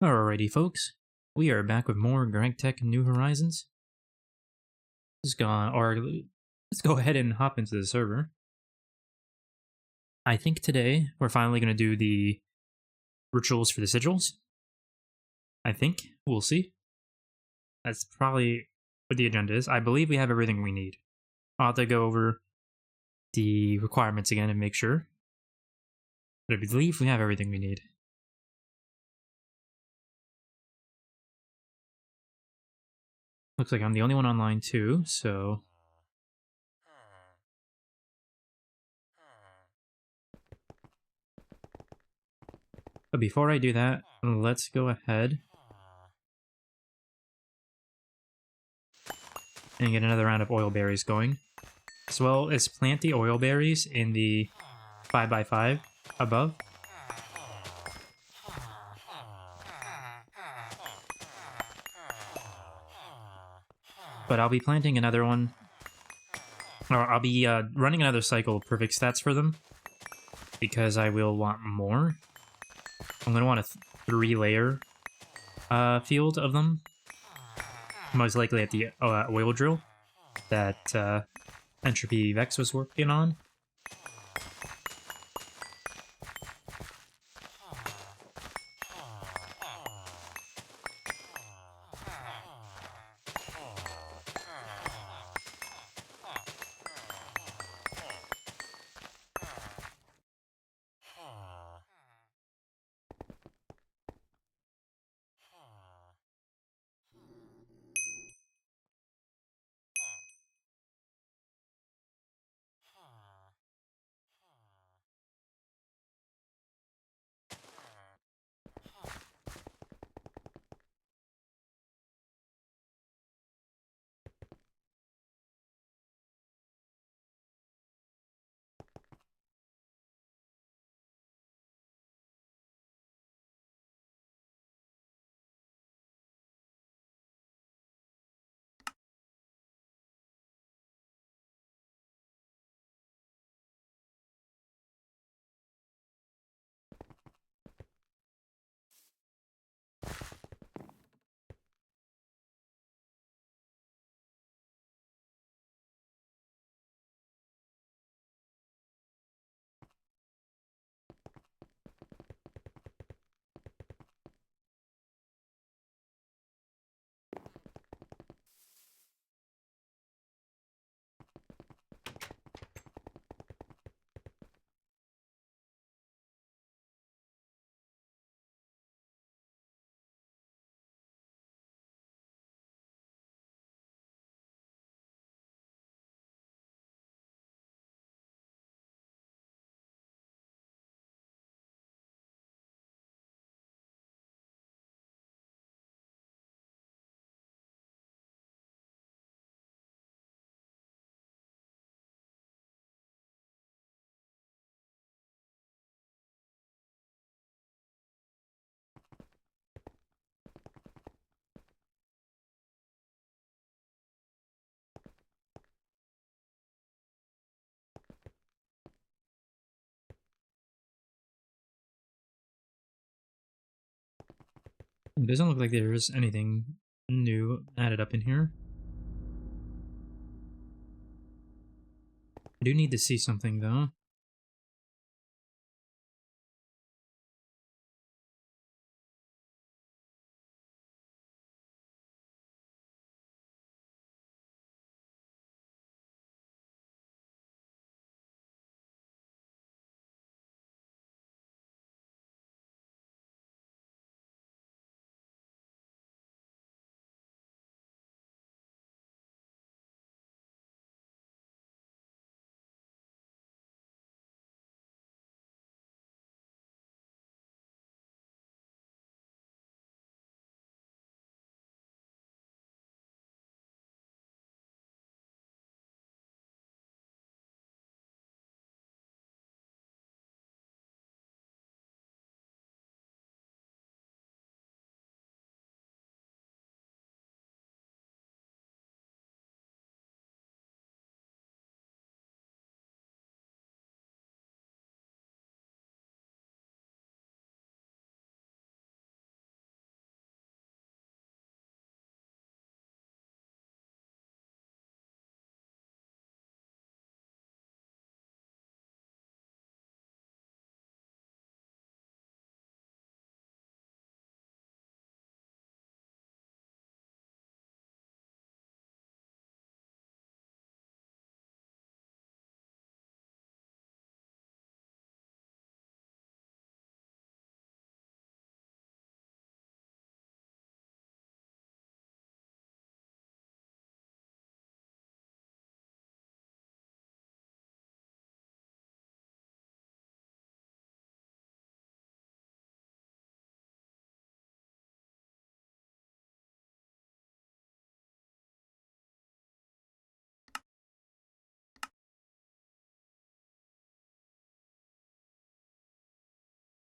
Alrighty, folks. We are back with more Greg Tech New Horizons. Let's go ahead and hop into the server. I think today we're finally going to do the rituals for the sigils. I think. We'll see. That's probably what the agenda is. I believe we have everything we need. I'll have to go over the requirements again and make sure. But I believe we have everything we need. Looks like I'm the only one online too, so... But before I do that, let's go ahead and get another round of oilberries going. As well as plant the oilberries in the 5x5 above. But I'll be planting another one, or I'll be running another cycle of perfect stats for them, because I will want more. I'm going to want a 3-layer field of them, most likely at the oil drill that Entropy Vex was working on. It doesn't look like there's anything new added up in here. I do need to see something though.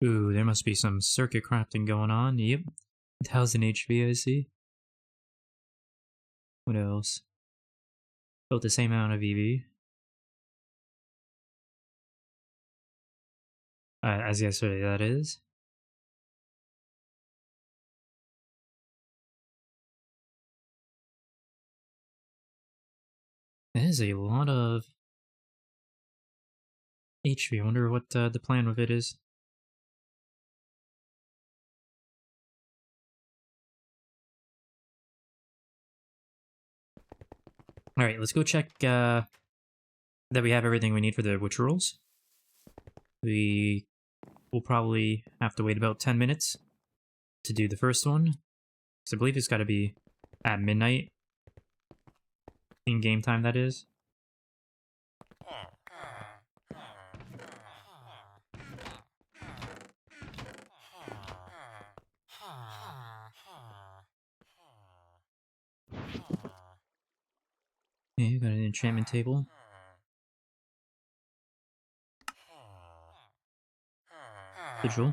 Ooh, there must be some circuit crafting going on. Yep. 1000 HP, I see. What else? Built the same amount of EV. As yesterday, that is. That is a lot of HP. I wonder what the plan with it is. Alright, let's go check that we have everything we need for the witch rolls. We will probably have to wait about 10 minutes to do the first one. Because I believe it's got to be at midnight. In game time, that is. Yeah, you got an enchantment table. Sigil.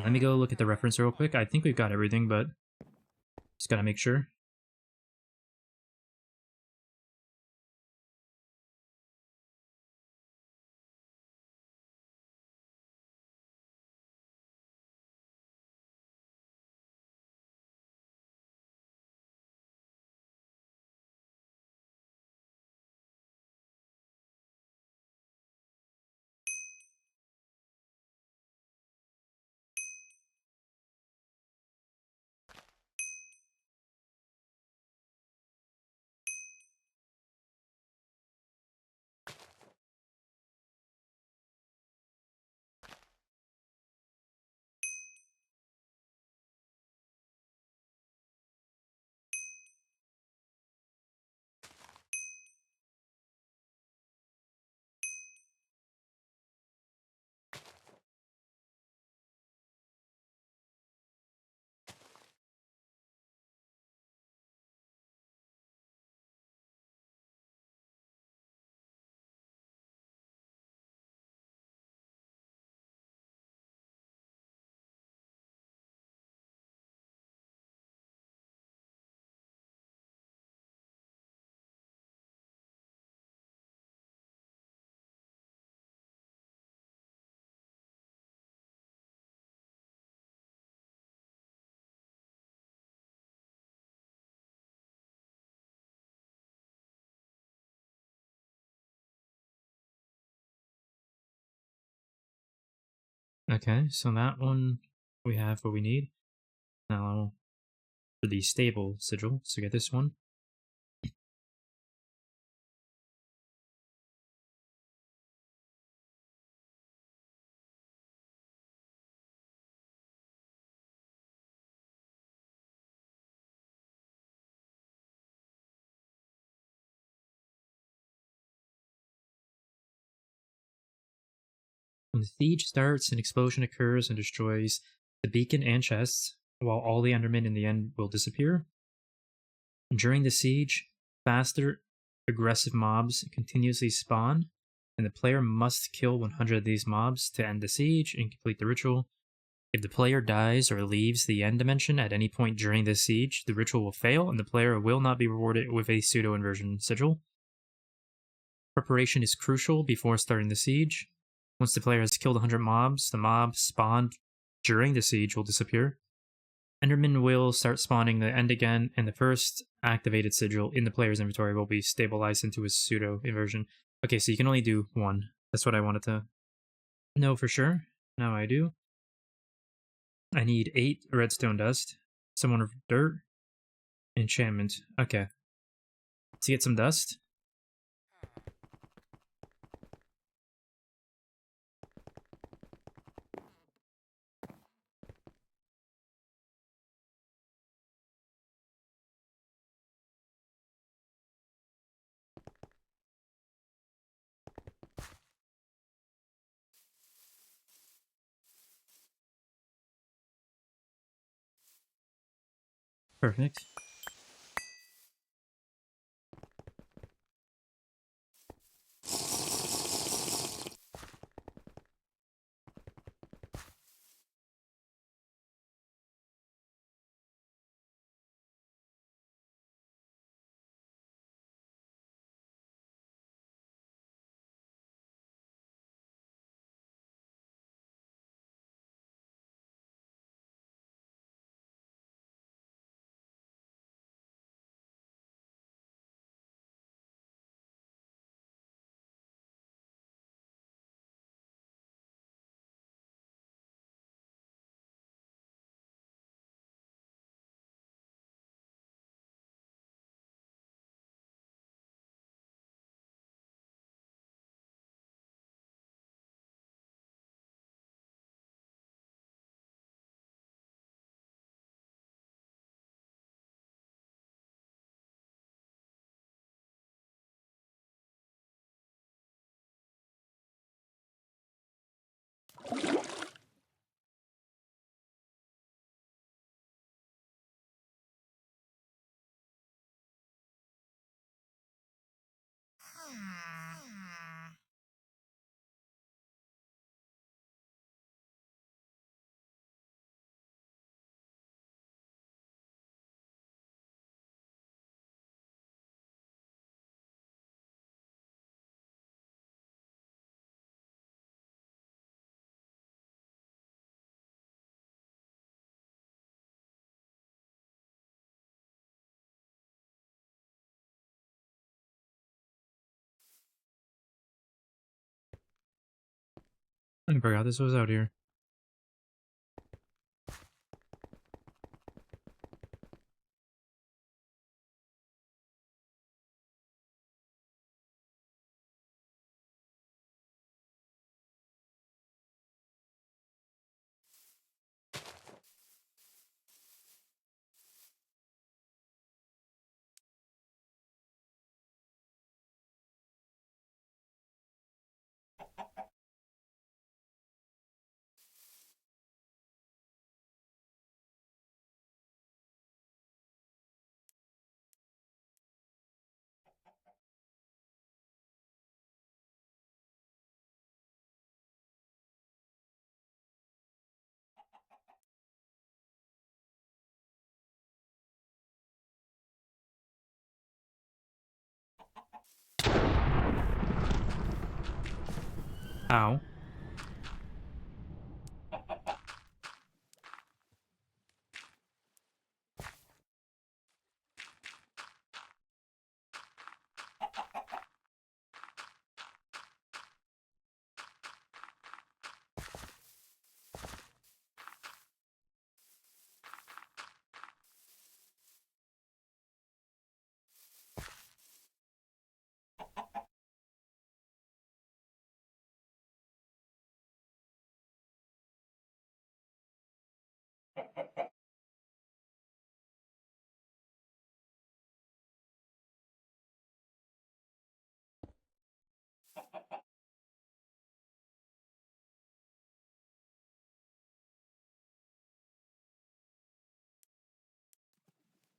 Let me go look at the reference real quick. I think we've got everything, but just gotta make sure. Okay, so that one we have what we need. Now, for the stable sigil, so get this one. When the siege starts, an explosion occurs and destroys the beacon and chests, while all the Endermen in the end will disappear. During the siege, faster, aggressive mobs continuously spawn, and the player must kill 100 of these mobs to end the siege and complete the ritual. If the player dies or leaves the end dimension at any point during the siege, the ritual will fail and the player will not be rewarded with a pseudo-inversion sigil. Preparation is crucial before starting the siege. Once the player has killed 100 mobs, the mobs spawned during the siege will disappear. Endermen will start spawning the end again, and the first activated sigil in the player's inventory will be stabilized into a pseudo-inversion. Okay, so you can only do one. That's what I wanted to know for sure. Now I do. I need 8 redstone dust, some more dirt, enchantment. Okay. Let's get some dust. Perfect. I forgot this was out here. Ow.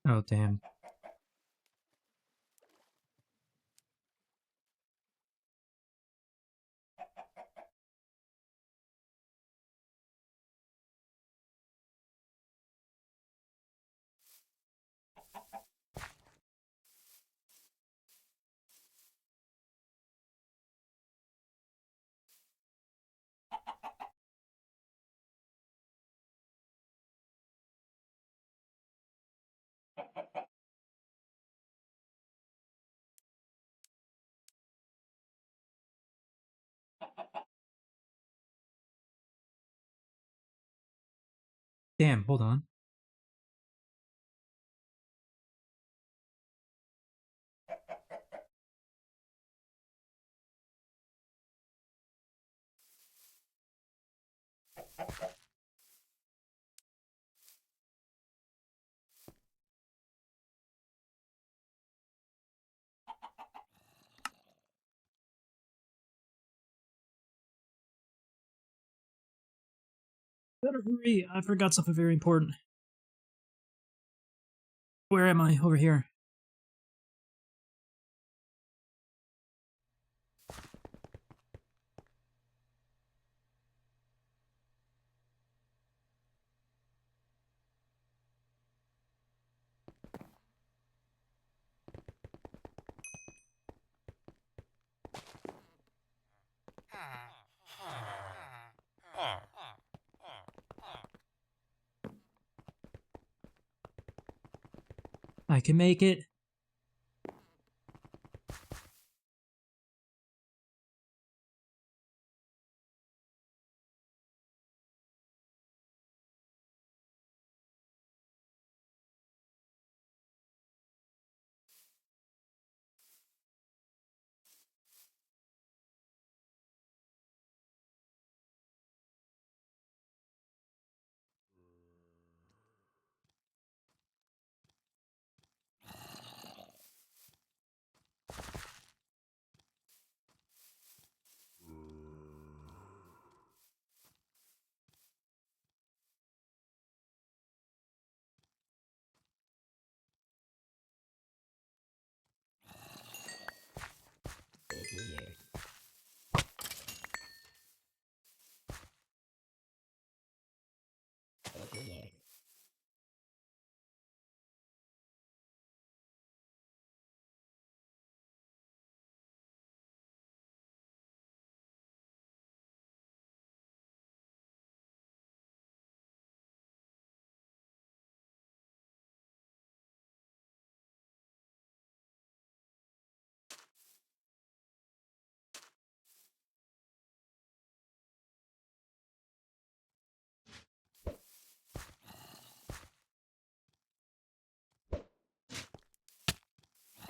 Oh, damn. Damn, hold on. Better hurry. I forgot something very important. Where am I? Over here. I can make it.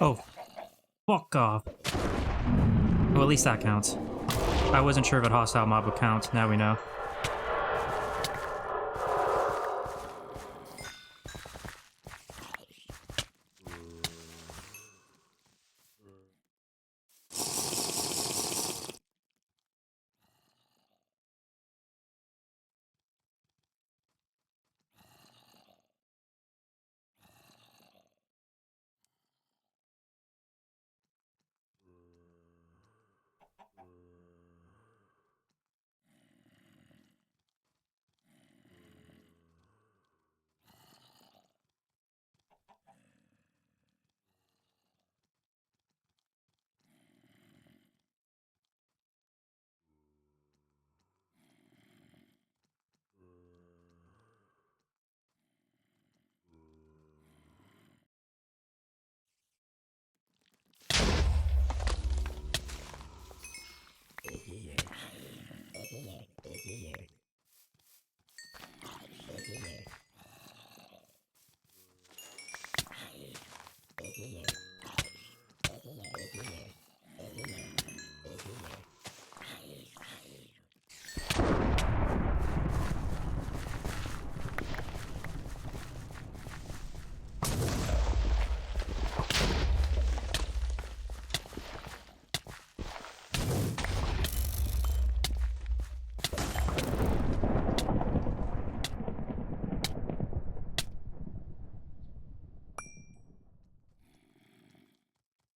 Oh, fuck off. Well, at least that counts. I wasn't sure if a hostile mob would count. Now we know.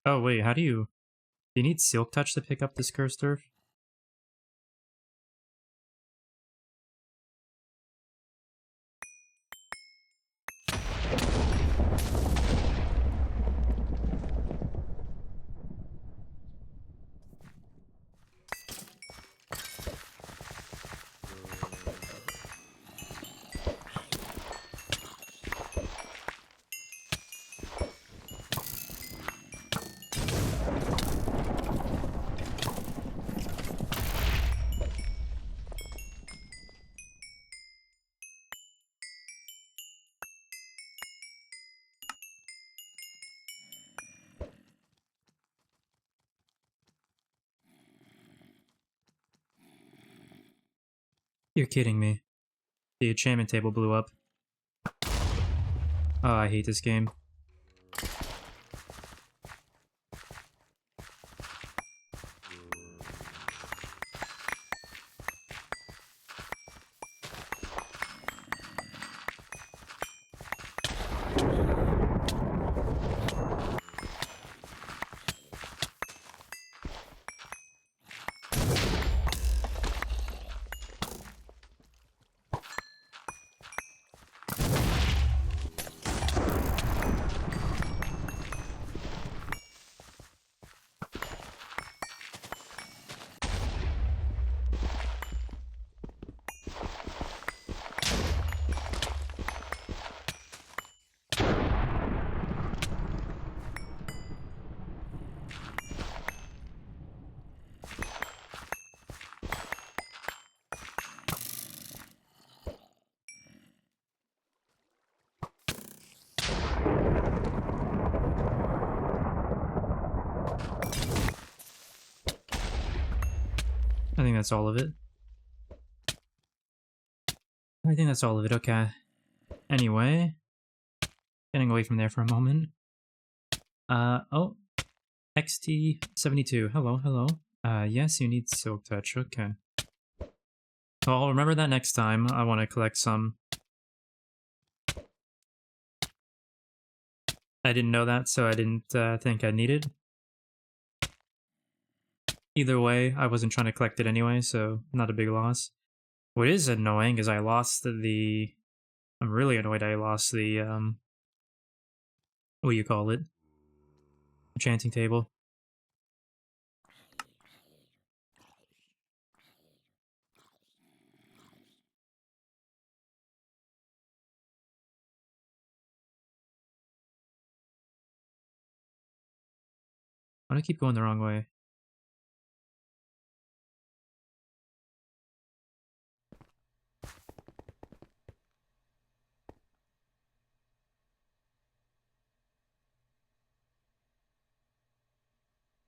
Oh, wait, how do you... Do you need Silk Touch to pick up this cursed turf? You're kidding me. The enchantment table blew up. Oh, I hate this game. I think that's all of it. I think that's all of it, okay. Anyway, getting away from there for a moment. Oh, XT72. Hello, hello. Yes, you need Silk Touch, okay. Well, I'll remember that next time. I want to collect some. I didn't know that, so I didn't think I'd need it. Either way, I wasn't trying to collect it anyway, so not a big loss. What is annoying is I lost the... I'm really annoyed I lost the, what do you call it? Enchanting table. Why do I keep going the wrong way?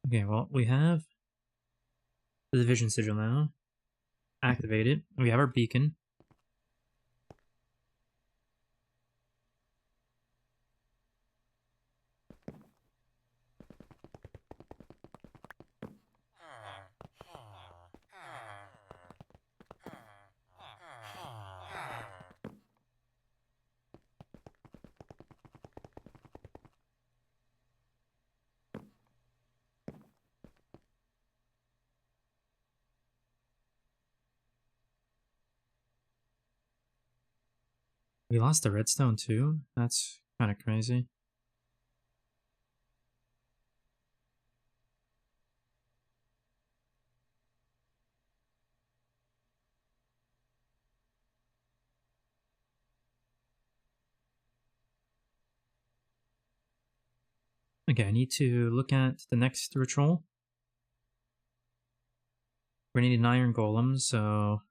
Okay, well, we have the Division Sigil now. Activate it. We have our beacon. We lost the redstone too? That's kind of crazy. Okay, I need to look at the next ritual. We're gonna need an iron golem, so...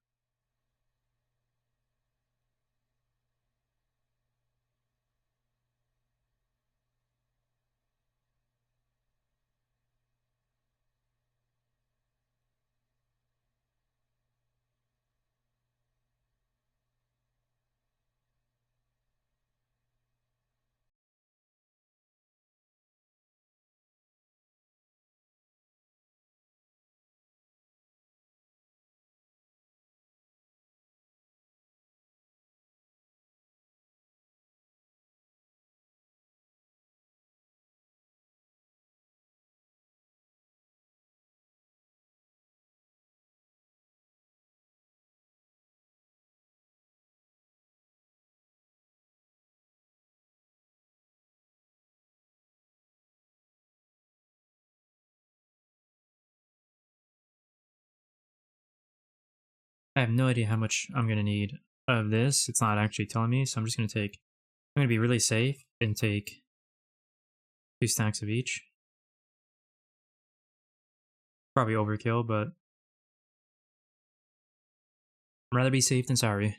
I have no idea how much I'm gonna need of this. It's not actually telling me, so I'm just gonna take... I'm gonna be really safe and take 2 stacks of each. Probably overkill, but... I'd rather be safe than sorry.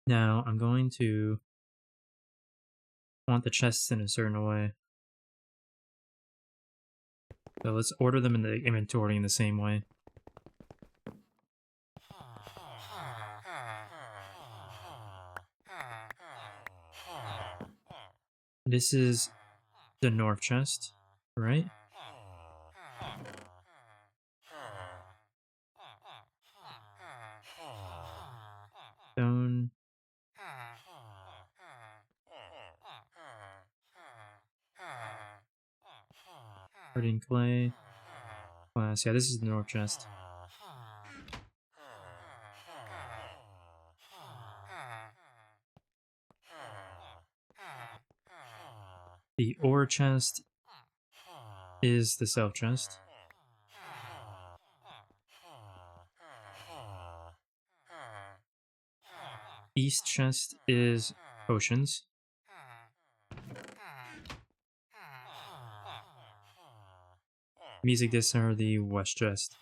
Now, I'm going to want the chests in a certain way. So let's order them in the inventory in the same way. This is the north chest, right? Stone. Hardened clay. Glass. Yeah, this is the north chest. The ore chest is the south chest. East chest is potions. Music discs are the west chest.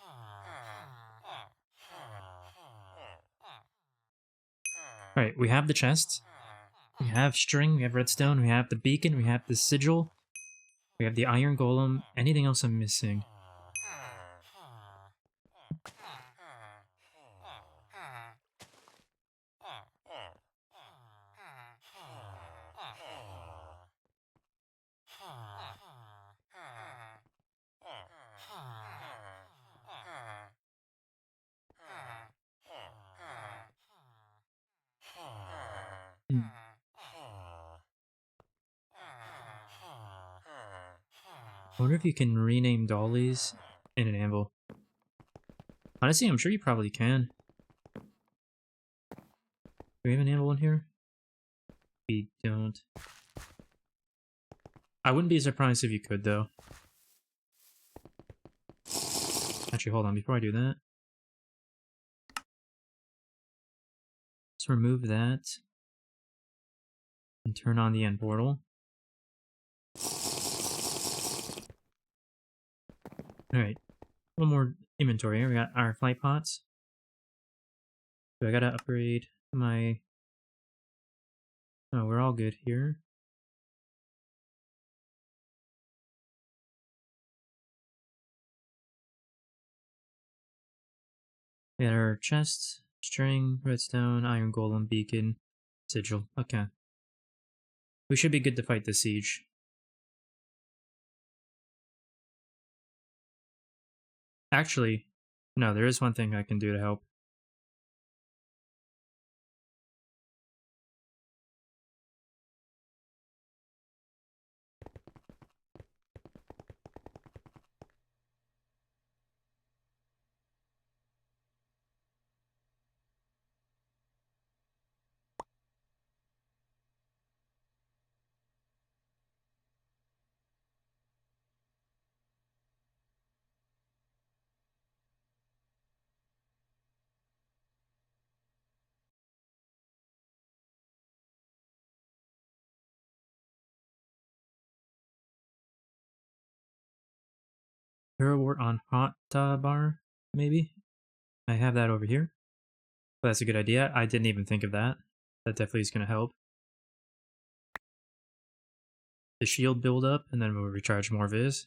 Alright, we have the chest. We have string, we have redstone, we have the beacon, we have the sigil. We have the iron golem. Anything else I'm missing? Hmm. I wonder if you can rename dollies in an anvil. Honestly, I'm sure you probably can. Do we have an anvil in here? We don't. I wouldn't be surprised if you could, though. Actually, hold on. Before I do that, let's remove that and turn on the end portal. Alright. A little more inventory here. We got our flight pots. So I gotta upgrade my... Oh, we're all good here. We got our chest, string, redstone, iron golem, beacon, sigil. Okay. We should be good to fight the siege. Actually, no, there is one thing I can do to help. Hero Wart on hot bar, maybe? I have that over here. Well, that's a good idea. I didn't even think of that. That definitely is going to help. The shield build up, and then we'll recharge more viz.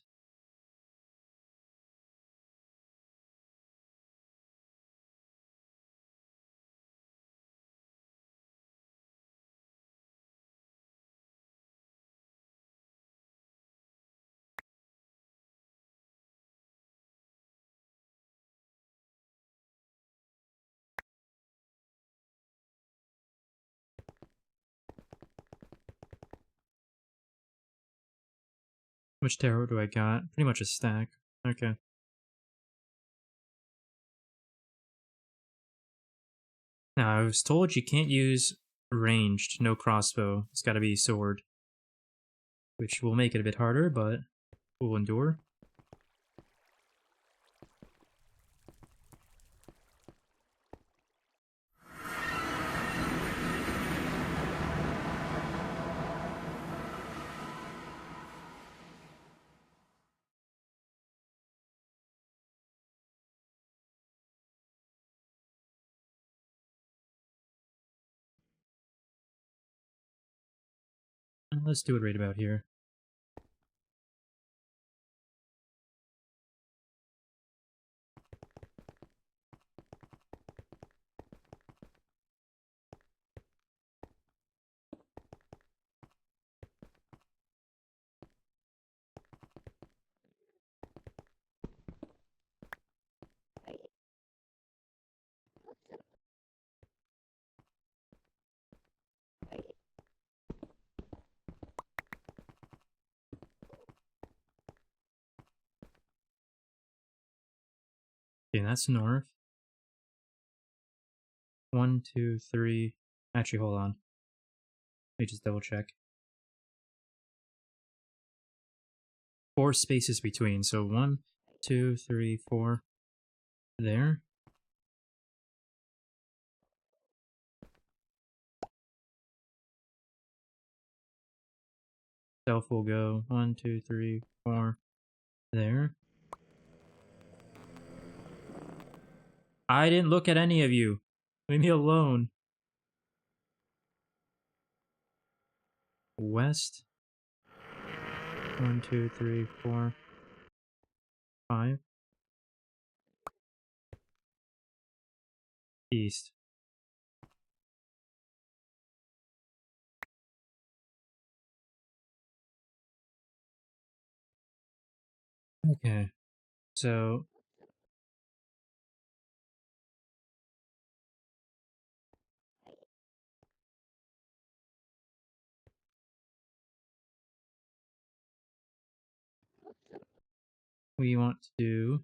How much tarot do I got? Pretty much a stack. Okay. Now, I was told you can't use ranged, no crossbow. It's gotta be sword. Which will make it a bit harder, but we'll endure. Let's do it right about here. Okay, that's north. 1, 2, 3. Actually, hold on. Let me just double check. 4 spaces between. So 1, 2, 3, 4. There. Stealth will go 1, 2, 3, 4. There. I didn't look at any of you. Leave me alone. West. 1, 2, 3, 4, 5. East. Okay. So we want to do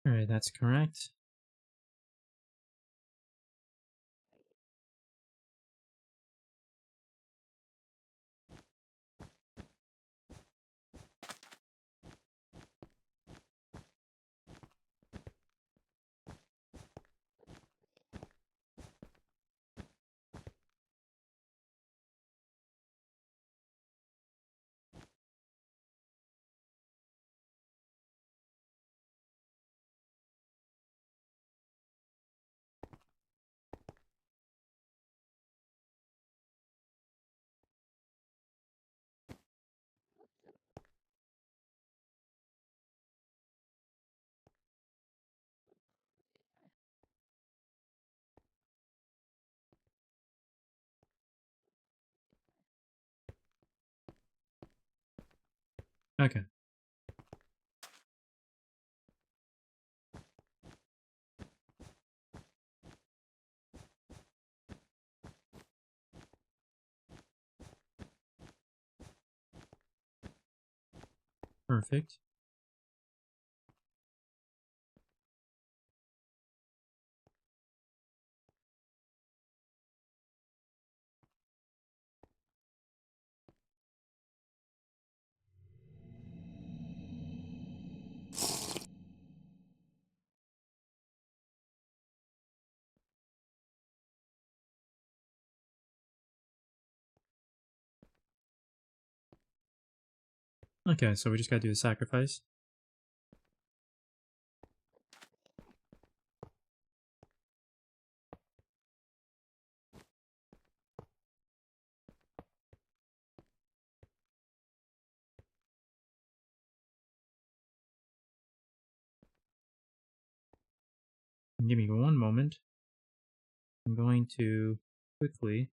Alright, that's correct. Okay. Perfect. Okay, so we just gotta do the sacrifice. Give me one moment. I'm going to quickly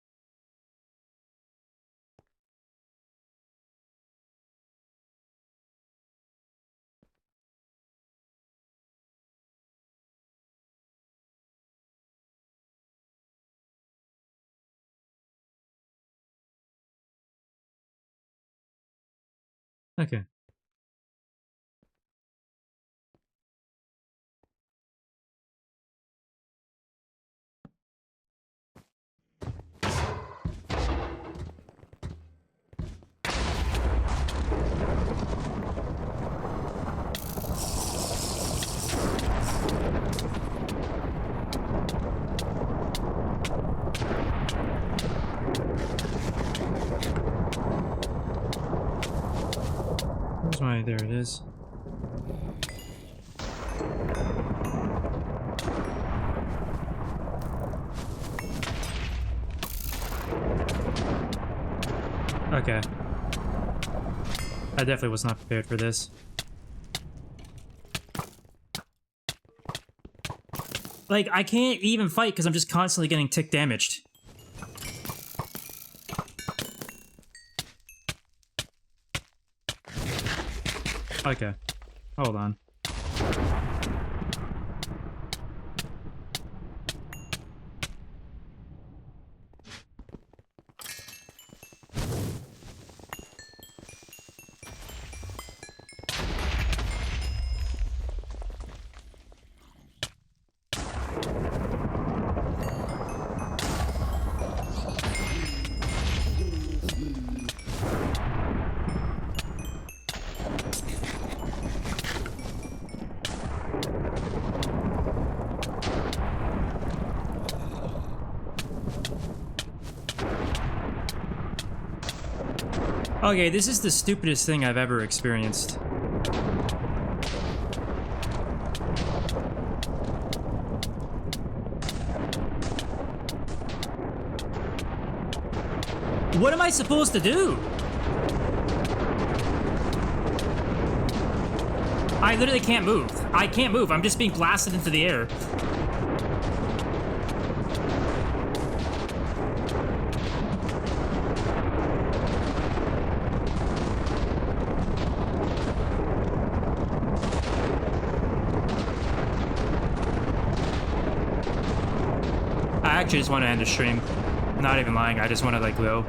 Okay. Where's my... There it is. Okay. I definitely was not prepared for this. Like, I can't even fight because I'm just constantly getting tick damaged. Okay. Hold on. Okay, this is the stupidest thing I've ever experienced. What am I supposed to do? I literally can't move. I can't move. I'm just being blasted into the air. I actually just want to end the stream. Not even lying, I just want to, like, go.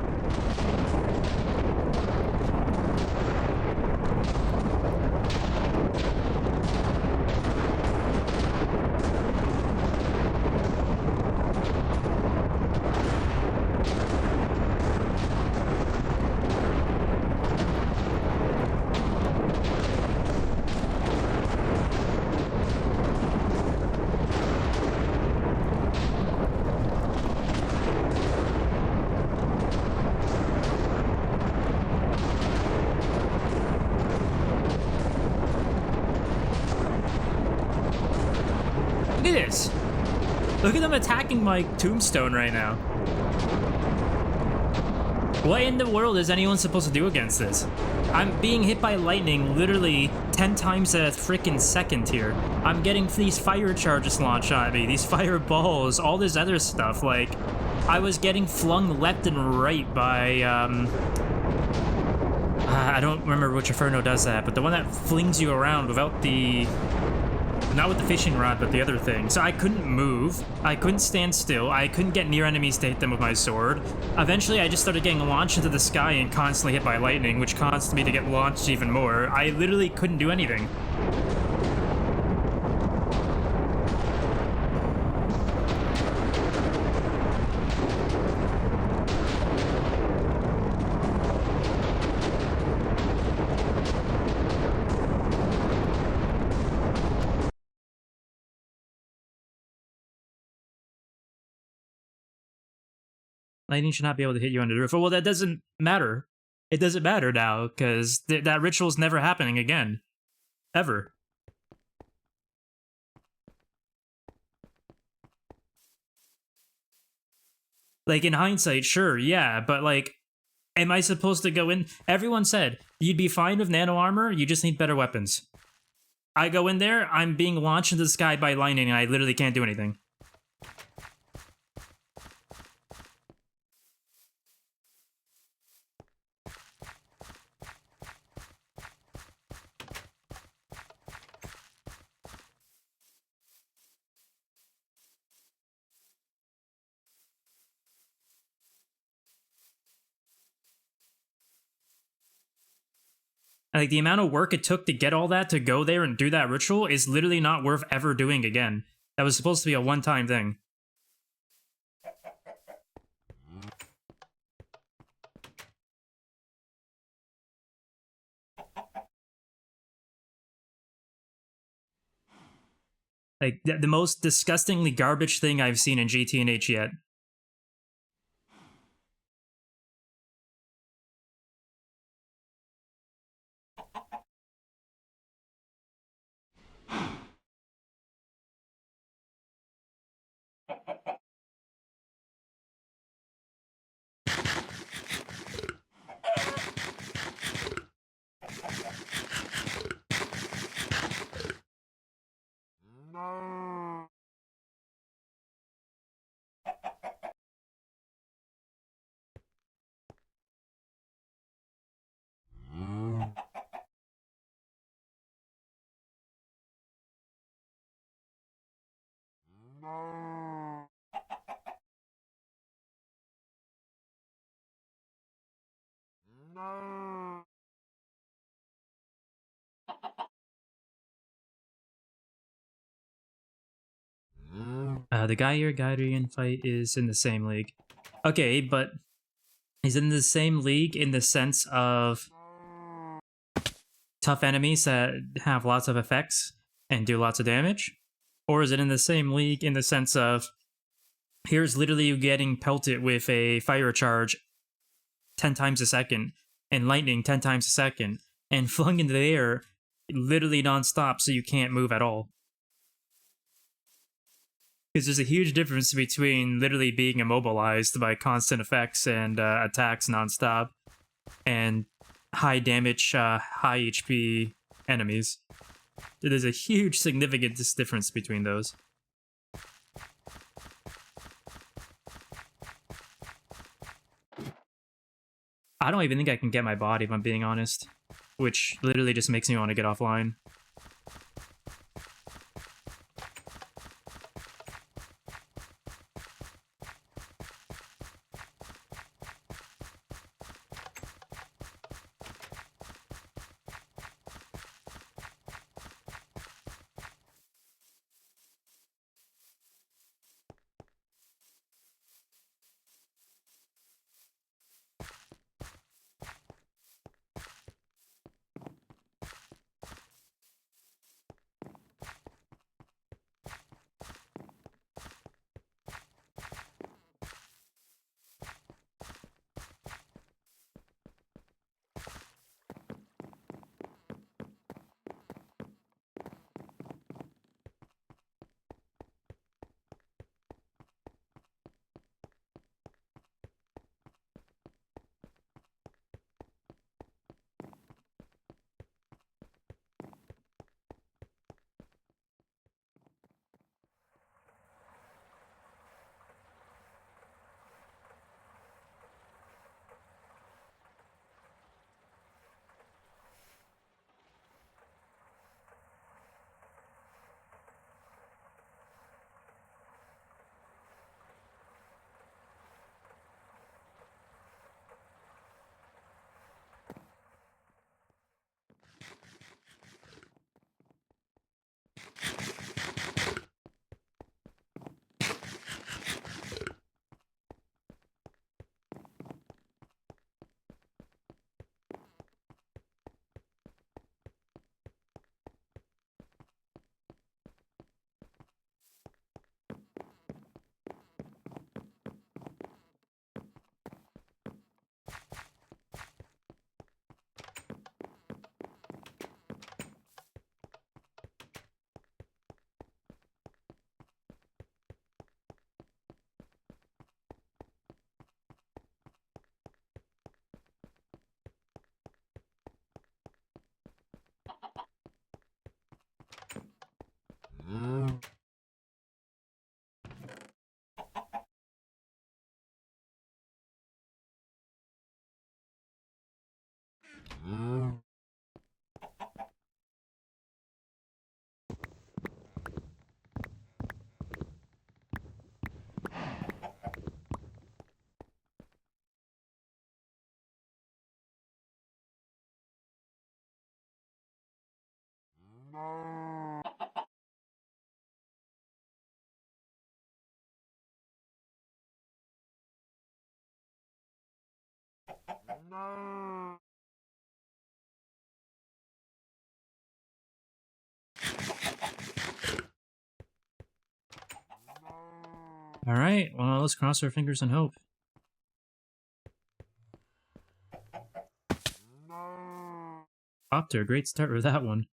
Look at this. Look at them attacking my tombstone right now. What in the world is anyone supposed to do against this? I'm being hit by lightning literally 10 times a freaking second here. I'm getting these fire charges launched at me, these fireballs, all this other stuff. Like, I was getting flung left and right by, I don't remember which Inferno does that, but the one that flings you around without the... Not with the fishing rod, but the other thing. So I couldn't move. I couldn't stand still. I couldn't get near enemies to hit them with my sword. Eventually, I just started getting launched into the sky and constantly hit by lightning, which caused me to get launched even more. I literally couldn't do anything. Lightning should not be able to hit you under the roof. Well, that doesn't matter. It doesn't matter now, because that ritual's never happening again. Ever. Like, in hindsight, sure, yeah, but, like, am I supposed to go in? Everyone said, you'd be fine with nano armor, you just need better weapons. I go in there, I'm being launched into the sky by lightning, and I literally can't do anything. Like, the amount of work it took to get all that to go there and do that ritual is literally not worth ever doing again. That was supposed to be a one-time thing. Like, the most disgustingly garbage thing I've seen in GTNH yet. The guy you're guiding fight is in the same league. Okay, but he's in the same league in the sense of tough enemies that have lots of effects and do lots of damage? Or is it in the same league in the sense of here's literally you getting pelted with a fire charge 10 times a second and lightning 10 times a second and flung into the air literally nonstop so you can't move at all? Because there's a huge difference between literally being immobilized by constant effects and attacks nonstop and high damage, high HP enemies. There's a huge significant difference between those. I don't even think I can get my body if I'm being honest, which literally just makes me want to get offline. Alright, well, let's cross our fingers and hope. Off to a great start with that one.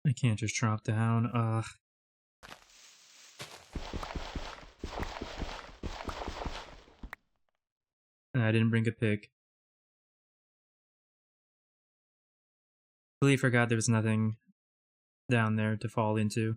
I can't just drop down. I didn't bring a pick. Completely forgot there was nothing down there to fall into.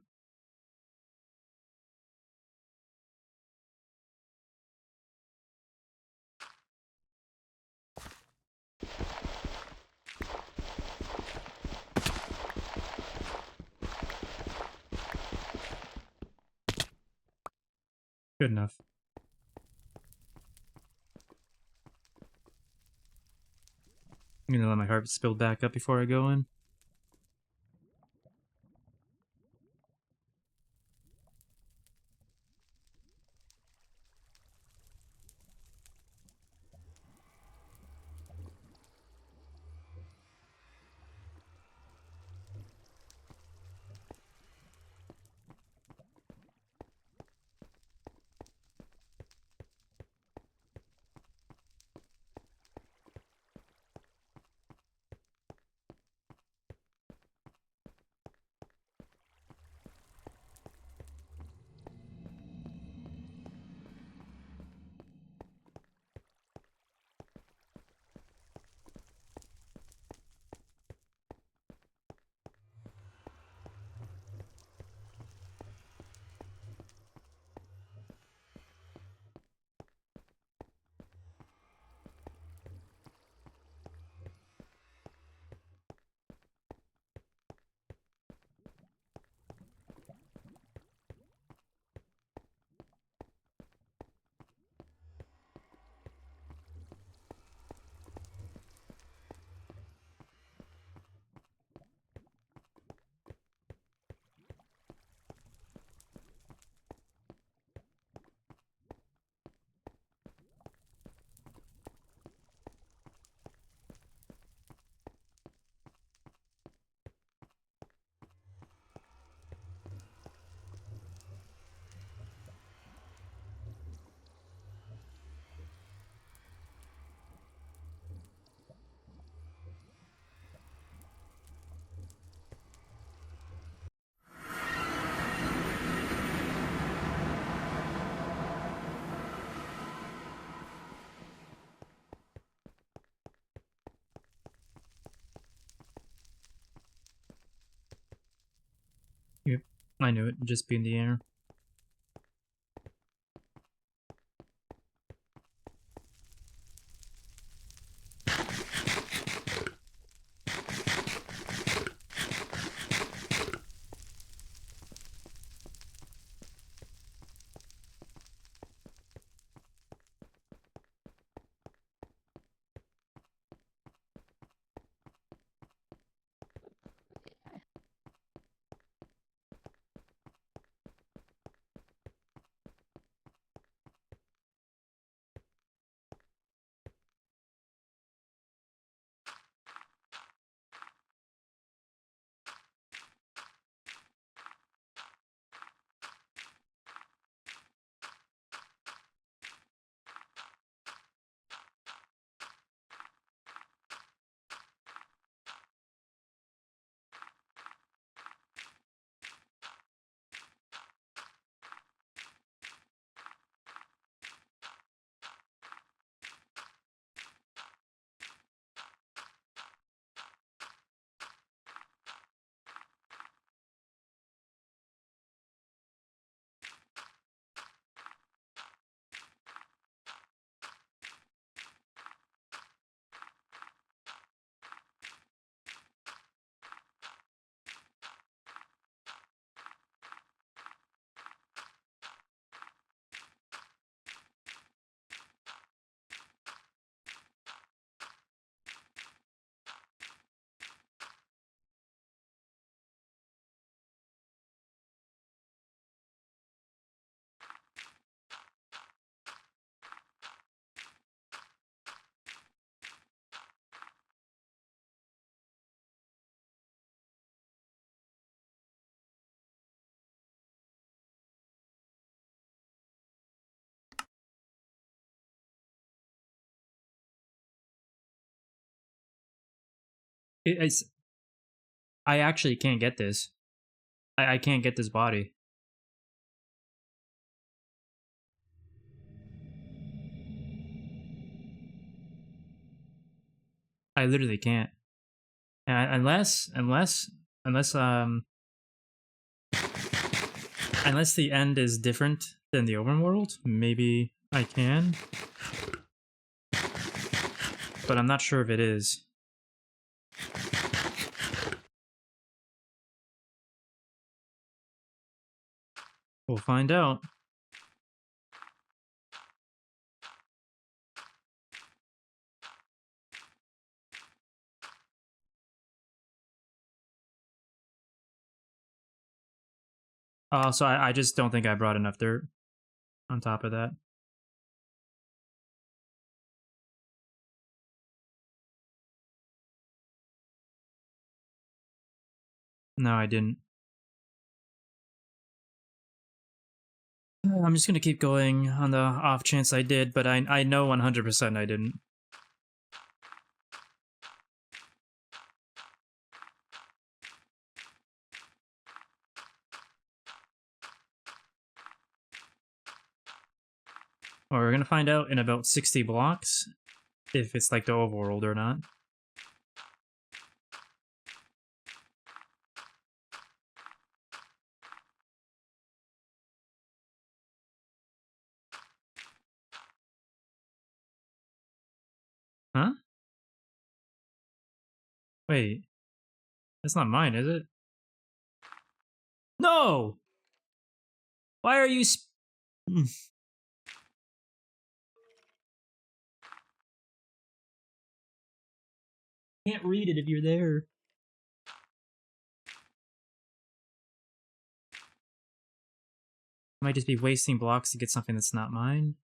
Good enough. I'm gonna let my harvest build back up before I go in. Yep, I knew it. Just be in the air. I actually can't get this. I can't get this body. I literally can't. Unless the end is different than the overworld, maybe I can. But I'm not sure if it is. We'll find out. So I just don't think I brought enough dirt on top of that. No, I didn't. I'm just gonna keep going on the off chance I did, but I know 100% I didn't. Well, we're gonna find out in about 60 blocks if it's like the overworld or not. Huh? Wait. That's not mine, is it? No! Why are you Can't read it if you're there. I might just be wasting blocks to get something that's not mine.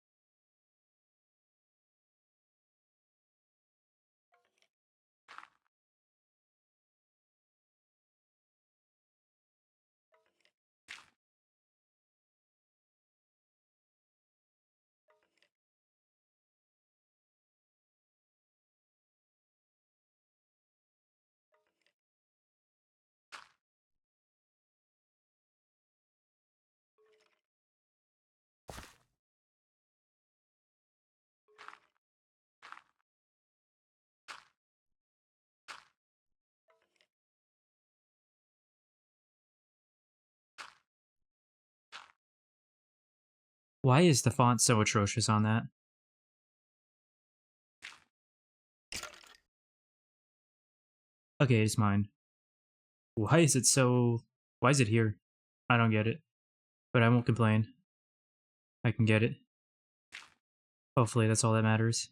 Why is the font so atrocious on that? Okay, it's mine. Why is it so... Why is it here? I don't get it. But I won't complain. I can get it. Hopefully that's all that matters.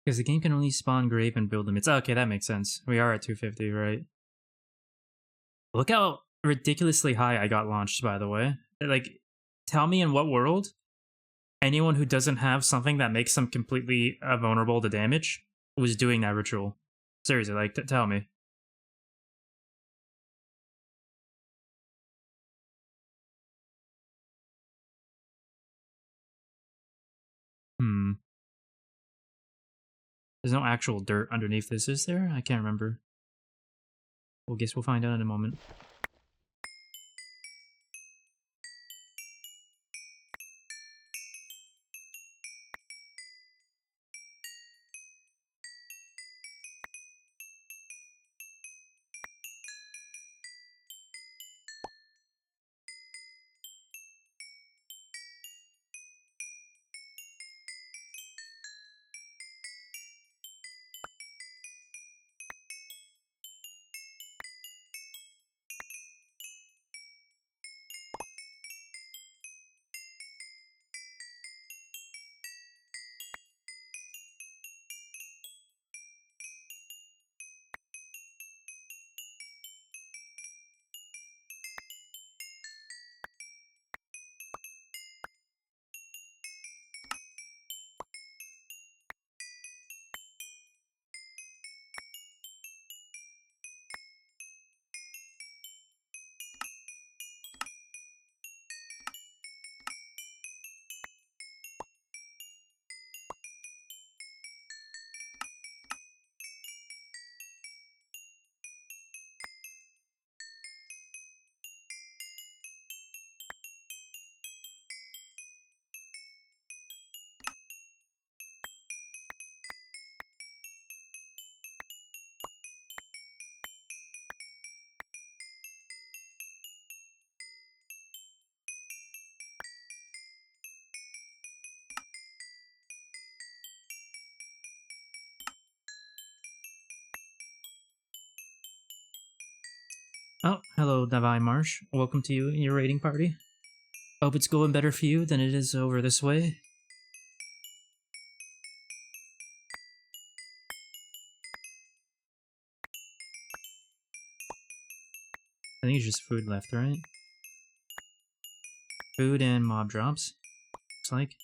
Because the game can only spawn grave and build limits. Okay, that makes sense. We are at 250, right? Look how ridiculously high I got launched, by the way. Like, tell me in what world anyone who doesn't have something that makes them completely vulnerable to damage was doing that ritual. Seriously, like, tell me. Hmm. There's no actual dirt underneath this, is there? I can't remember. Well, guess we'll find out in a moment. Oh, hello, Divine Marsh. Welcome to you and your raiding party. Hope it's going better for you than it is over this way. I think it's just food left, right? Food and mob drops, looks like.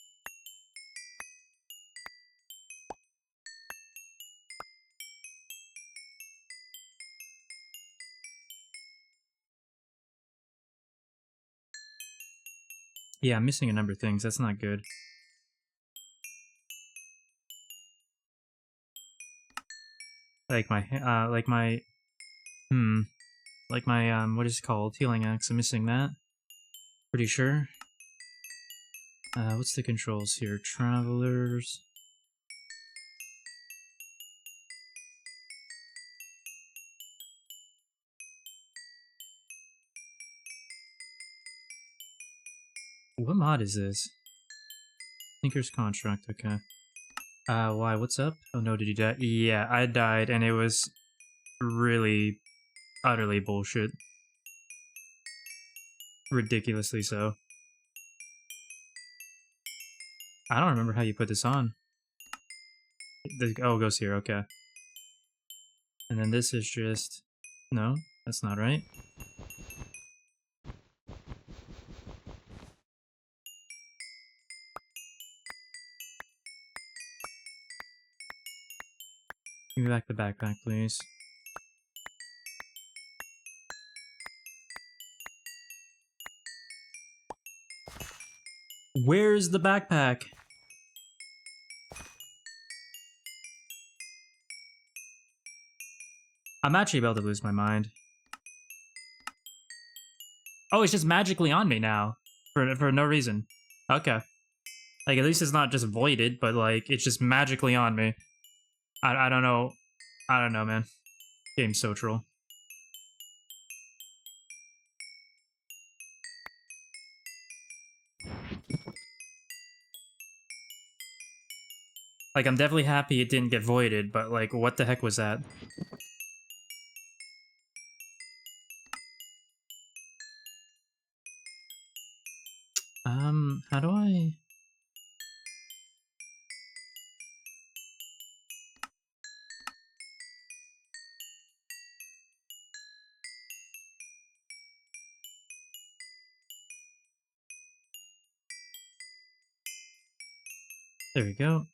Yeah, I'm missing a number of things. That's not good. Like my, what is it called? Healing axe. I'm missing that. Pretty sure. What's the controls here? Travelers. What mod is this? Tinker's Contract, okay. Why, what's up? Oh no, did you die? Yeah, I died, and it was really, utterly bullshit. Ridiculously so. I don't remember how you put this on. Oh, it goes here, okay. And then this is just... No, that's not right. Give me back the backpack, please. Where's the backpack? I'm actually about to lose my mind. Oh, it's just magically on me now. For no reason. Okay. Like, at least it's not just voided, but, like, it's just magically on me. I don't know. I don't know, man. Game's so troll. Like, I'm definitely happy it didn't get voided, but, like, what the heck was that? How do I... There we go.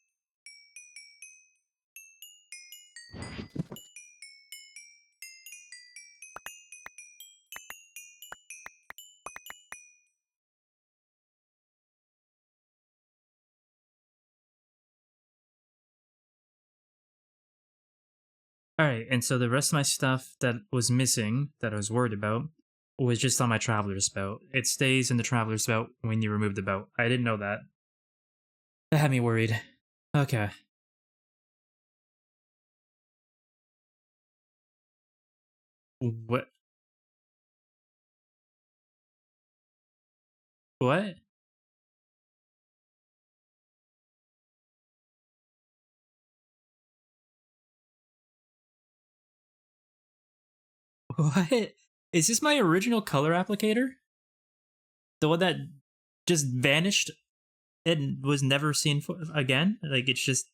Alright, and so the rest of my stuff that was missing, that I was worried about, was just on my Traveler's Belt. It stays in the Traveler's Belt when you remove the belt. I didn't know that. That had me worried. Okay. What? What? What? Is this my original color applicator? The one that just vanished and was never seen again? Like, it's just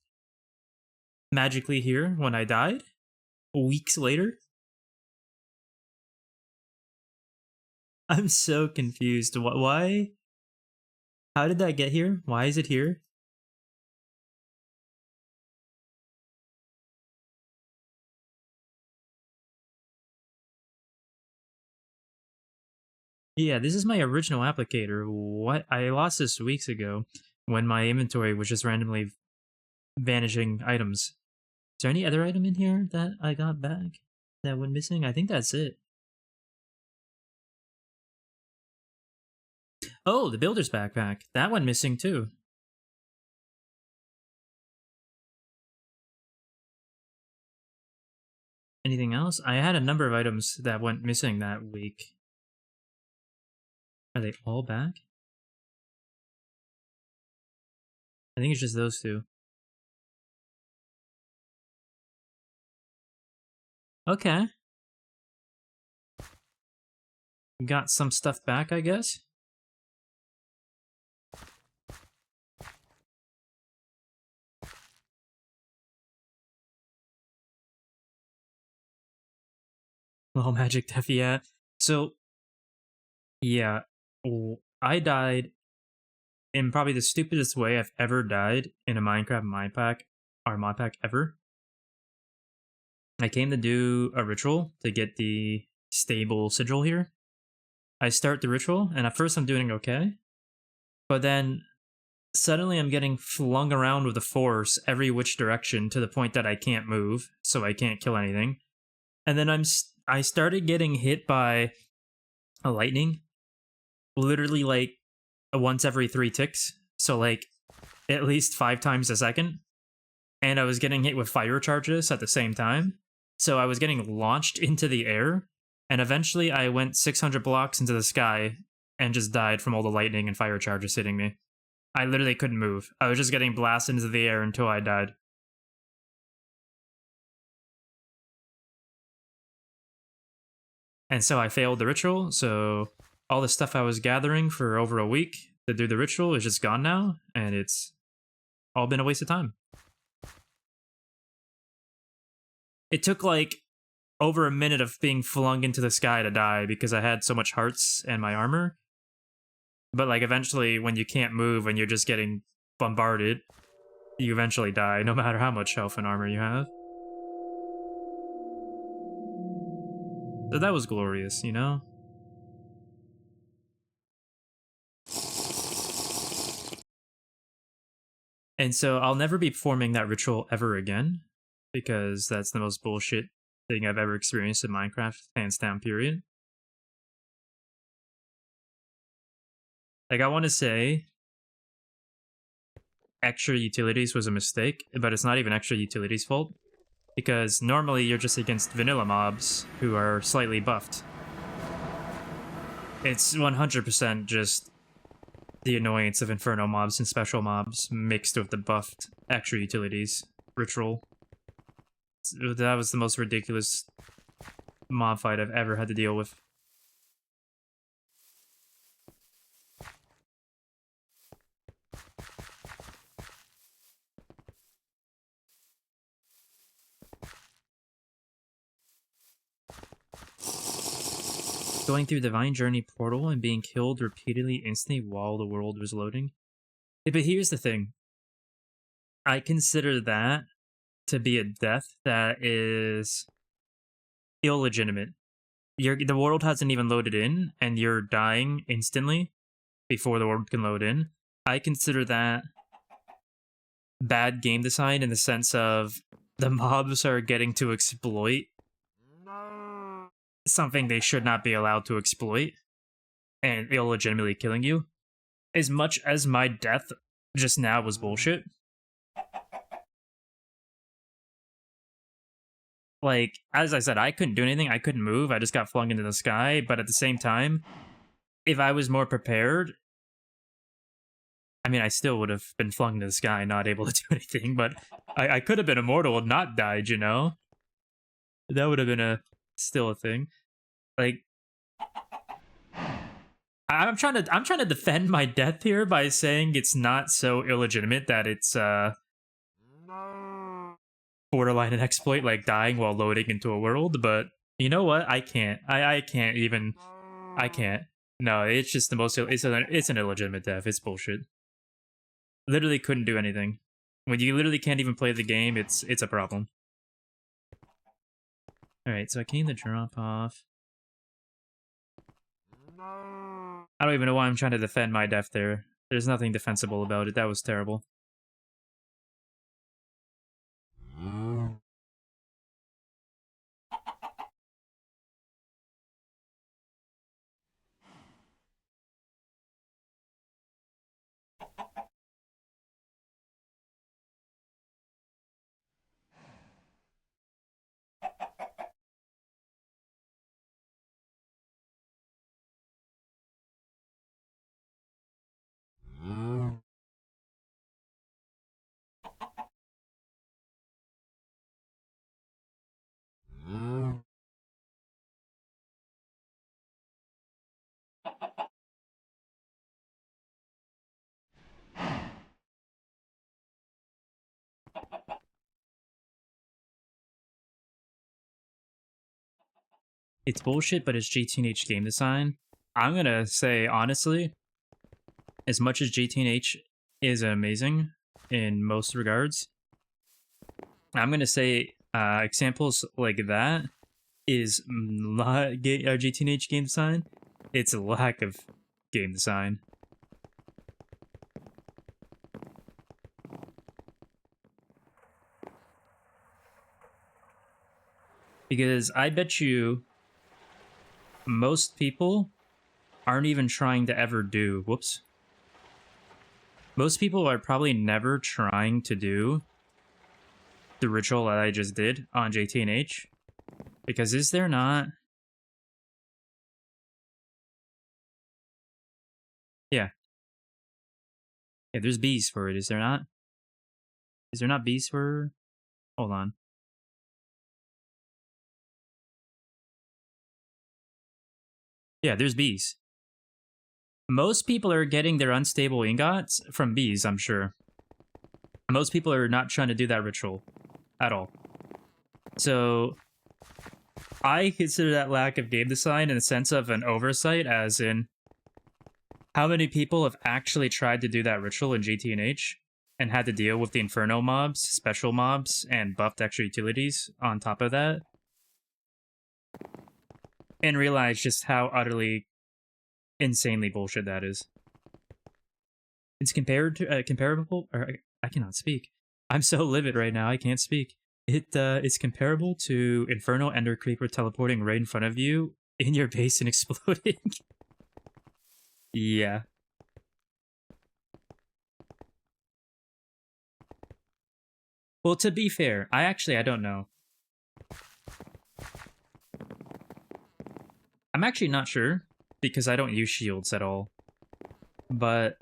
magically here when I died? Weeks later? I'm so confused. Why? How did that get here? Why is it here? Yeah, this is my original applicator. What? I lost this weeks ago when my inventory was just randomly vanishing items. Is there any other item in here that I got back that went missing? I think that's it. Oh, the builder's backpack. That went missing too. Anything else? I had a number of items that went missing that week. Are they all back? I think it's just those two. Okay. Got some stuff back, I guess. Oh, magic death, yeah. So, yeah, I died in probably the stupidest way I've ever died in a Minecraft mod pack, or mod pack ever. I came to do a ritual to get the stable sigil here. I start the ritual, and at first I'm doing okay, but then suddenly I'm getting flung around with a force every which direction to the point that I can't move, so I can't kill anything. And then I started getting hit by a lightning, literally like once every 3 ticks, so like at least 5 times a second. And I was getting hit with fire charges at the same time, so I was getting launched into the air, and eventually I went 600 blocks into the sky and just died from all the lightning and fire charges hitting me. I literally couldn't move. I was just getting blasted into the air until I died. And so I failed the ritual, so all the stuff I was gathering for over a week to do the ritual is just gone now, and it's all been a waste of time. It took like over a minute of being flung into the sky to die because I had so much hearts and my armor. But like eventually when you can't move and you're just getting bombarded, you eventually die no matter how much health and armor you have. So that was glorious, you know? And so I'll never be performing that ritual ever again, because that's the most bullshit thing I've ever experienced in Minecraft, hands down, period. Like, I want to say extra utilities was a mistake, but it's not even extra utilities' fault, because normally you're just against vanilla mobs who are slightly buffed. It's 100% just the annoyance of inferno mobs and special mobs mixed with the buffed extra utilities ritual. That was the most ridiculous mob fight I've ever had to deal with. Going through Divine Journey portal and being killed repeatedly instantly while the world was loading. Yeah, but here's the thing. I consider that to be a death that is illegitimate. The world hasn't even loaded in, and you're dying instantly before the world can load in. I consider that bad game design in the sense of the mobs are getting to exploit something they should not be allowed to exploit and illegitimately killing you. As much as my death just now was bullshit, like, as I said, I couldn't do anything, I couldn't move, I just got flung into the sky, but at the same time, if I was more prepared, I mean, I still would have been flung into the sky, not able to do anything, but I could have been immortal and not died, you know? That would have been still a thing. Like, I'm trying to defend my death here by saying it's not so illegitimate that it's borderline an exploit, like dying while loading into a world, but you know what? I can't. I can't even. I can't. No, it's just the most. It's an illegitimate death. It's bullshit. Literally couldn't do anything. When you literally can't even play the game, it's a problem. All right, so I came to drop off. I don't even know why I'm trying to defend my death there. There's nothing defensible about it. That was terrible. It's bullshit, but it's GTNH game design. I'm gonna say, honestly, as much as GTNH is amazing in most regards, I'm gonna say examples like that is not GTNH game design. It's a lack of game design. Because I bet you most people aren't even trying to ever do... Whoops. Most people are probably never trying to do the ritual that I just did on GTNH. Because is there not... Yeah. Yeah, there's bees for it, is there not? Is there not bees for... Hold on. Yeah, there's bees. Most people are getting their unstable ingots from bees, I'm sure. Most people are not trying to do that ritual at all. So I consider that lack of game design in the sense of an oversight, as in how many people have actually tried to do that ritual in GTNH and had to deal with the Inferno mobs, special mobs, and buffed extra utilities on top of that, and realize just how utterly insanely bullshit that is. It's compared to comparable, or I cannot speak. I'm so livid right now, I can't speak. It's comparable to Inferno Ender Creeper teleporting right in front of you in your base and exploding. Yeah. Well, to be fair, I don't know. I'm actually not sure, because I don't use shields at all. But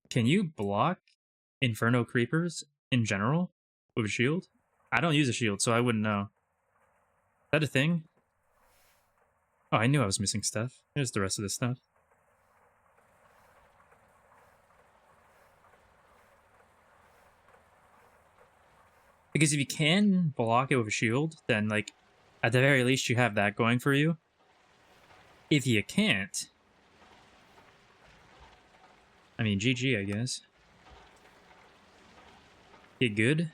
can you block Inferno Creepers in general with a shield? I don't use a shield, so I wouldn't know. Is that a thing? Oh, I knew I was missing stuff. There's the rest of this stuff. Because if you can block it with a shield, then, like, at the very least you have that going for you. If you can't... I mean, GG, I guess. Get good?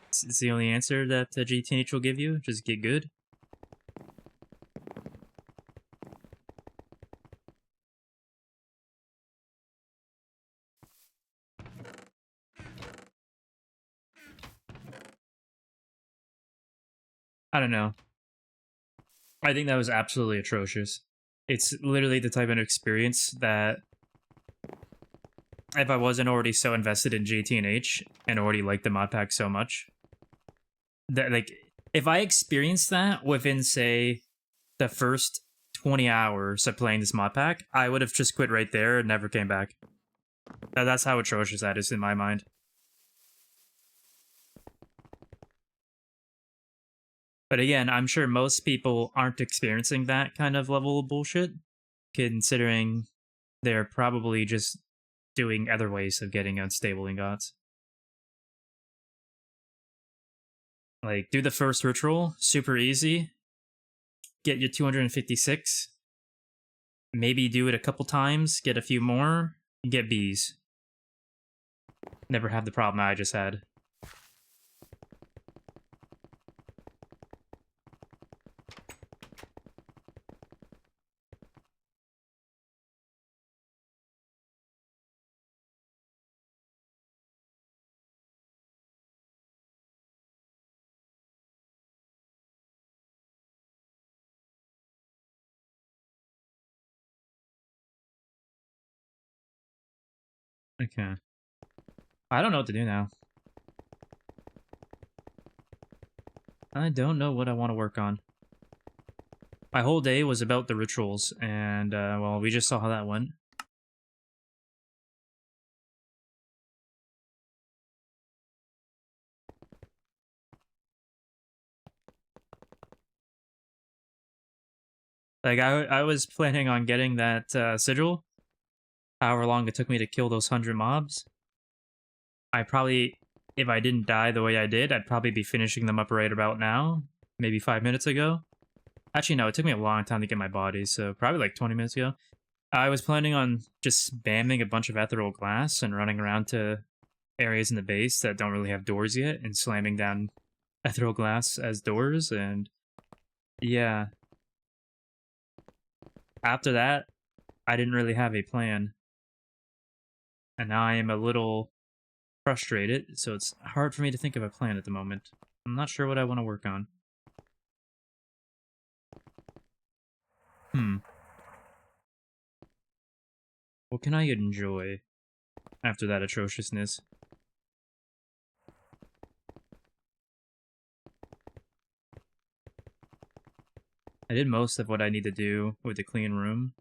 It's the only answer that GTNH will give you. Just get good. I don't know. I think that was absolutely atrocious. It's literally the type of experience that if I wasn't already so invested in GTNH and already liked the mod pack so much, that, like, if I experienced that within, say, the first 20 hours of playing this mod pack, I would have just quit right there and never came back. That's how atrocious that is in my mind. But again, I'm sure most people aren't experiencing that kind of level of bullshit, considering they're probably just doing other ways of getting unstable ingots. Like, do the first ritual, super easy, get your 256, maybe do it a couple times, get a few more, get bees. Never have the problem I just had. Okay. I don't know what to do now. I don't know what I want to work on. My whole day was about the rituals, and, well, we just saw how that went. Like, I was planning on getting that, sigil, however long it took me to kill those 100 mobs. I probably, if I didn't die the way I did, I'd probably be finishing them up right about now, maybe 5 minutes ago. Actually, no, it took me a long time to get my body, so probably like 20 minutes ago. I was planning on just spamming a bunch of ethereal glass and running around to areas in the base that don't really have doors yet and slamming down ethereal glass as doors, and yeah. After that, I didn't really have a plan, and now I am a little frustrated, so it's hard for me to think of a plan at the moment. I'm not sure what I want to work on. What can I enjoy after that atrociousness? I did most of what I need to do with the clean room.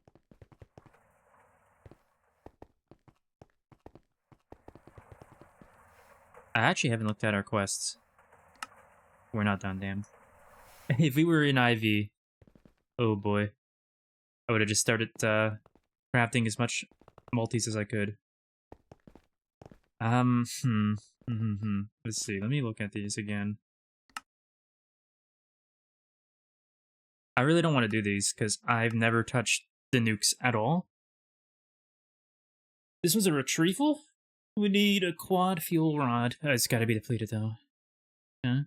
I actually haven't looked at our quests. We're not done, damn. If we were in IV, oh boy. I would have just started crafting as much multis as I could. Let's see, let me look at these again. I really don't want to do these, because I've never touched the nukes at all. This was a retrieval? We need a quad fuel rod. It's gotta be depleted, though. Yeah.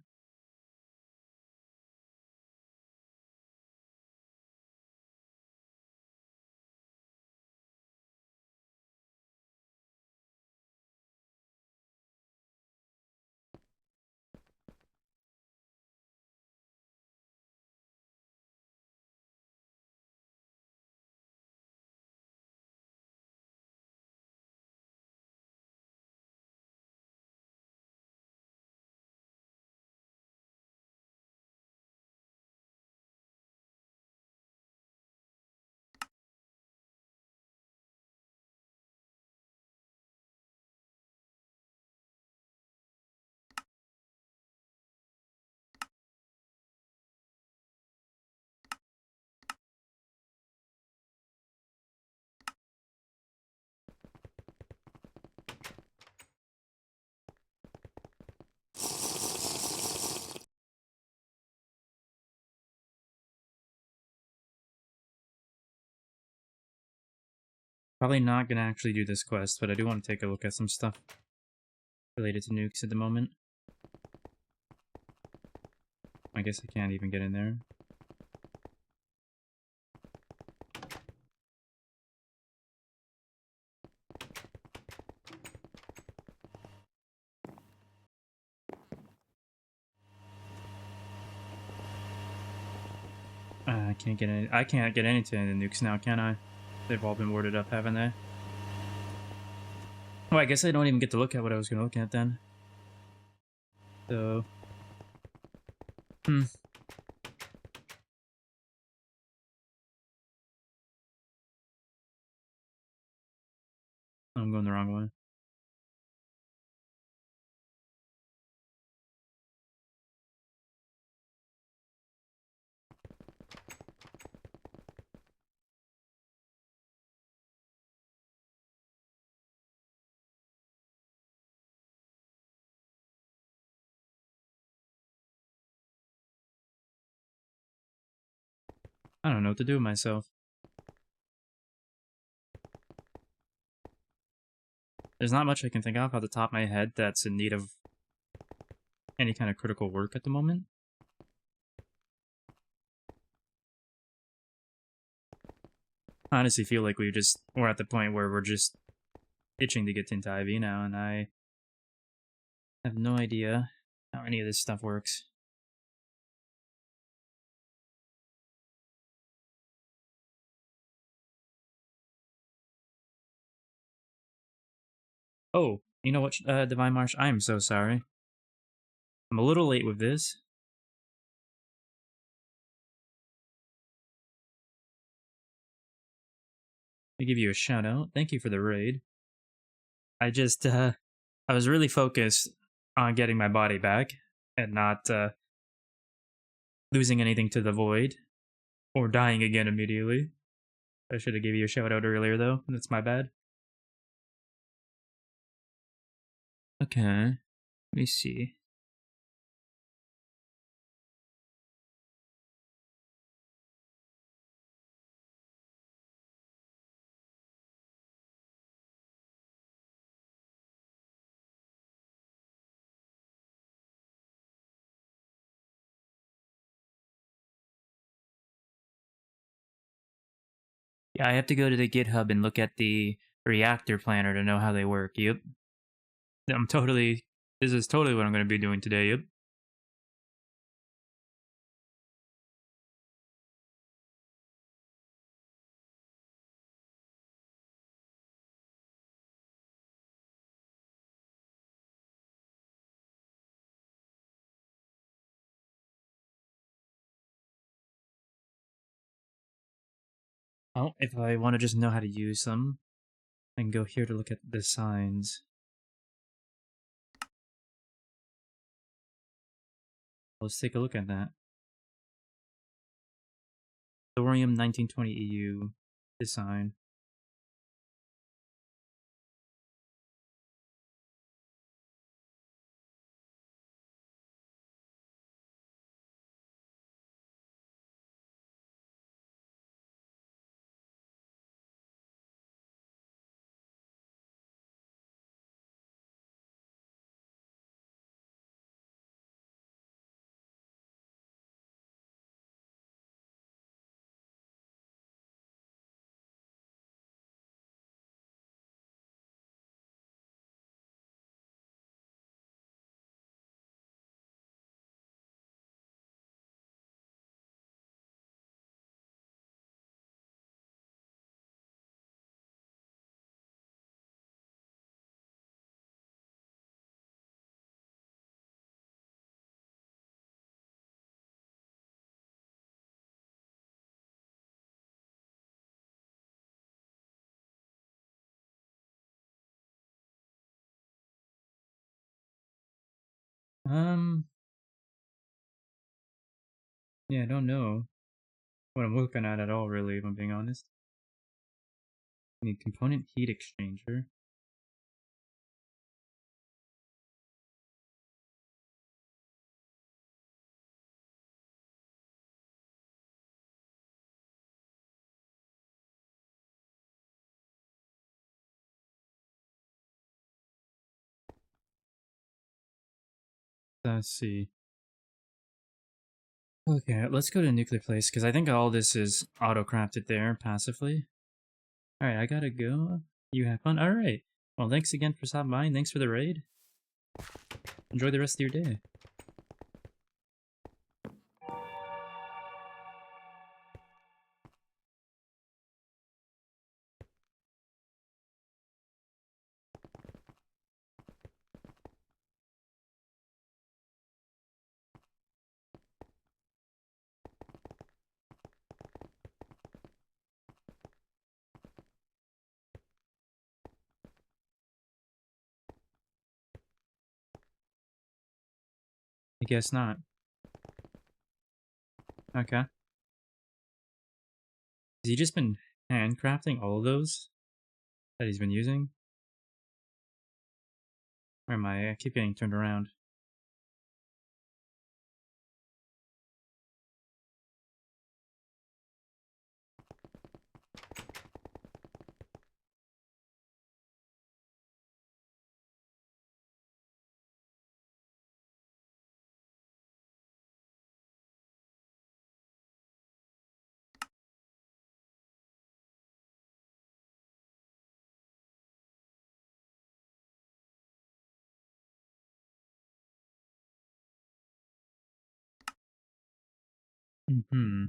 Probably not gonna actually do this quest, but I do want to take a look at some stuff related to nukes at the moment. I guess I can't even get in there. I can't get any. I can't get into the nukes now, can I? They've all been warded up, haven't they? Well, I guess I don't even get to look at what I was gonna look at then. So, I'm going the wrong way. I don't know what to do with myself. There's not much I can think of off the top of my head that's in need of any kind of critical work at the moment. I honestly feel like we're at the point where we're just itching to get into IV now, and I have no idea how any of this stuff works. Oh, you know what, Divine Marsh? I am so sorry. I'm a little late with this. I give you a shout out. Thank you for the raid. I just, I was really focused on getting my body back and not losing anything to the void or dying again immediately. I should have gave you a shout out earlier, though. That's my bad. Okay, let me see. Yeah, I have to go to the GitHub and look at the reactor planner to know how they work. Yep. This is totally what I'm going to be doing today. Yep. Oh, if I want to just know how to use them, I can go here to look at the signs. Let's take a look at that. Thorium 1920 EU design. Um, yeah, I don't know what I'm looking at all, really, if I'm being honest. Need component heat exchanger. Let's see. Okay, let's go to nuclear place, because I think all this is auto-crafted there, passively. Alright, I gotta go. You have fun? Alright. Well, thanks again for stopping by, and thanks for the raid. Enjoy the rest of your day. I guess not. Okay. Has he just been handcrafting all of those that he's been using? Where am I? I keep getting turned around. Hmm.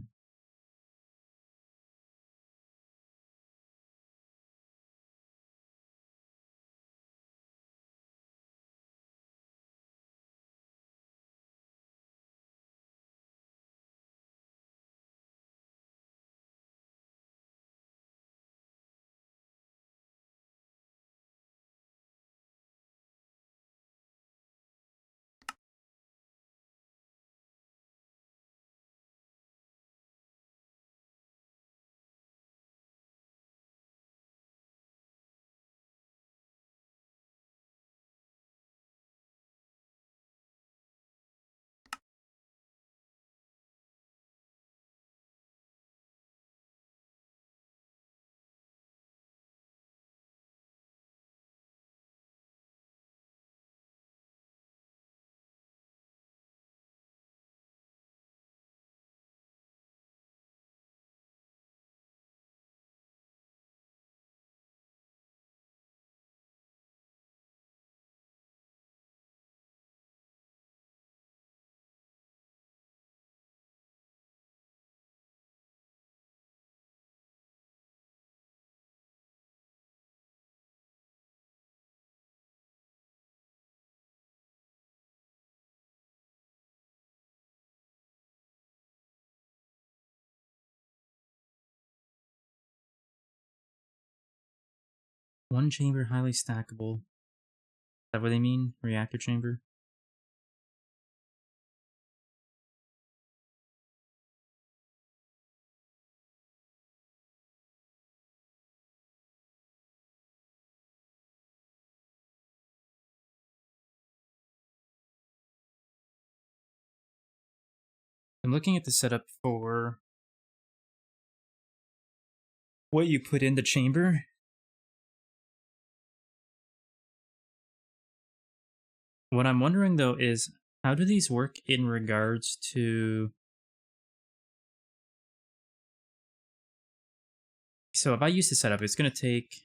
One chamber, highly stackable. Is that what they mean? Reactor chamber? I'm looking at the setup for what you put in the chamber. What I'm wondering though is, how do these work in regards to... So if I use the setup, it's going to take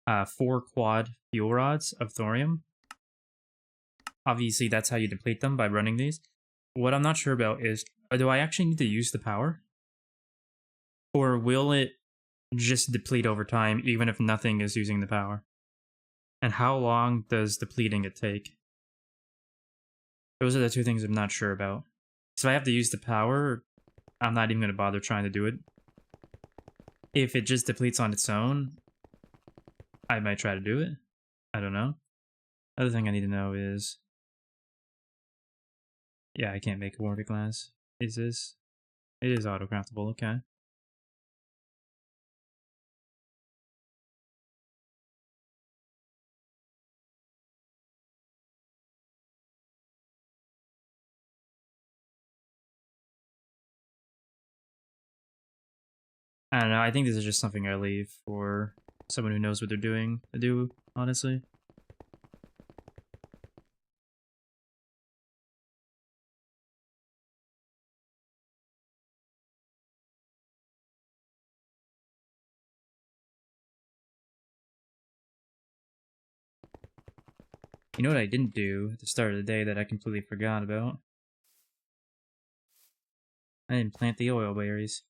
4 quad fuel rods of thorium. Obviously, that's how you deplete them, by running these. What I'm not sure about is, do I actually need to use the power? Or will it just deplete over time, even if nothing is using the power? And how long does depleting it take? Those are the two things I'm not sure about. So I have to use the power, I'm not even going to bother trying to do it. If it just depletes on its own, I might try to do it. I don't know. Other thing I need to know is... Yeah, I can't make a Warwick glass. Is this... It is auto-craftable, okay. I don't know, I think this is just something I leave for someone who knows what they're doing to do, honestly. You know what I didn't do at the start of the day that I completely forgot about? I didn't plant the oil berries.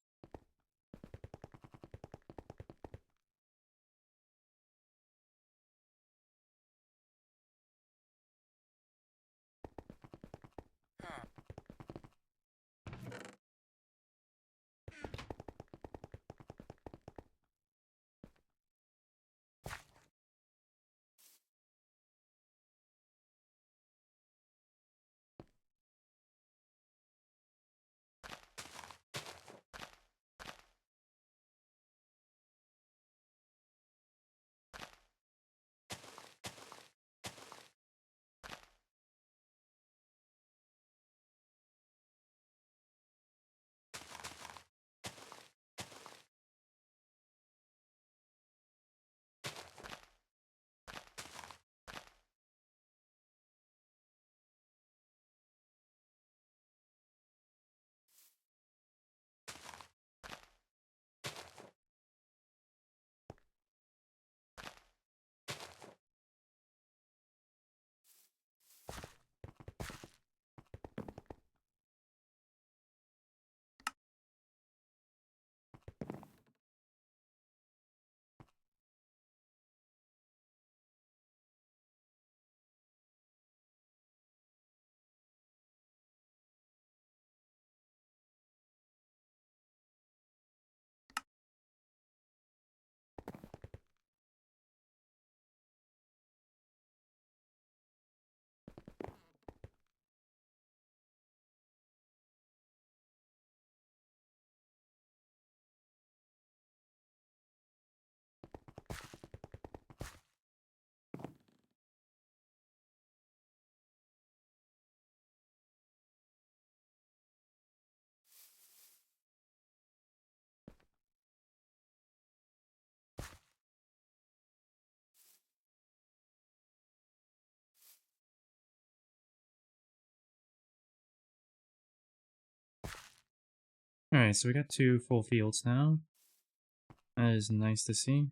Alright, so we got 2 full fields now. That is nice to see.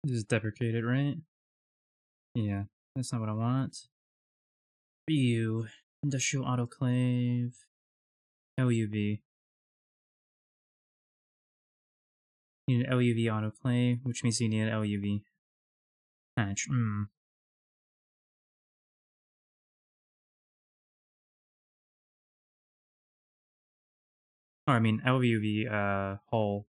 This is deprecated, right? Yeah, that's not what I want. Ryu. Industrial autoclave. LUV. You need an LUV autoclave, which means you need an LUV hatch. Or I mean LUV hull.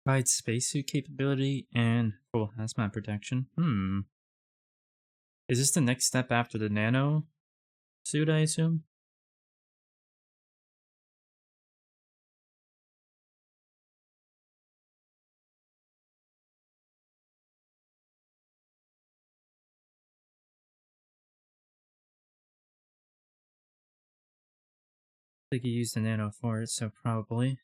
Provides spacesuit capability and full hazmat protection. Is this the next step after the nano suit, I assume? I think you used the nano for it, so probably.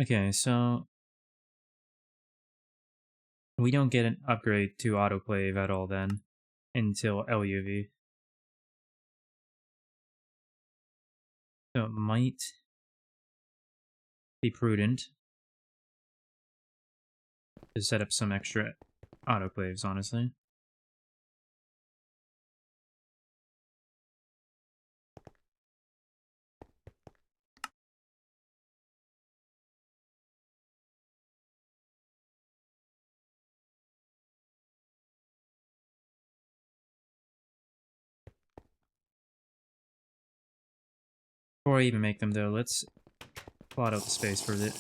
Okay, so we don't get an upgrade to autoclave at all then until LUV. So it might be prudent to set up some extra autoclaves, honestly. Before I even make them though, let's plot out the space for it.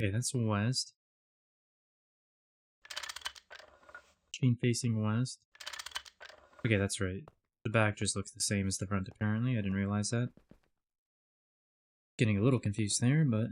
Okay, that's west. Chain facing west. Okay, that's right. The back just looks the same as the front, apparently. I didn't realize that. Getting a little confused there, but...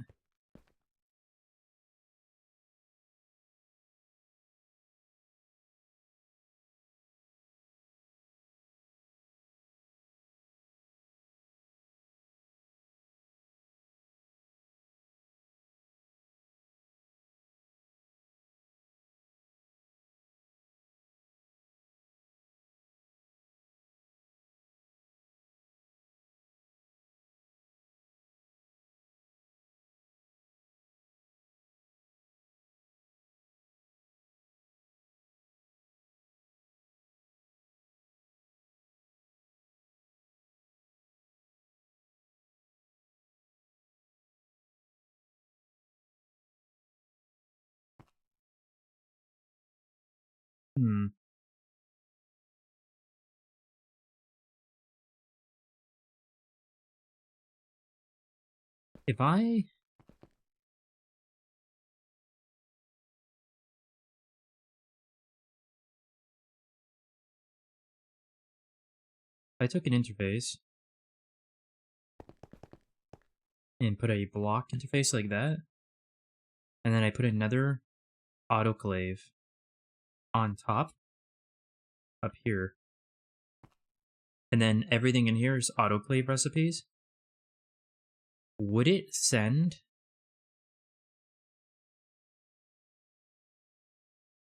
Hmm. If I took an interface and put a block interface like that, and then I put another autoclave on top, up here, and then everything in here is autoclave recipes, would it send...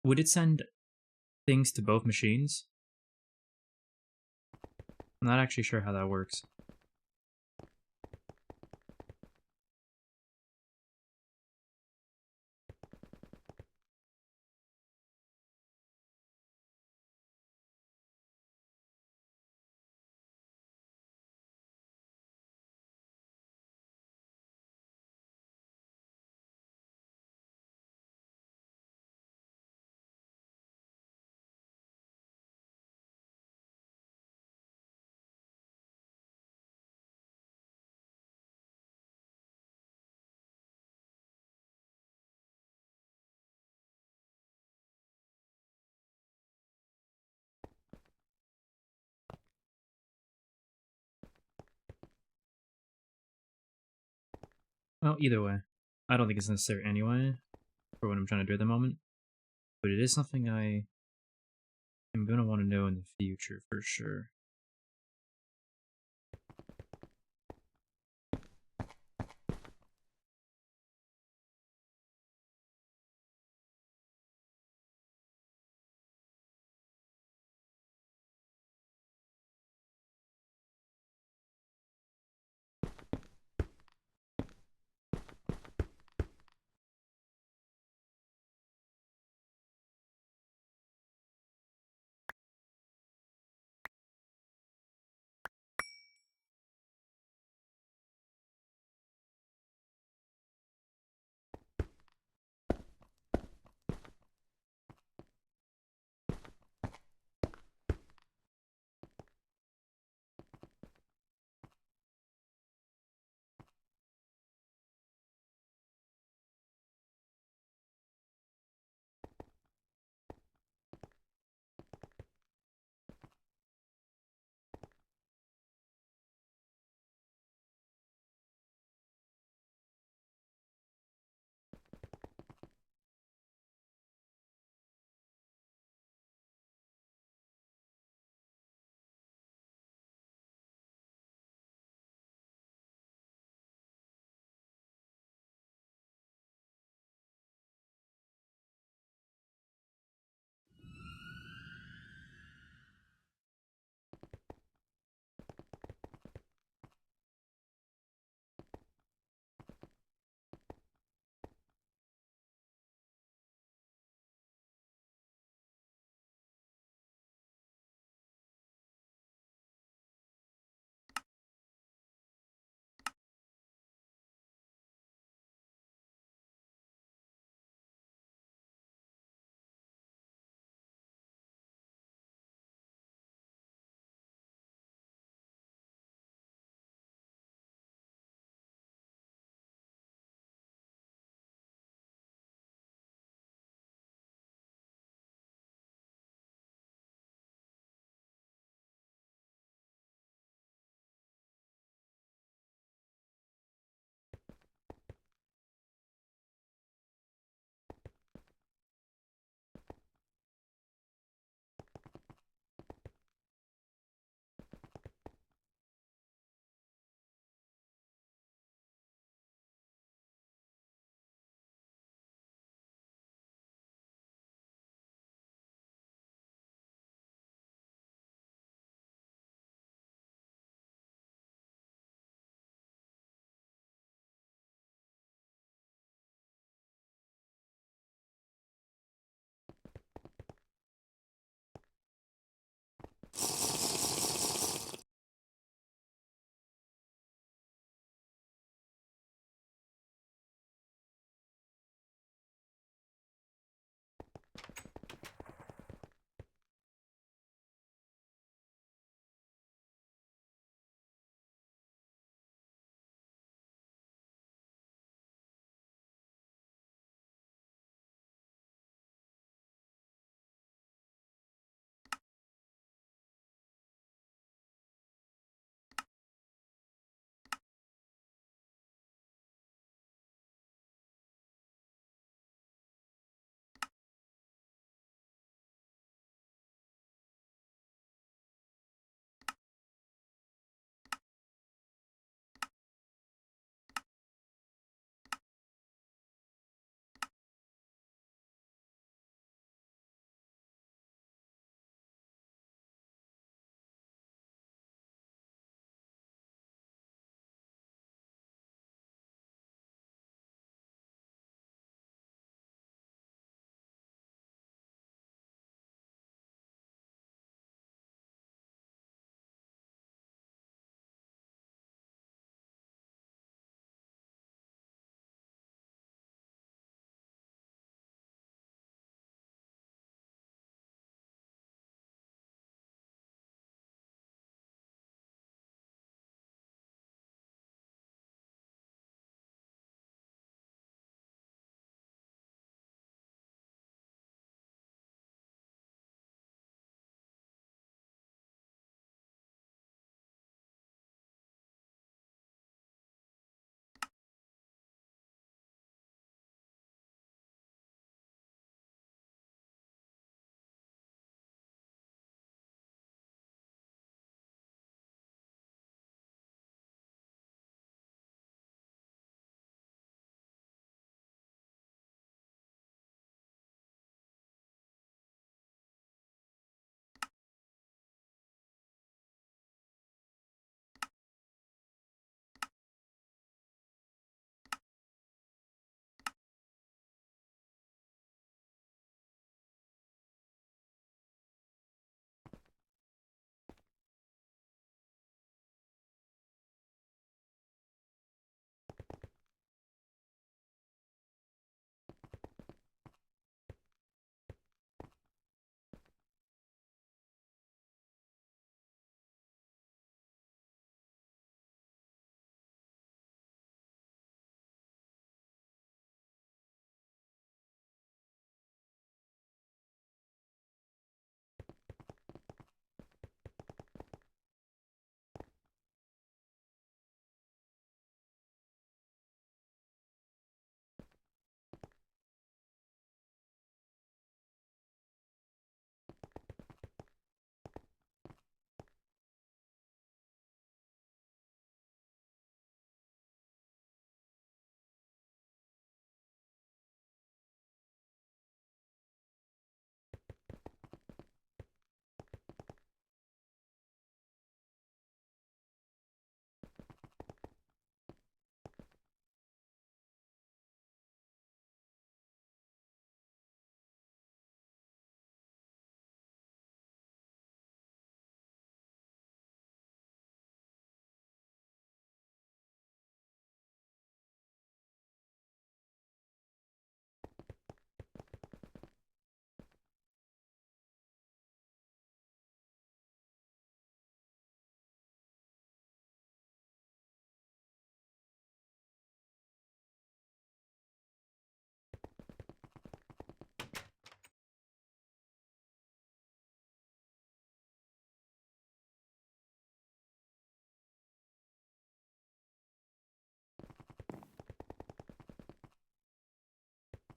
Would it send things to both machines? I'm not actually sure how that works. Well, either way, I don't think it's necessary anyway, for what I'm trying to do at the moment, but it is something I am going to want to know in the future for sure.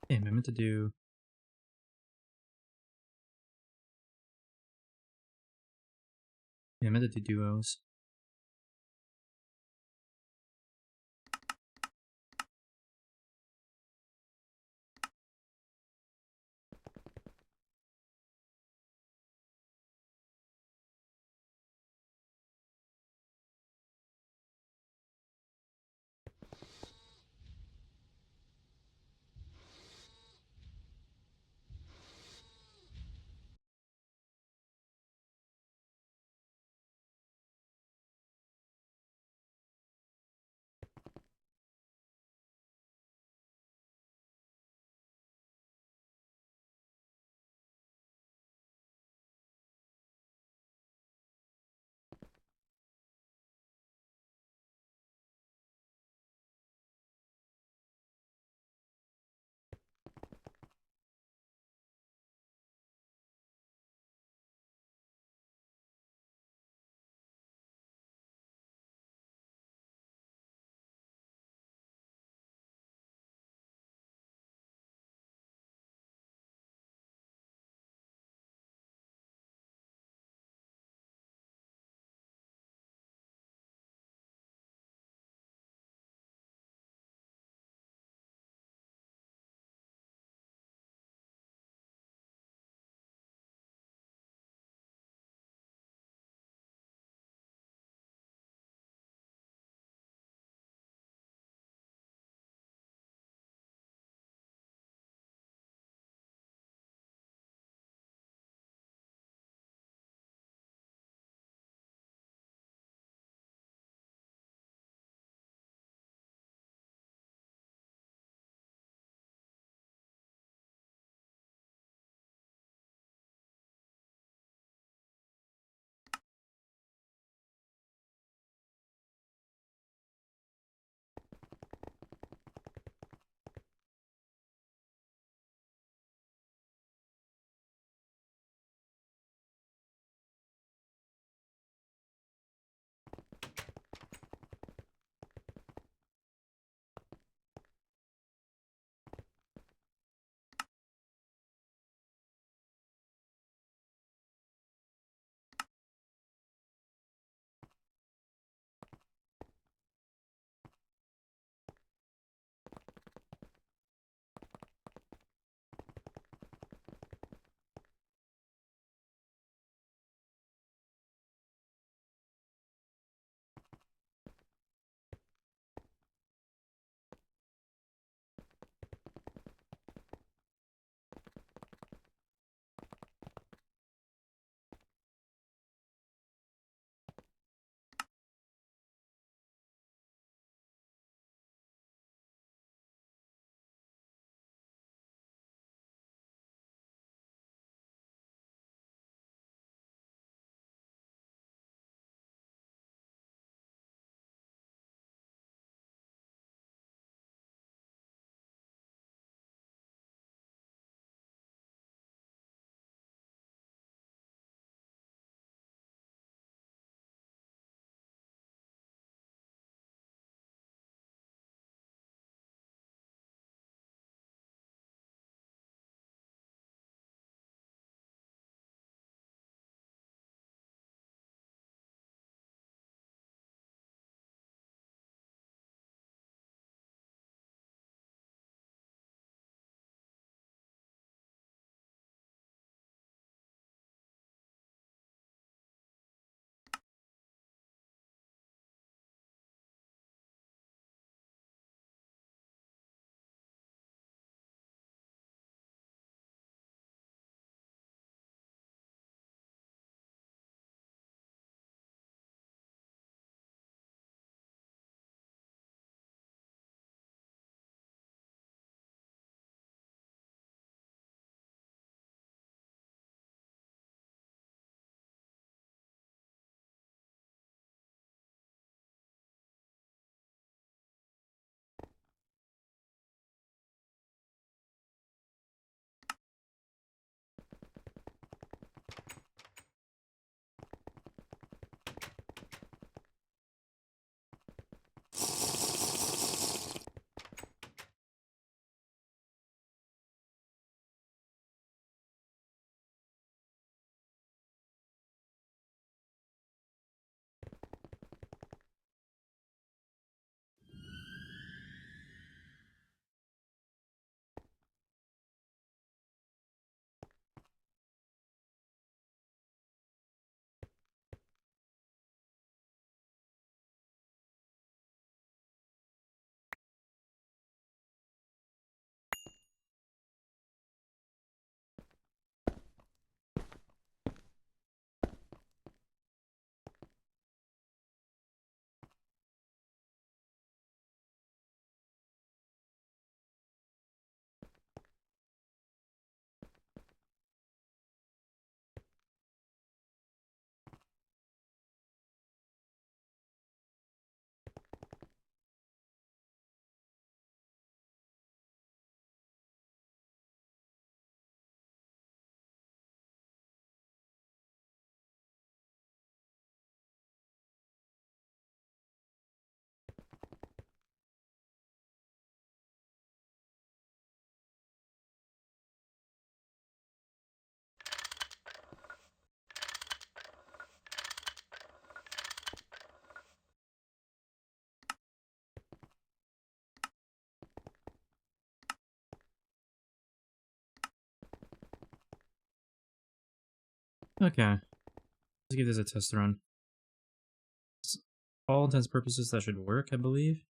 Damn, I meant to do... Yeah, I meant to do duos. Okay, let's give this a test run. All intents and purposes, that should work, I believe.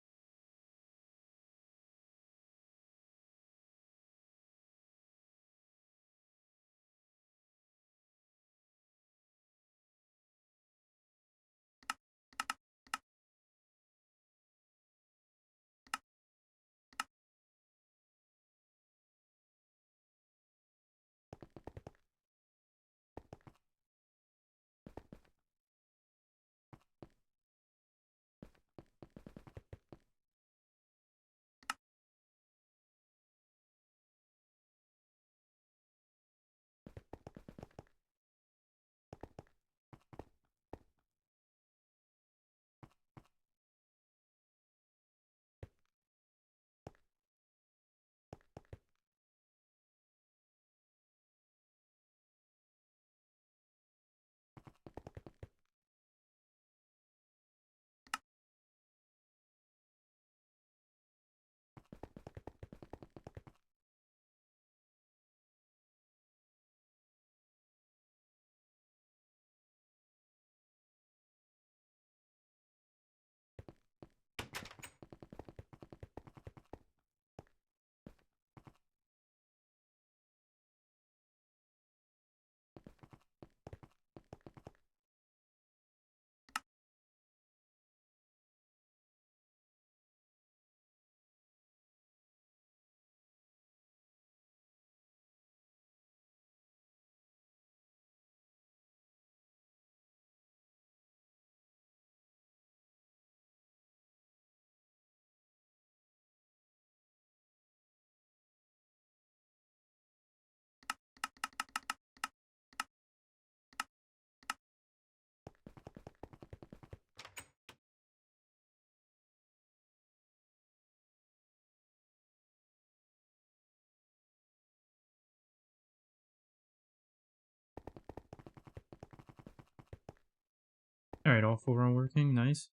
Alright, all four are working, nice.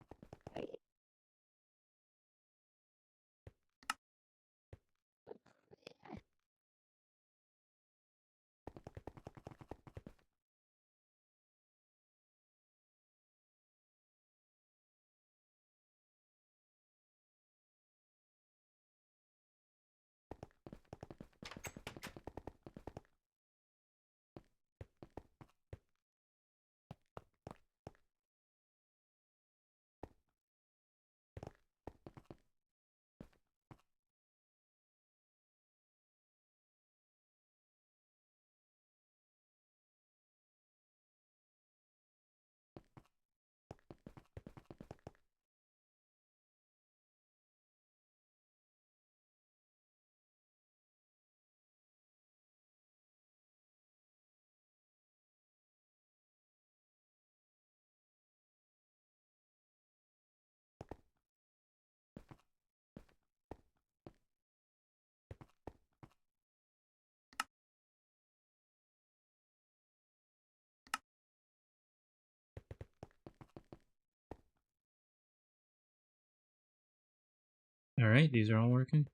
Alright, these are all working.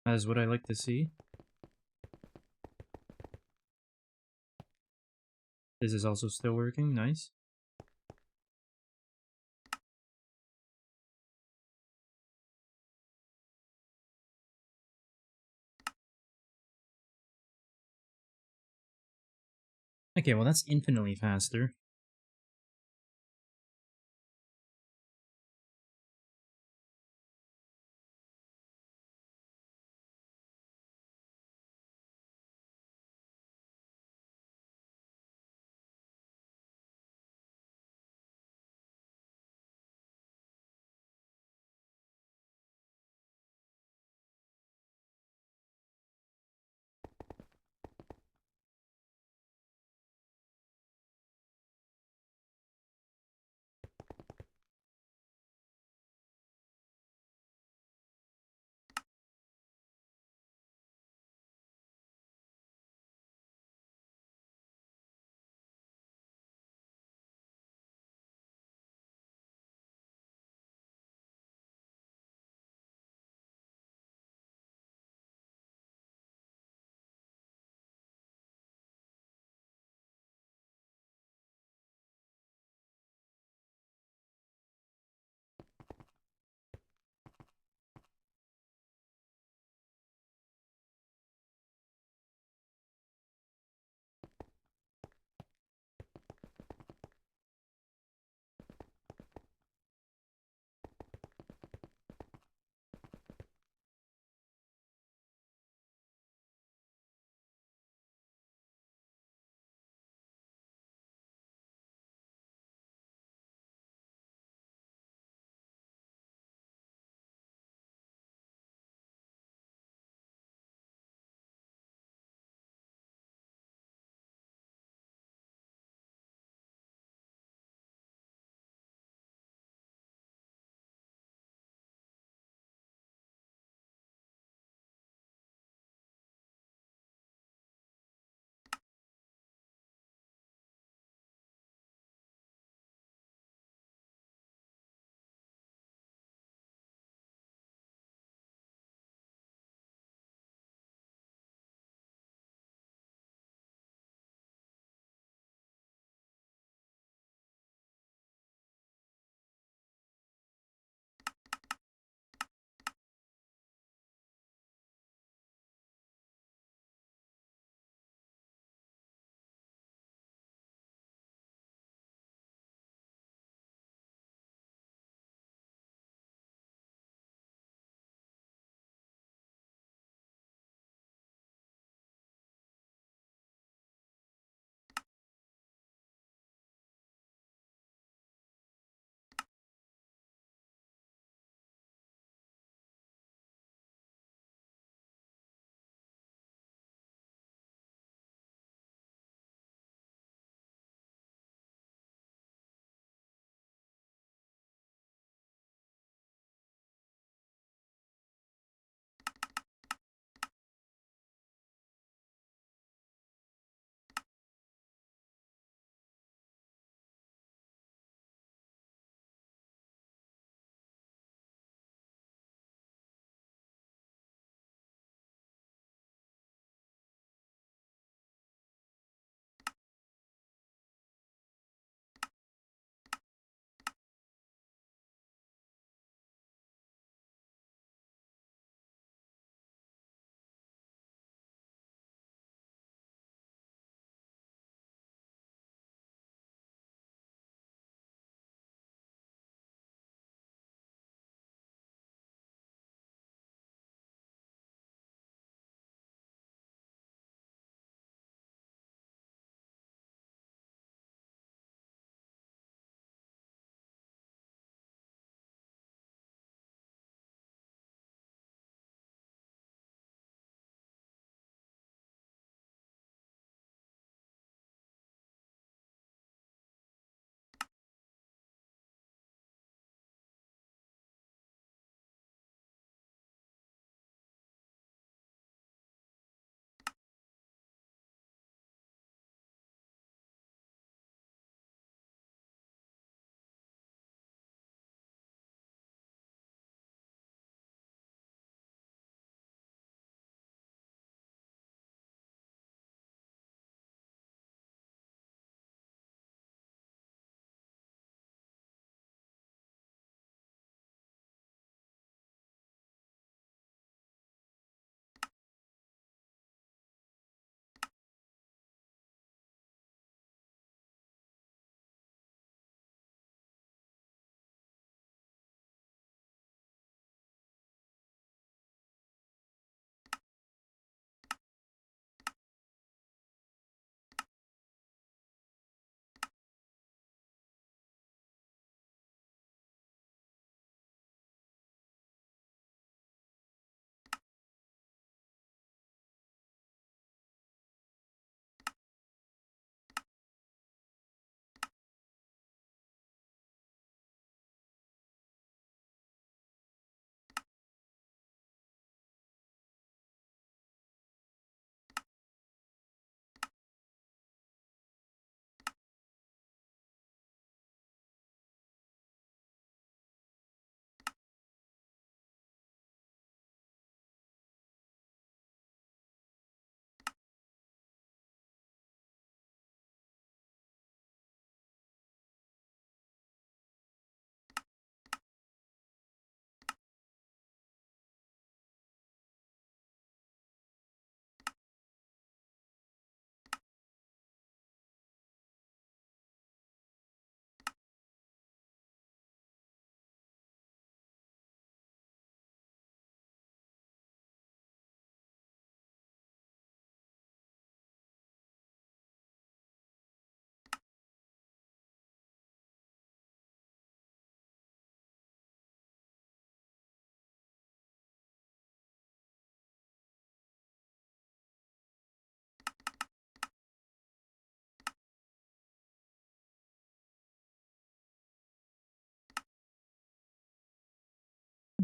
That is what I like to see. This is also still working, nice. Okay, well that's infinitely faster.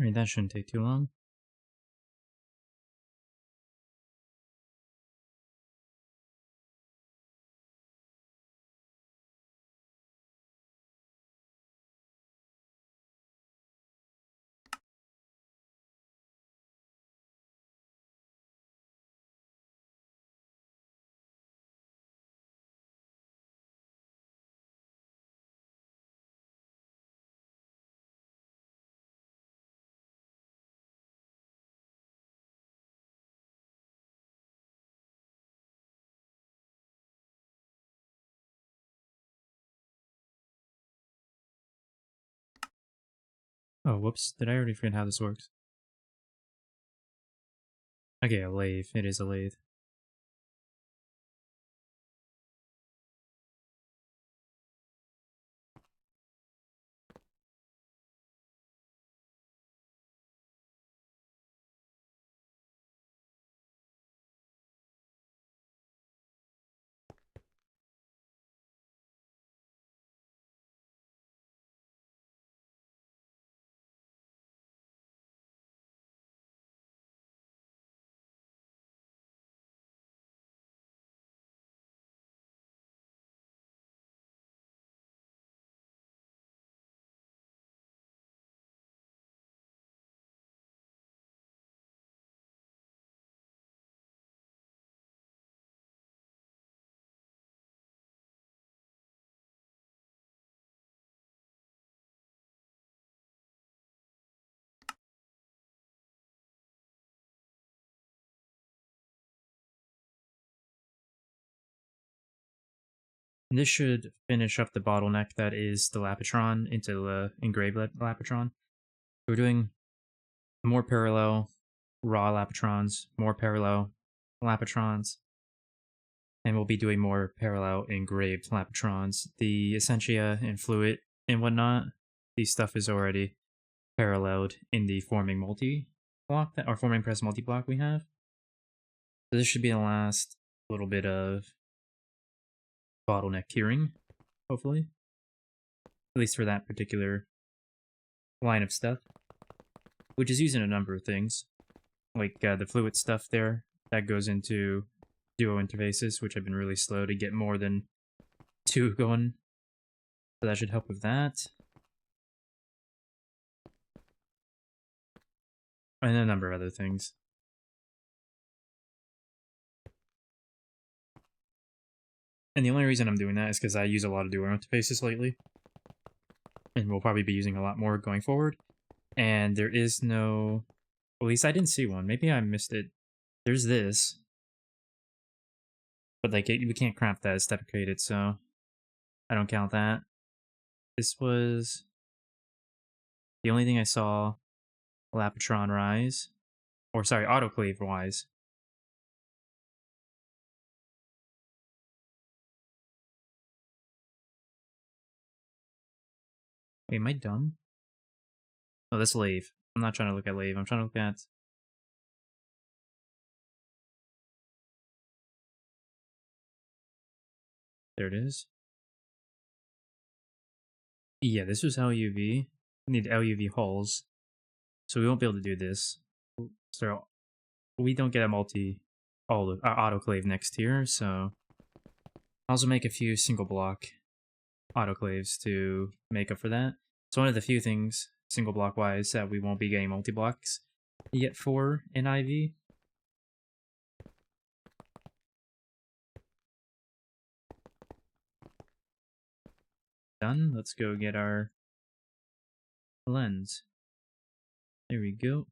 Alright, that shouldn't take too long. Oh, whoops. Did I already forget how this works? Okay, a lathe. It is a lathe. This should finish up the bottleneck that is the Lapitron into the engraved Lapitron. We're doing more parallel raw Lapitrons, more parallel Lapitrons, and we'll be doing more parallel engraved Lapitrons. The Essentia and Fluid and whatnot, the stuff is already paralleled in the forming multi-block, or forming press multi-block we have. So this should be the last little bit of bottleneck curing, hopefully. At least for that particular line of stuff. Which is using a number of things. Like the fluid stuff there, that goes into duo interfaces, which have been really slow to get more than 2 going. So that should help with that. And a number of other things. And the only reason I'm doing that is because I use a lot of duo interfaces lately. And we'll probably be using a lot more going forward. And there is no... At least I didn't see one. Maybe I missed it. There's this. But like, we can't craft that. It's deprecated, so I don't count that. This was the only thing I saw Lapitron Rise. Or sorry, Autoclave Wise. Wait, am I dumb? Oh, that's Lave. I'm not trying to look at Lave. I'm trying to look at... There it is. Yeah, this was LUV. We need LUV hulls. So we won't be able to do this. So we don't get a autoclave next tier, so I'll also make a few single block autoclaves to make up for that. It's one of the few things, single block wise, that we won't be getting multi-blocks yet for in IV. Done. Let's go get our lens. There we go.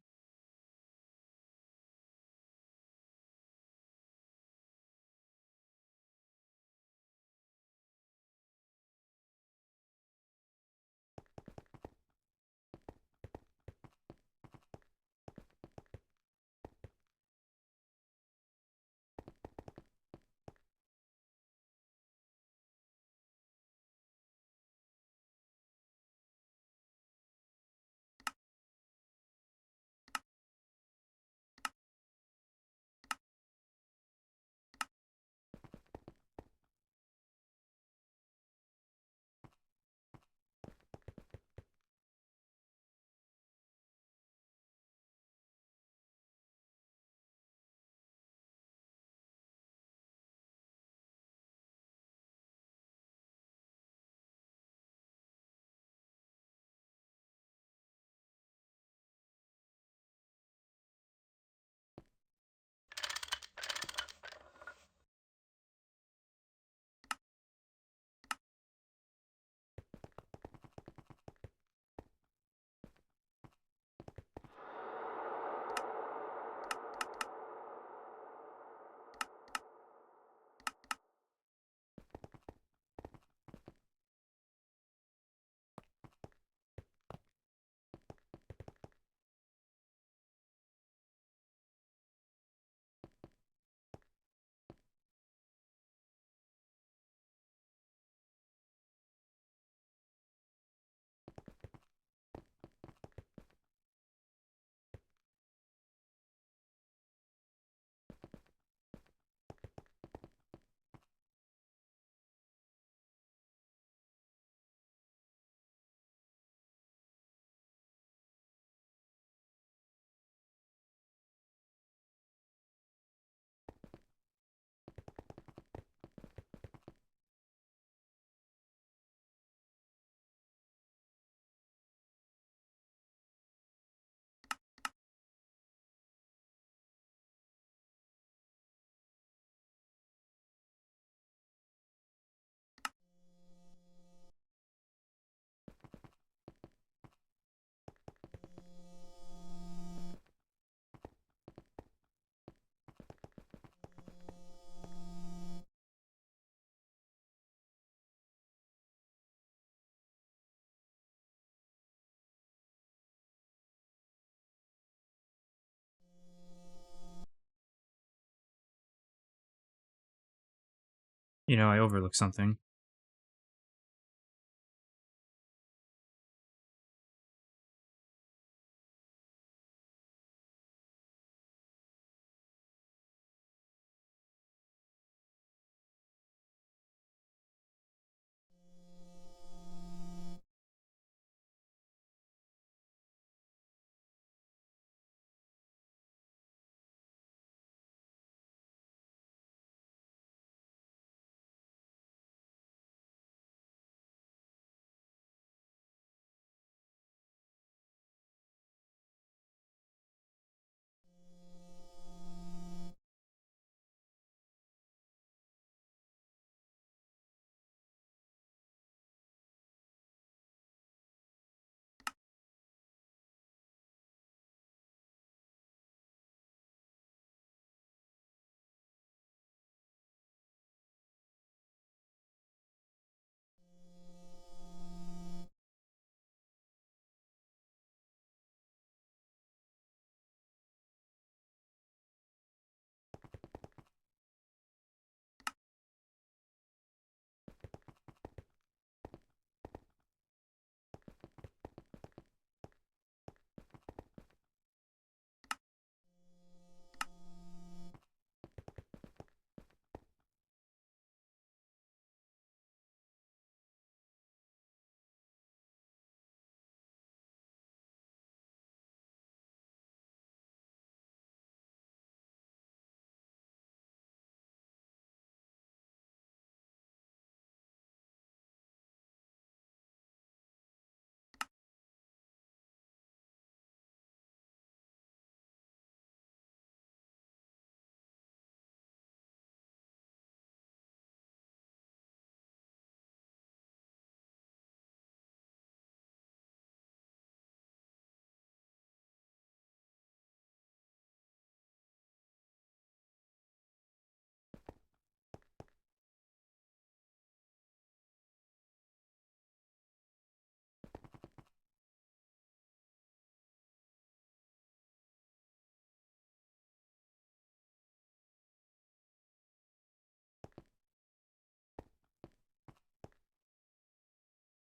You know, I overlooked something.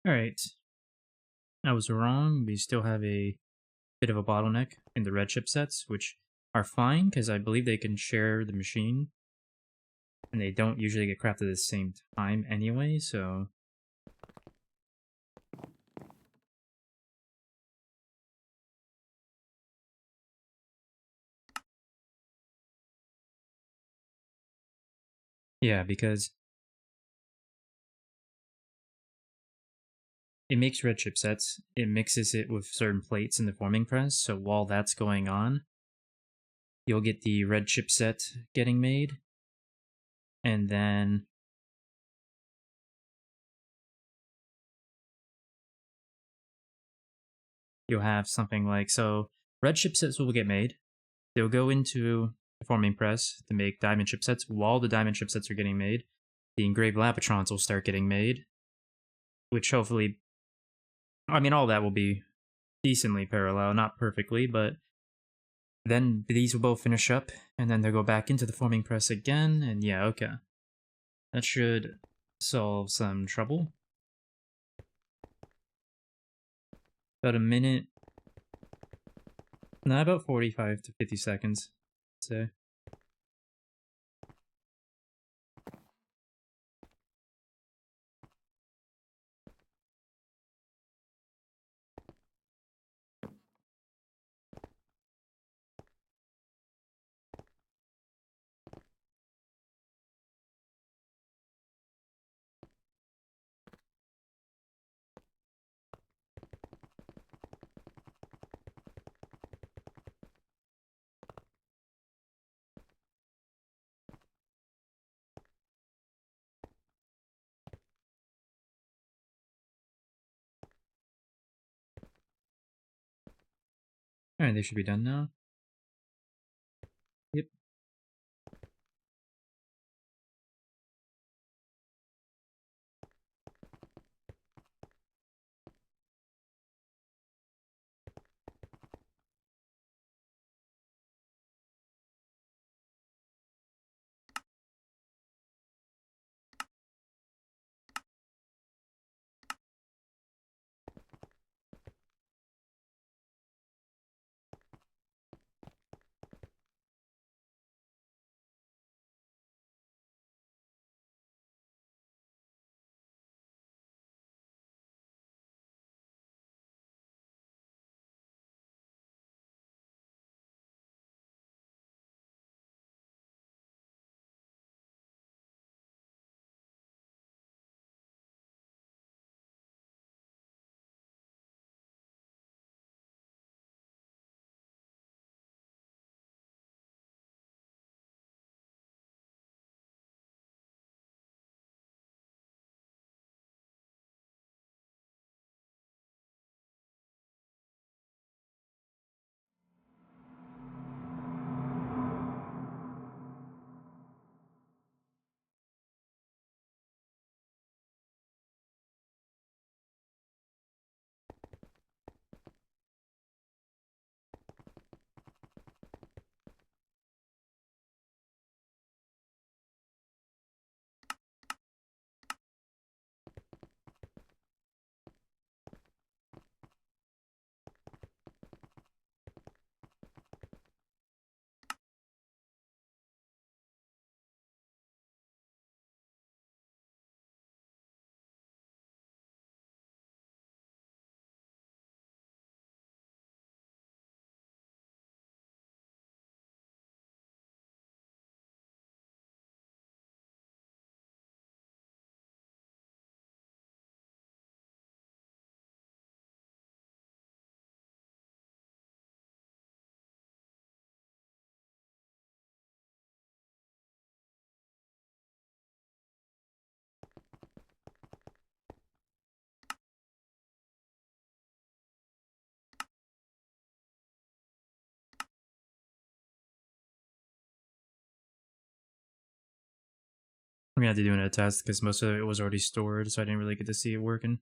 Alright. I was wrong. We still have a bit of a bottleneck in the red chipsets, which are fine because I believe they can share the machine. And they don't usually get crafted at the same time anyway, so... Yeah, because it makes red chipsets, it mixes it with certain plates in the forming press, so while that's going on, you'll get the red chipset getting made, and then you'll have something like, so red chipsets will get made, they'll go into the forming press to make diamond chipsets. While the diamond chipsets are getting made, the engraved lapatrons will start getting made, which hopefully, I mean, all that will be decently parallel, not perfectly, but then these will both finish up, and then they'll go back into the forming press again, and yeah, okay. That should solve some trouble. About a minute. Nah, about 45 to 50 seconds, I'd say. Alright, they should be done now. Yep. I'm gonna have to do another test because most of it was already stored, so I didn't really get to see it working.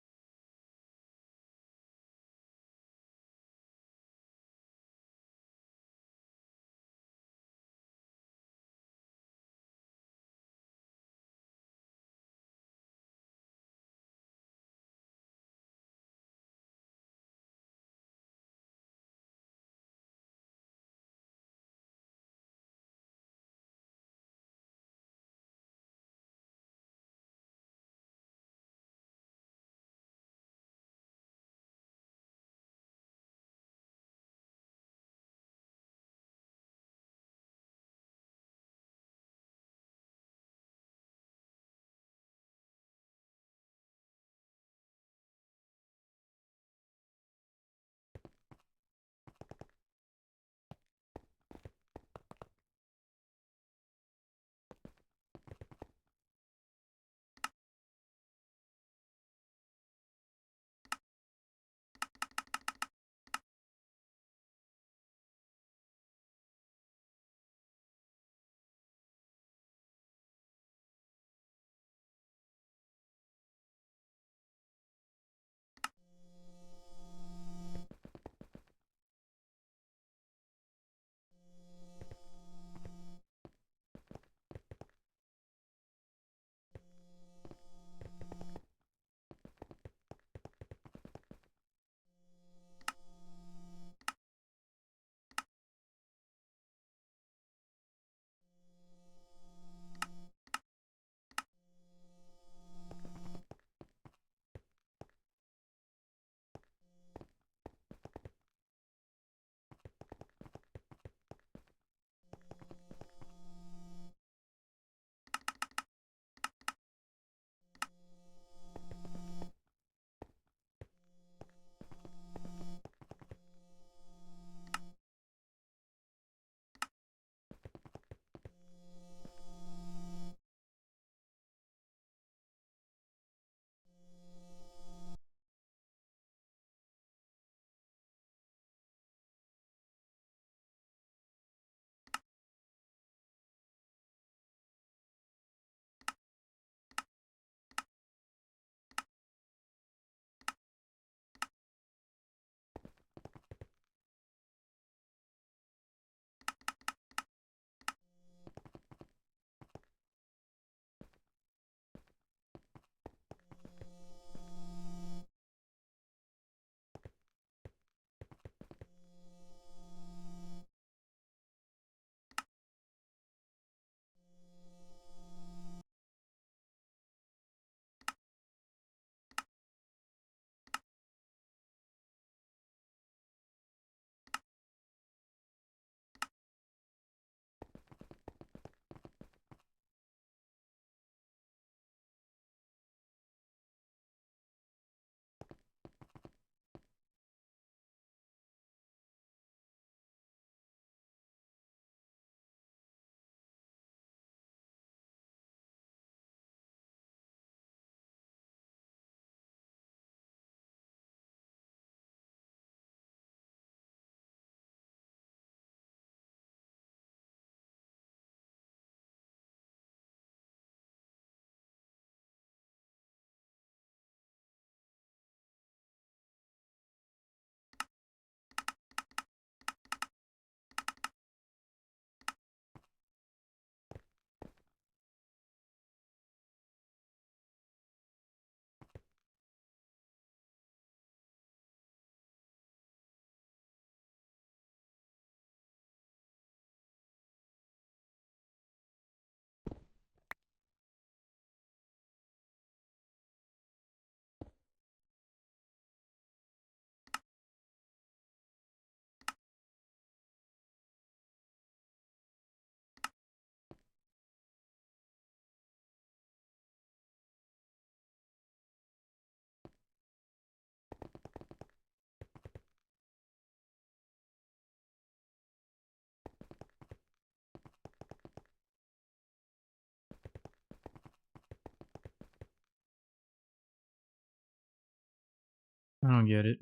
I don't get it.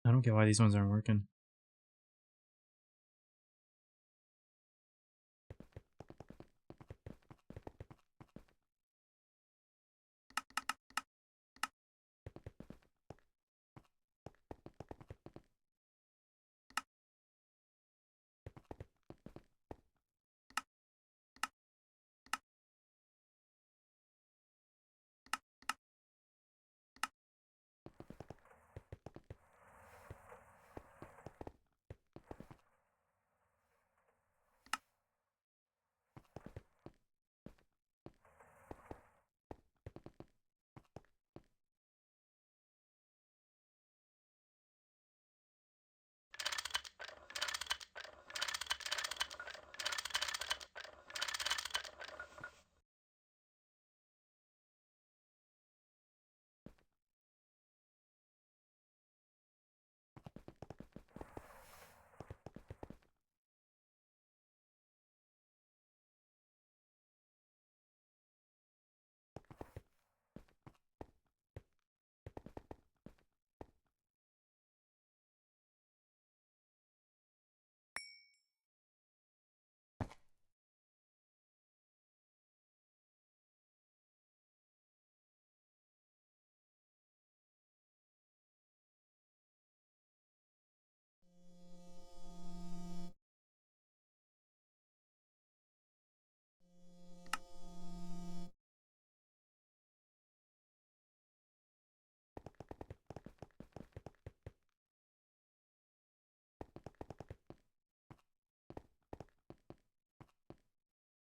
I don't get why these ones aren't working.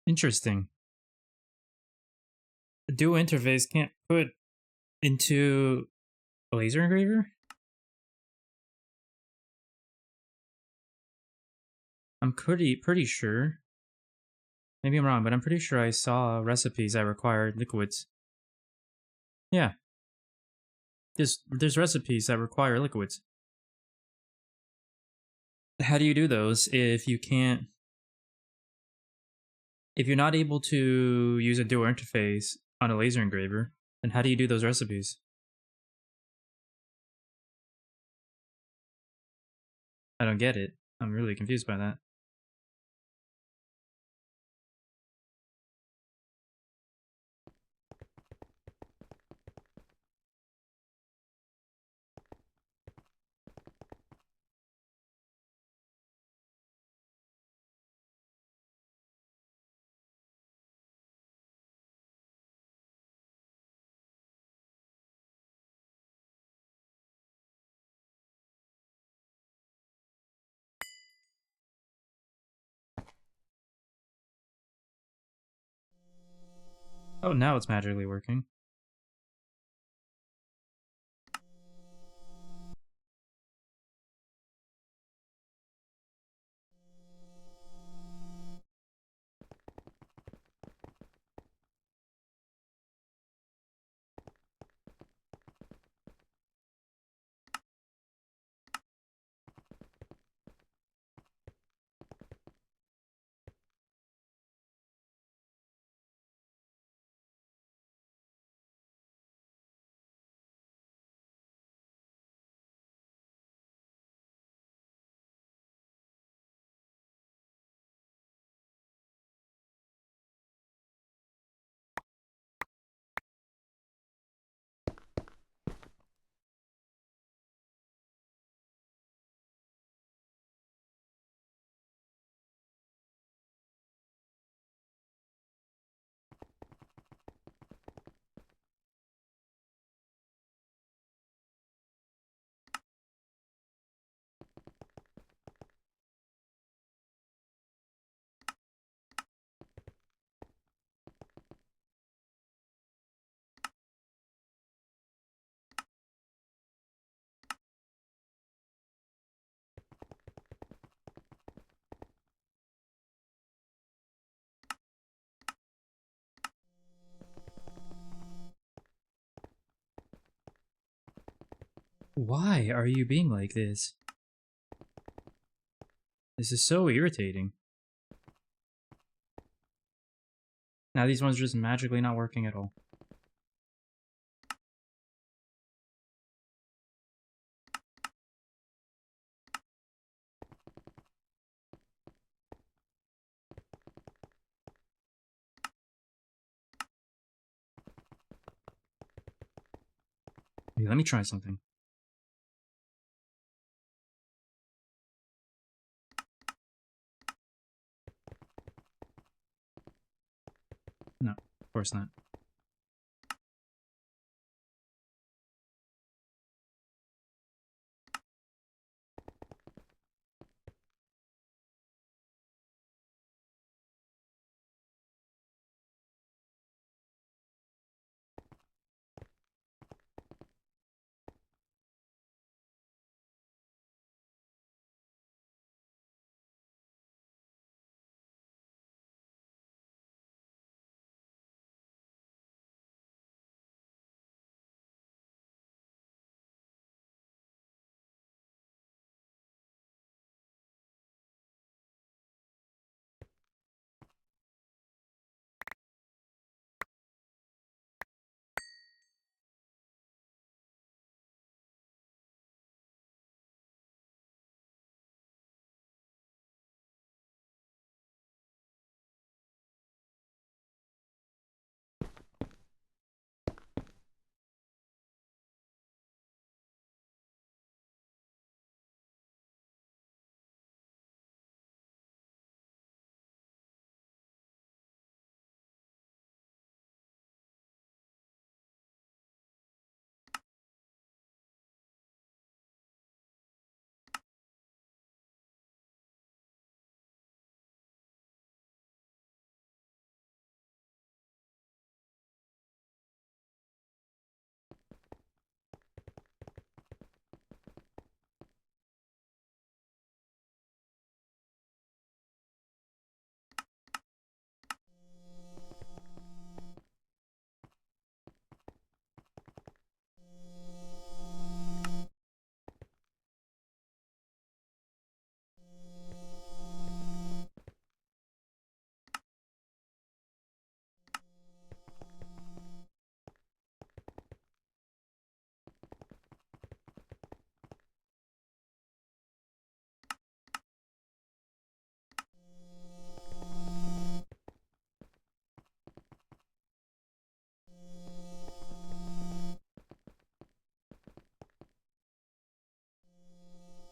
Interesting. The dual interface can't put into a laser engraver? I'm pretty sure. Maybe I'm wrong, but I'm pretty sure I saw recipes that required liquids. Yeah. There's recipes that require liquids. How do you do those if you can't, if you're not able to use a dual interface on a laser engraver, then how do you do those recipes? I don't get it. I'm really confused by that. Oh, now it's magically working. Why are you being like this? This is so irritating. Now these ones are just magically not working at all. Okay, let me try something. No, of course not.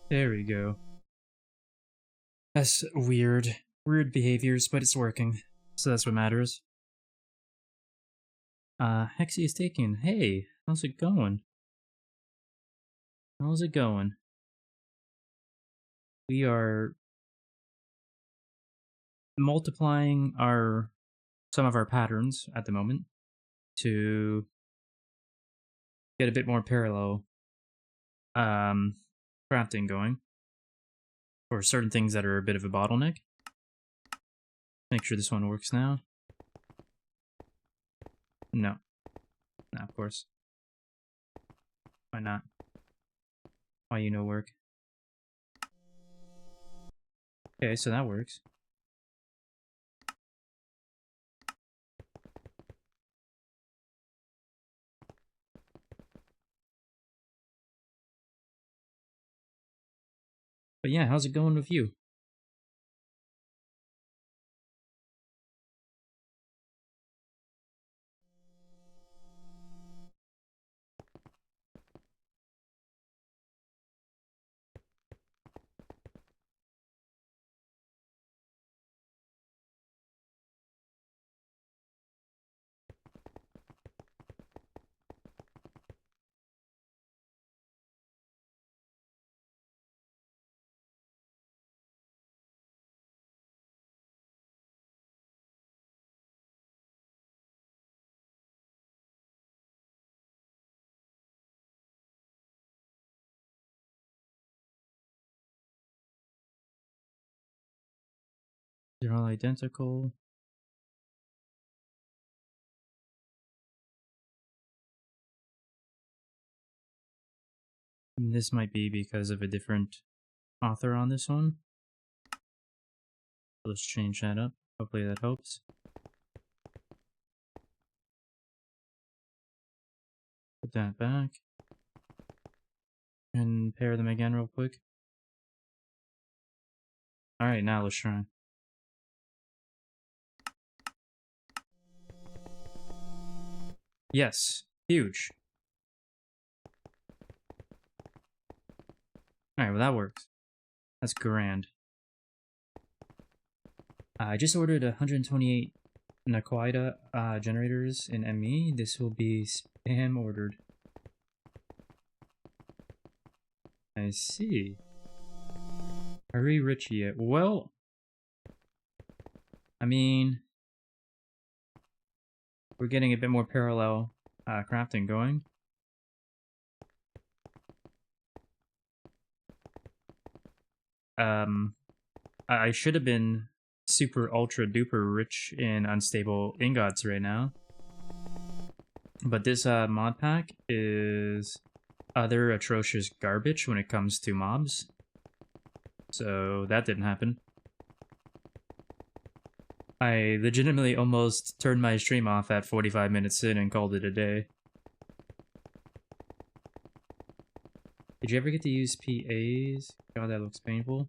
There we go. That's weird. Weird behaviors, but it's working. So that's what matters. Hexy is taken. Hey, how's it going? How's it going? We are multiplying some of our patterns at the moment to get a bit more parallel crafting going for certain things that are a bit of a bottleneck. Make sure this one works now. No. No, of course. Why not? Why you no work? Okay, so that works. But yeah, how's it going with you? They're all identical. This might be because of a different author on this one. Let's change that up. Hopefully that helps. Put that back. And pair them again real quick. Alright, now let's try. Yes. Huge. Alright, well that works. That's grand. I just ordered 128 Naquita generators in ME. This will be spam ordered. I see. Hurry Richie. Well, I mean, we're getting a bit more parallel crafting going. I should have been super ultra duper rich in unstable ingots right now. But this mod pack is other atrocious garbage when it comes to mobs. So that didn't happen. I legitimately almost turned my stream off at 45 minutes in and called it a day. Did you ever get to use PAs? God, that looks painful.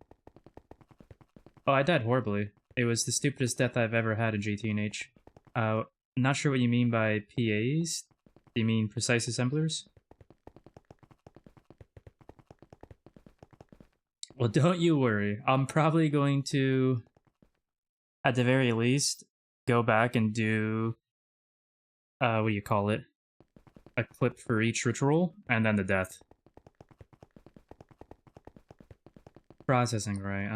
Oh, I died horribly. It was the stupidest death I've ever had in GTNH. Not sure what you mean by PAs. Do you mean precise assemblers? Well, don't you worry. I'm probably going to, at the very least, go back and do, what do you call it? A clip for each ritual, and then the death. Processing, right?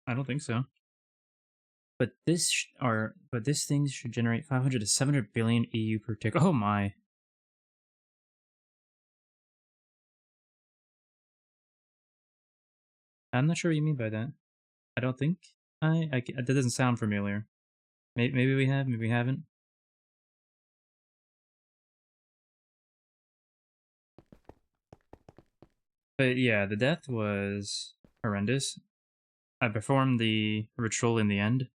I don't think so. But this thing should generate 500 to 700 billion EU per tick. Oh my. I'm not sure what you mean by that. I don't think that doesn't sound familiar. Maybe we have, maybe we haven't. But yeah, the death was horrendous. I performed the ritual in the end.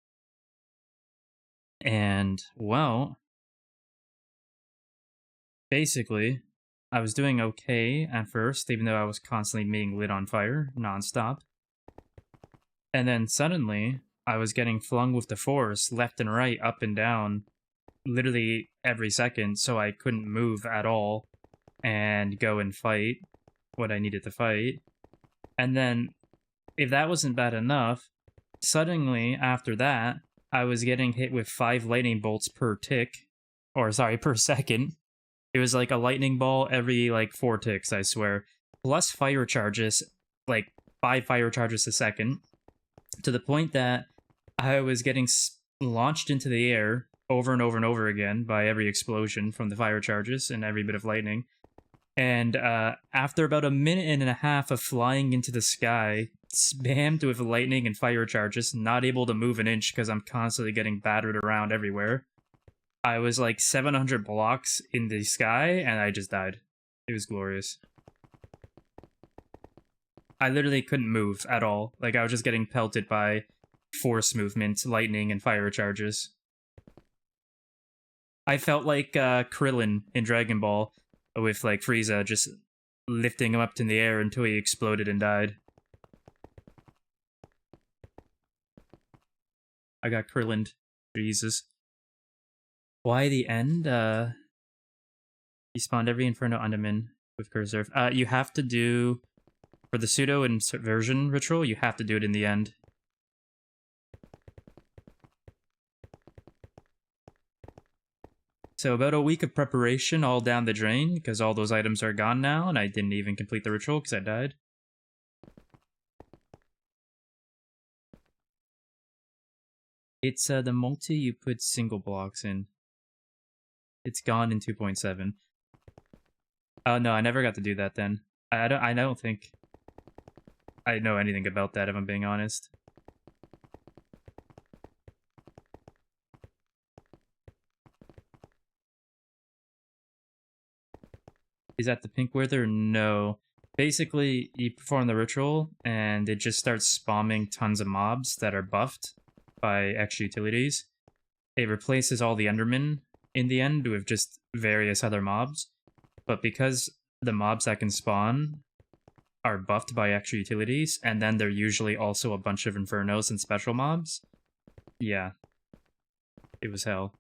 And, well, basically, I was doing okay at first, even though I was constantly being lit on fire, nonstop. And then suddenly, I was getting flung with the force, left and right, up and down, literally every second, so I couldn't move at all and go and fight what I needed to fight. And then, if that wasn't bad enough, suddenly, after that, I was getting hit with 5 lightning bolts per tick. Or, sorry, per second. It was like a lightning ball every, like, 4 ticks, I swear. Plus fire charges, like, 5 fire charges a second. To the point that I was getting launched into the air over and over and over again by every explosion from the fire charges and every bit of lightning. And after about a minute and a half of flying into the sky, spammed with lightning and fire charges, not able to move an inch because I'm constantly getting battered around everywhere, I was like 700 blocks in the sky and I just died. It was glorious. I literally couldn't move at all. Like, I was just getting pelted by force movement, lightning, and fire charges. I felt like Krillin in Dragon Ball with, like, Frieza just lifting him up in the air until he exploded and died. I got Krillined. Jesus. Why the end? You spawned every Inferno Undermin with cursor. You have to do... For the pseudo inversion ritual, you have to do it in the end. So about a week of preparation all down the drain, because all those items are gone now, and I didn't even complete the ritual because I died. It's the multi you put single blocks in. It's gone in 2.7. Oh no, I never got to do that then. I don't think I know anything about that, if I'm being honest. Is that the pink wither? No. Basically, you perform the ritual, and it just starts spamming tons of mobs that are buffed by extra utilities. It replaces all the Endermen in the end with just various other mobs. But because the mobs that can spawn are buffed by extra utilities, and then they're usually also a bunch of Infernos and special mobs, yeah. It was hell.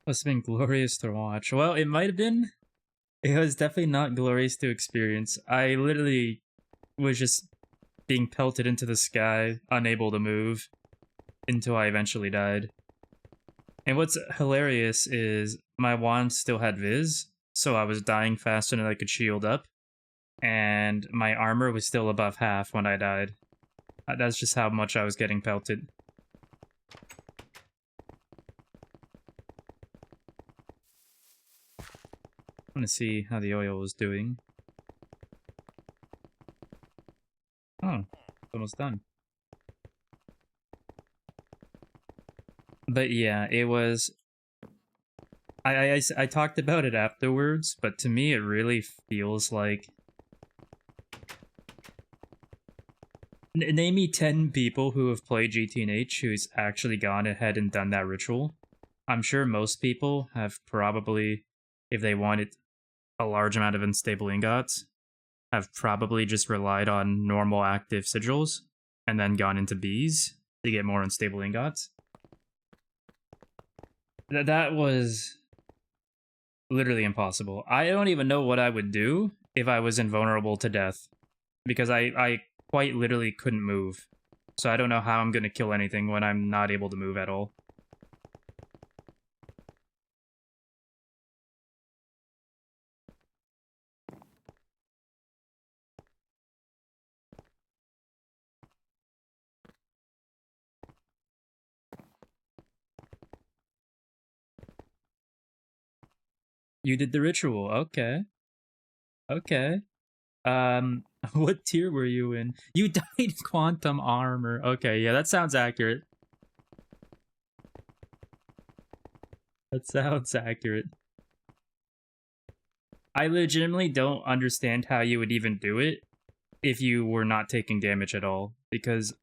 Must have been glorious to watch. Well, it might have been. It was definitely not glorious to experience. I literally was just being pelted into the sky, unable to move, until I eventually died. And what's hilarious is my wand still had Viz, so I was dying faster than I could shield up, and my armor was still above half when I died. That's just how much I was getting pelted. I want to see how the oil is doing. Oh, it's almost done. But yeah, it was... I talked about it afterwards, but to me it really feels like... Name me 10 people who have played GTNH who's actually gone ahead and done that ritual. I'm sure most people have probably, if they wanted a large amount of unstable ingots, have probably just relied on normal active sigils and then gone into bees to get more unstable ingots. That was literally impossible. I don't even know what I would do if I was invulnerable to death, because I quite literally couldn't move. So I don't know how I'm going to kill anything when I'm not able to move at all. You did the ritual. Okay. Okay. What tier were you in? You died quantum armor. Okay, yeah, that sounds accurate. That sounds accurate. I legitimately don't understand how you would even do it if you were not taking damage at all, because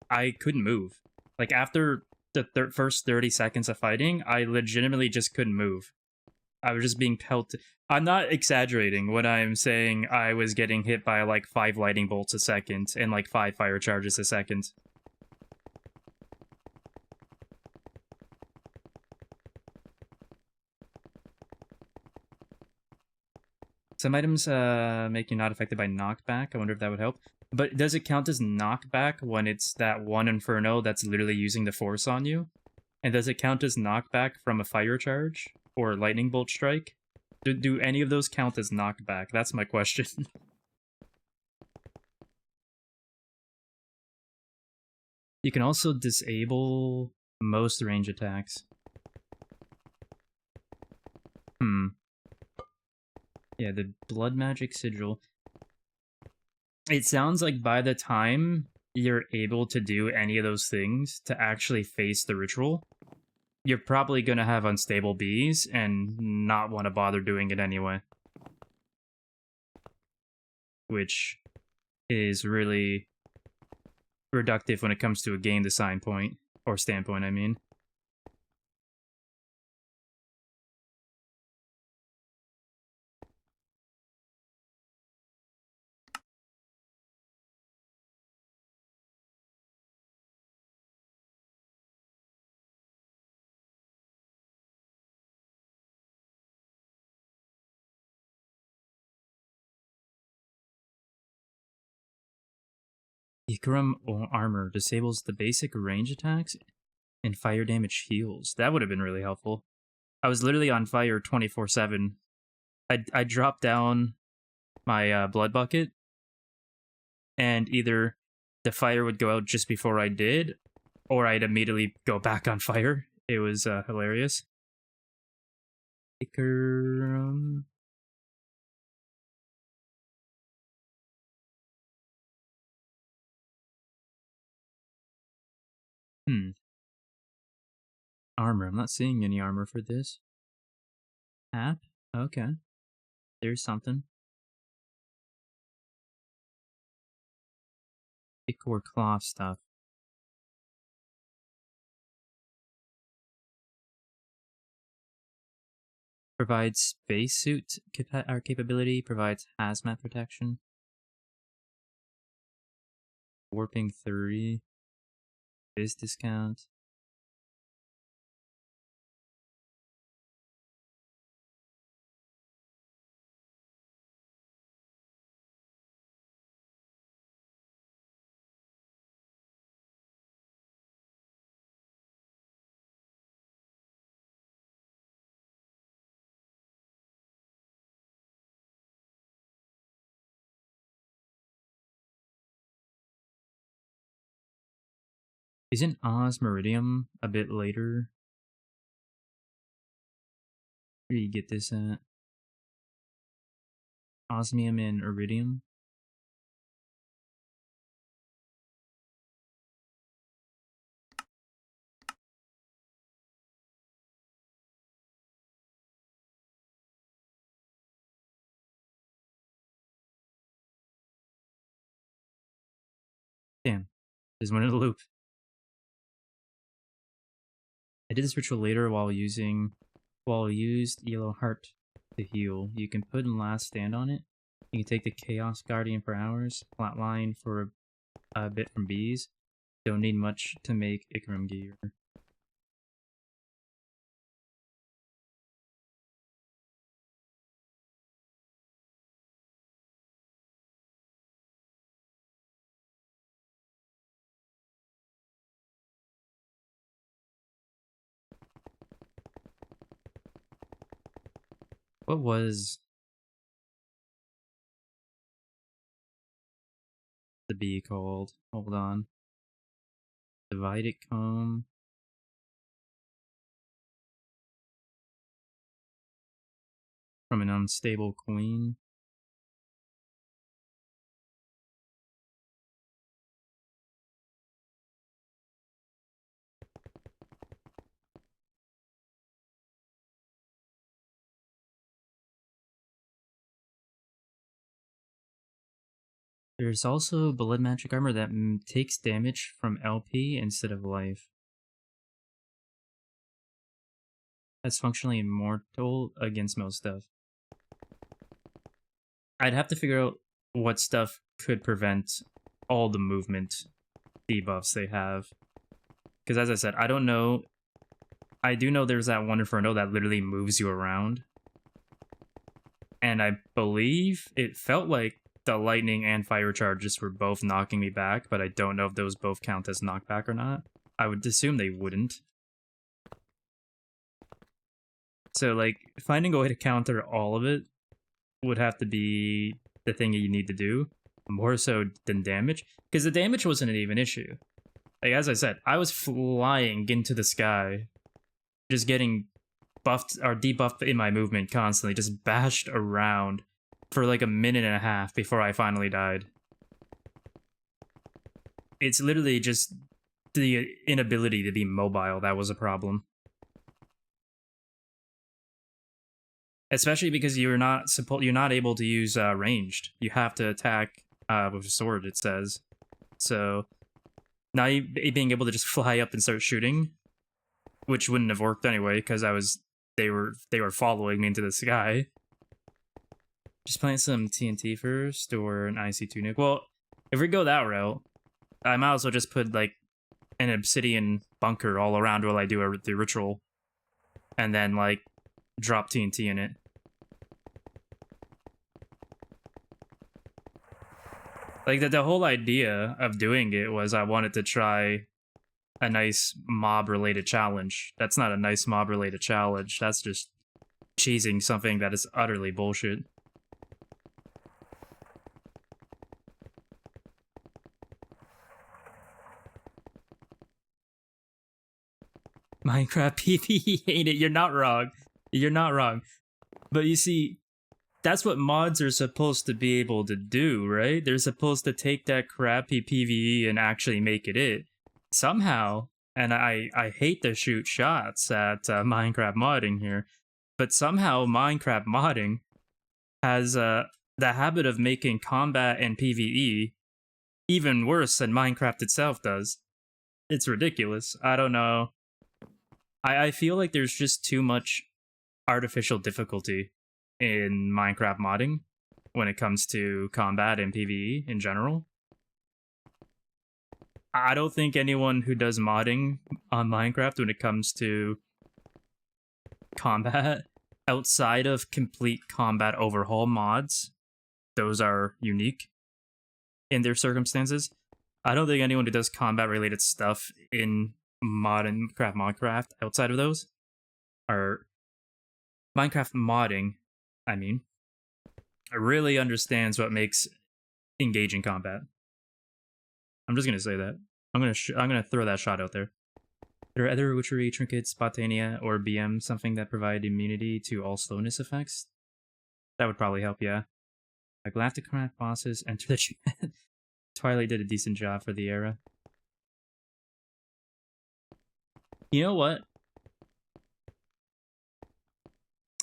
I couldn't move. Like, after the first 30 seconds of fighting, I legitimately just couldn't move. I was just being pelted. I'm not exaggerating when I'm saying I was getting hit by like 5 lightning bolts a second and like 5 fire charges a second. Some items make you not affected by knockback. I wonder if that would help. But does it count as knockback when it's that one Inferno that's literally using the force on you? And does it count as knockback from a fire charge or lightning bolt strike? Do any of those count as knockback? That's my question. You can also disable most range attacks. Yeah, the blood magic sigil. It sounds like by the time you're able to do any of those things to actually face the ritual, you're probably going to have unstable bees and not want to bother doing it anyway. Which is really reductive when it comes to a game design point, or standpoint, I mean. Ikram armor disables the basic range attacks and fire damage heals. That would have been really helpful. I was literally on fire 24/7. I dropped down my blood bucket, and either the fire would go out just before I did, or I'd immediately go back on fire. It was hilarious. Ikram. Armor. I'm not seeing any armor for this. App? Okay. There's something. Ichor cloth stuff. Provides spacesuit capability. Provides hazmat protection. Warping 3. Biz discount. Isn't Osmeridium a bit later? Where do you get this at? Osmium and Iridium? Damn. Just went in a loop. I did this ritual later while used Yellow Heart to heal. You can put in Last Stand on it. You can take the Chaos Guardian for hours, flatline for a bit from bees. Don't need much to make Ikram gear. What was the bee called? Hold on. Divided comb. From an unstable queen. There's also blood magic armor that takes damage from LP instead of life. That's functionally immortal against most stuff. I'd have to figure out what stuff could prevent all the movement debuffs they have. Because as I said, I don't know. I do know there's that one Inferno that literally moves you around. And I believe it felt like the lightning and fire charges were both knocking me back, but I don't know if those both count as knockback or not. I would assume they wouldn't. So, like, finding a way to counter all of it would have to be the thing you need to do, more so than damage. Because the damage wasn't an even issue. Like, as I said, I was flying into the sky, just getting buffed or debuffed in my movement constantly, just bashed around for like a minute and a half before I finally died. It's literally just the inability to be mobile that was a problem. Especially because you're not able to use ranged. You have to attack with a sword, it says. So now being able to just fly up and start shooting, which wouldn't have worked anyway because they were following me into the sky. Just plant some TNT first or an IC2 nuke. Well, if we go that route, I might as well just put like an obsidian bunker all around while I do the ritual, and then like drop TNT in it. Like the whole idea of doing it was I wanted to try a nice mob-related challenge. That's not a nice mob-related challenge. That's just cheesing something that is utterly bullshit. Minecraft PvE hate it. You're not wrong. You're not wrong. But you see, that's what mods are supposed to be able to do, right? They're supposed to take that crappy PvE and actually make it. Somehow, and I hate to shoot shots at Minecraft modding here, but somehow Minecraft modding has the habit of making combat and PvE even worse than Minecraft itself does. It's ridiculous. I don't know. I feel like there's just too much artificial difficulty in Minecraft modding when it comes to combat and PvE in general. I don't think anyone who does modding on Minecraft when it comes to combat outside of complete combat overhaul mods, those are unique in their circumstances. I don't think anyone who does combat related stuff in Minecraft outside of those are Minecraft modding, I mean, really understands what makes engaging combat. I'm just gonna say that. I'm gonna throw that shot out there. There are other witchery trinkets, Botania, or BM, something that provide immunity to all slowness effects. That would probably help, yeah. Like Galacticraft bosses enter the chat. Twilight did a decent job for the era. You know what?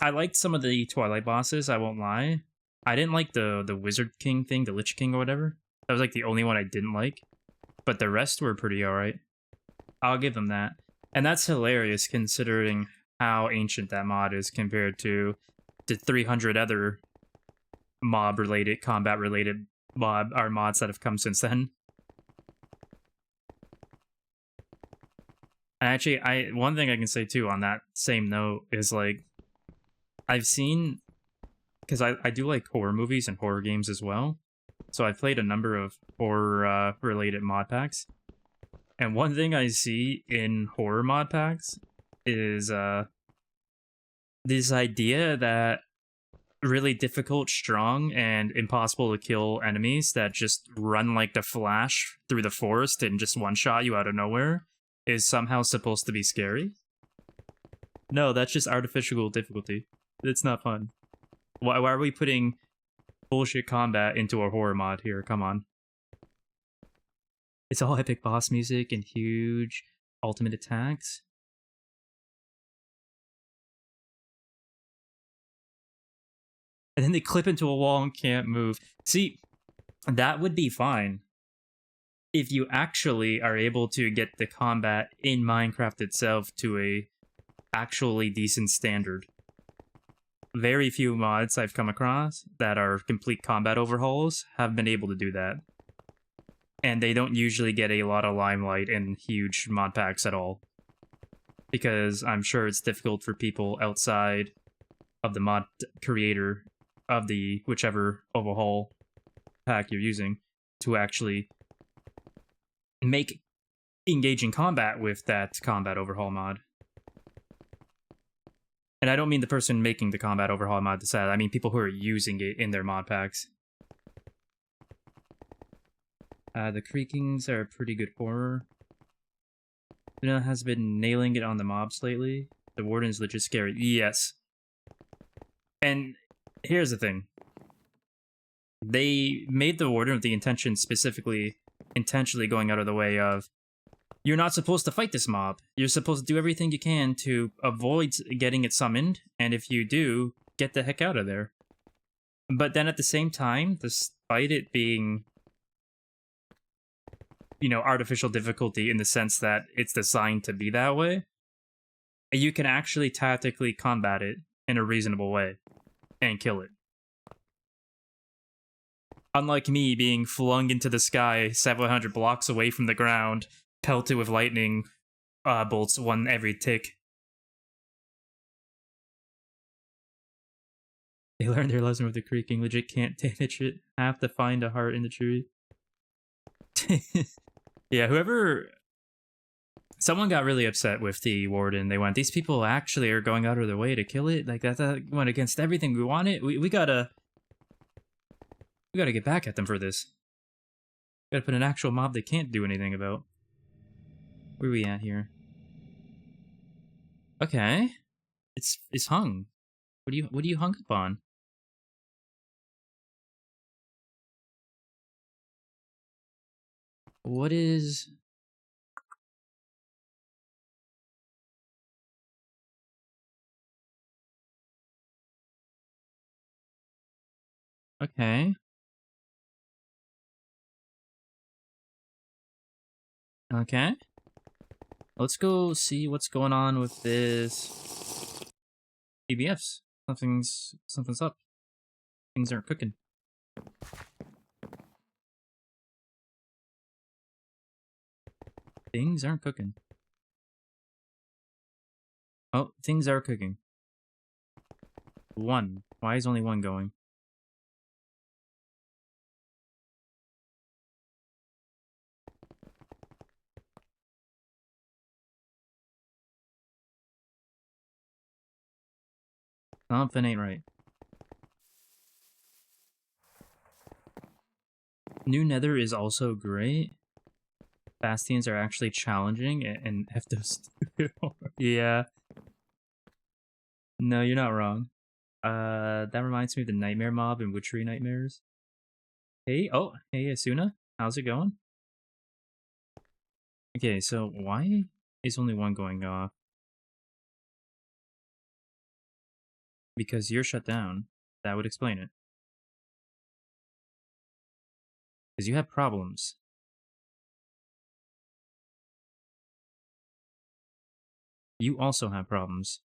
I liked some of the Twilight bosses, I won't lie. I didn't like the Wizard King thing, the Lich King or whatever. That was like the only one I didn't like. But the rest were pretty alright. I'll give them that. And that's hilarious considering how ancient that mod is compared to the 300 other mob-related, combat-related mods that have come since then. And actually, one thing I can say too on that same note is like, I've seen, because I do like horror movies and horror games as well, so I've played a number of horror related mod packs. And one thing I see in horror mod packs is this idea that really difficult, strong, and impossible to kill enemies that just run like the Flash through the forest and just one-shot you out of nowhere is somehow supposed to be scary. No, that's just artificial difficulty. It's not fun. Why are we putting bullshit combat into a horror mod here? Come on. It's all epic boss music and huge ultimate attacks. And then they clip into a wall and can't move. See, that would be fine if you actually are able to get the combat in Minecraft itself to a actually decent standard. Very few mods I've come across that are complete combat overhauls have been able to do that. And they don't usually get a lot of limelight in huge mod packs at all. Because I'm sure it's difficult for people outside of the mod creator of the whichever overhaul pack you're using to actually make engaging combat with that combat overhaul mod. And I don't mean the person making the combat overhaul mod to say, I mean people who are using it in their mod packs. The creakings are a pretty good horror. Luna has been nailing it on the mobs lately. The warden's legit scary. Yes. And here's the thing. They made the warden with the intention intentionally going out of the way of, you're not supposed to fight this mob. You're supposed to do everything you can to avoid getting it summoned, and if you do, get the heck out of there. But then at the same time, despite it being, you know, artificial difficulty in the sense that it's designed to be that way, you can actually tactically combat it in a reasonable way and kill it. Unlike me being flung into the sky 700 blocks away from the ground, pelted with lightning bolts one every tick. They learned their lesson with the creaking. Legit can't damage it. Have to find a heart in the tree. Yeah, someone got really upset with the warden. They went, these people actually are going out of their way to kill it. Like that went against everything we wanted. We gotta get back at them for this. Gotta put an actual mob they can't do anything about. Where are we at here? Okay. It's hung. What do you hung up on? What is... Okay. Okay. Let's go see what's going on with this EBFs. Something's up. Things aren't cooking. Things aren't cooking. Oh, things are cooking. One. Why is only one going? Something ain't right. New Nether is also great. Bastions are actually challenging and have those. Yeah. No, you're not wrong. That reminds me of the Nightmare Mob and Witchery Nightmares. Hey, oh, hey, Asuna. How's it going? Okay, so why is only one going off? Because you're shut down. That would explain it. Because you have problems. You also have problems.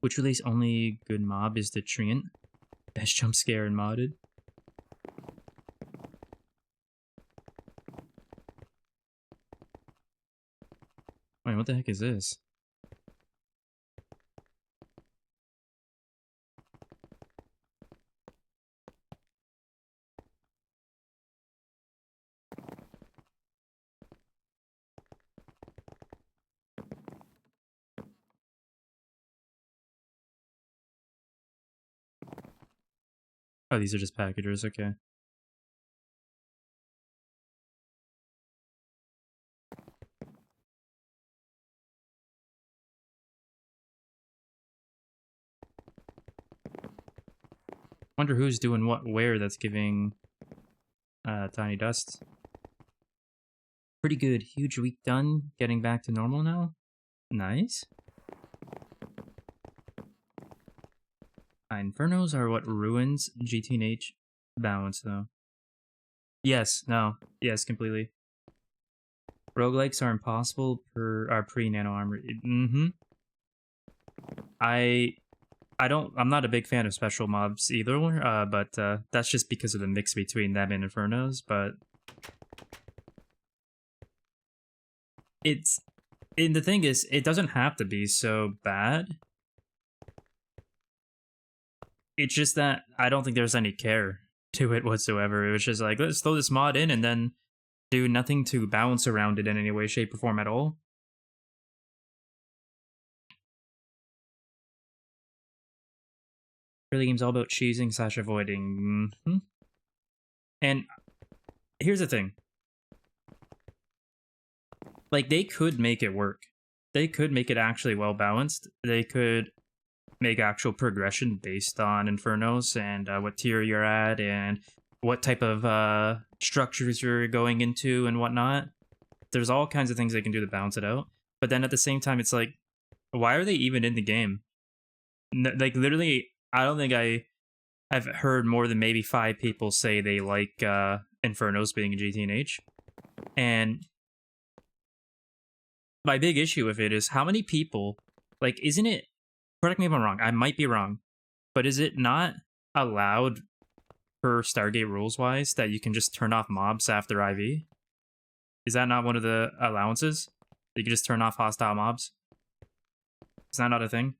Which release only good mob is the Treant. Best jump scare and modded. Wait, what the heck is this? Oh, these are just packagers, okay. Wonder who's doing what where that's giving tiny dust. Pretty good. Huge week done. Getting back to normal now. Nice. Infernos are what ruins GTNH balance, though. Yes, no. Yes, completely. Roguelikes are impossible are pre-nano armor. Mm-hmm. I'm not a big fan of special mobs either, but that's just because of the mix between them and Infernos, but and the thing is, it doesn't have to be so bad. It's just that I don't think there's any care to it whatsoever. It was just like, let's throw this mod in and then do nothing to balance around it in any way, shape, or form at all. Early game's all about choosing / avoiding. Mm-hmm. And here's the thing. Like, they could make it work. They could make it actually well balanced. They could make actual progression based on Infernos and what tier you're at and what type of structures you're going into and whatnot. There's all kinds of things they can do to balance it out. But then at the same time, it's like, why are they even in the game? Like, literally, I don't think I've heard more than maybe 5 people say they like Infernos being in GTNH. And my big issue with it is how many people, like, isn't it, correct me if I'm wrong, I might be wrong, but is it not allowed per Stargate rules-wise that you can just turn off mobs after IV? Is that not one of the allowances? You can just turn off hostile mobs? Is that not a thing?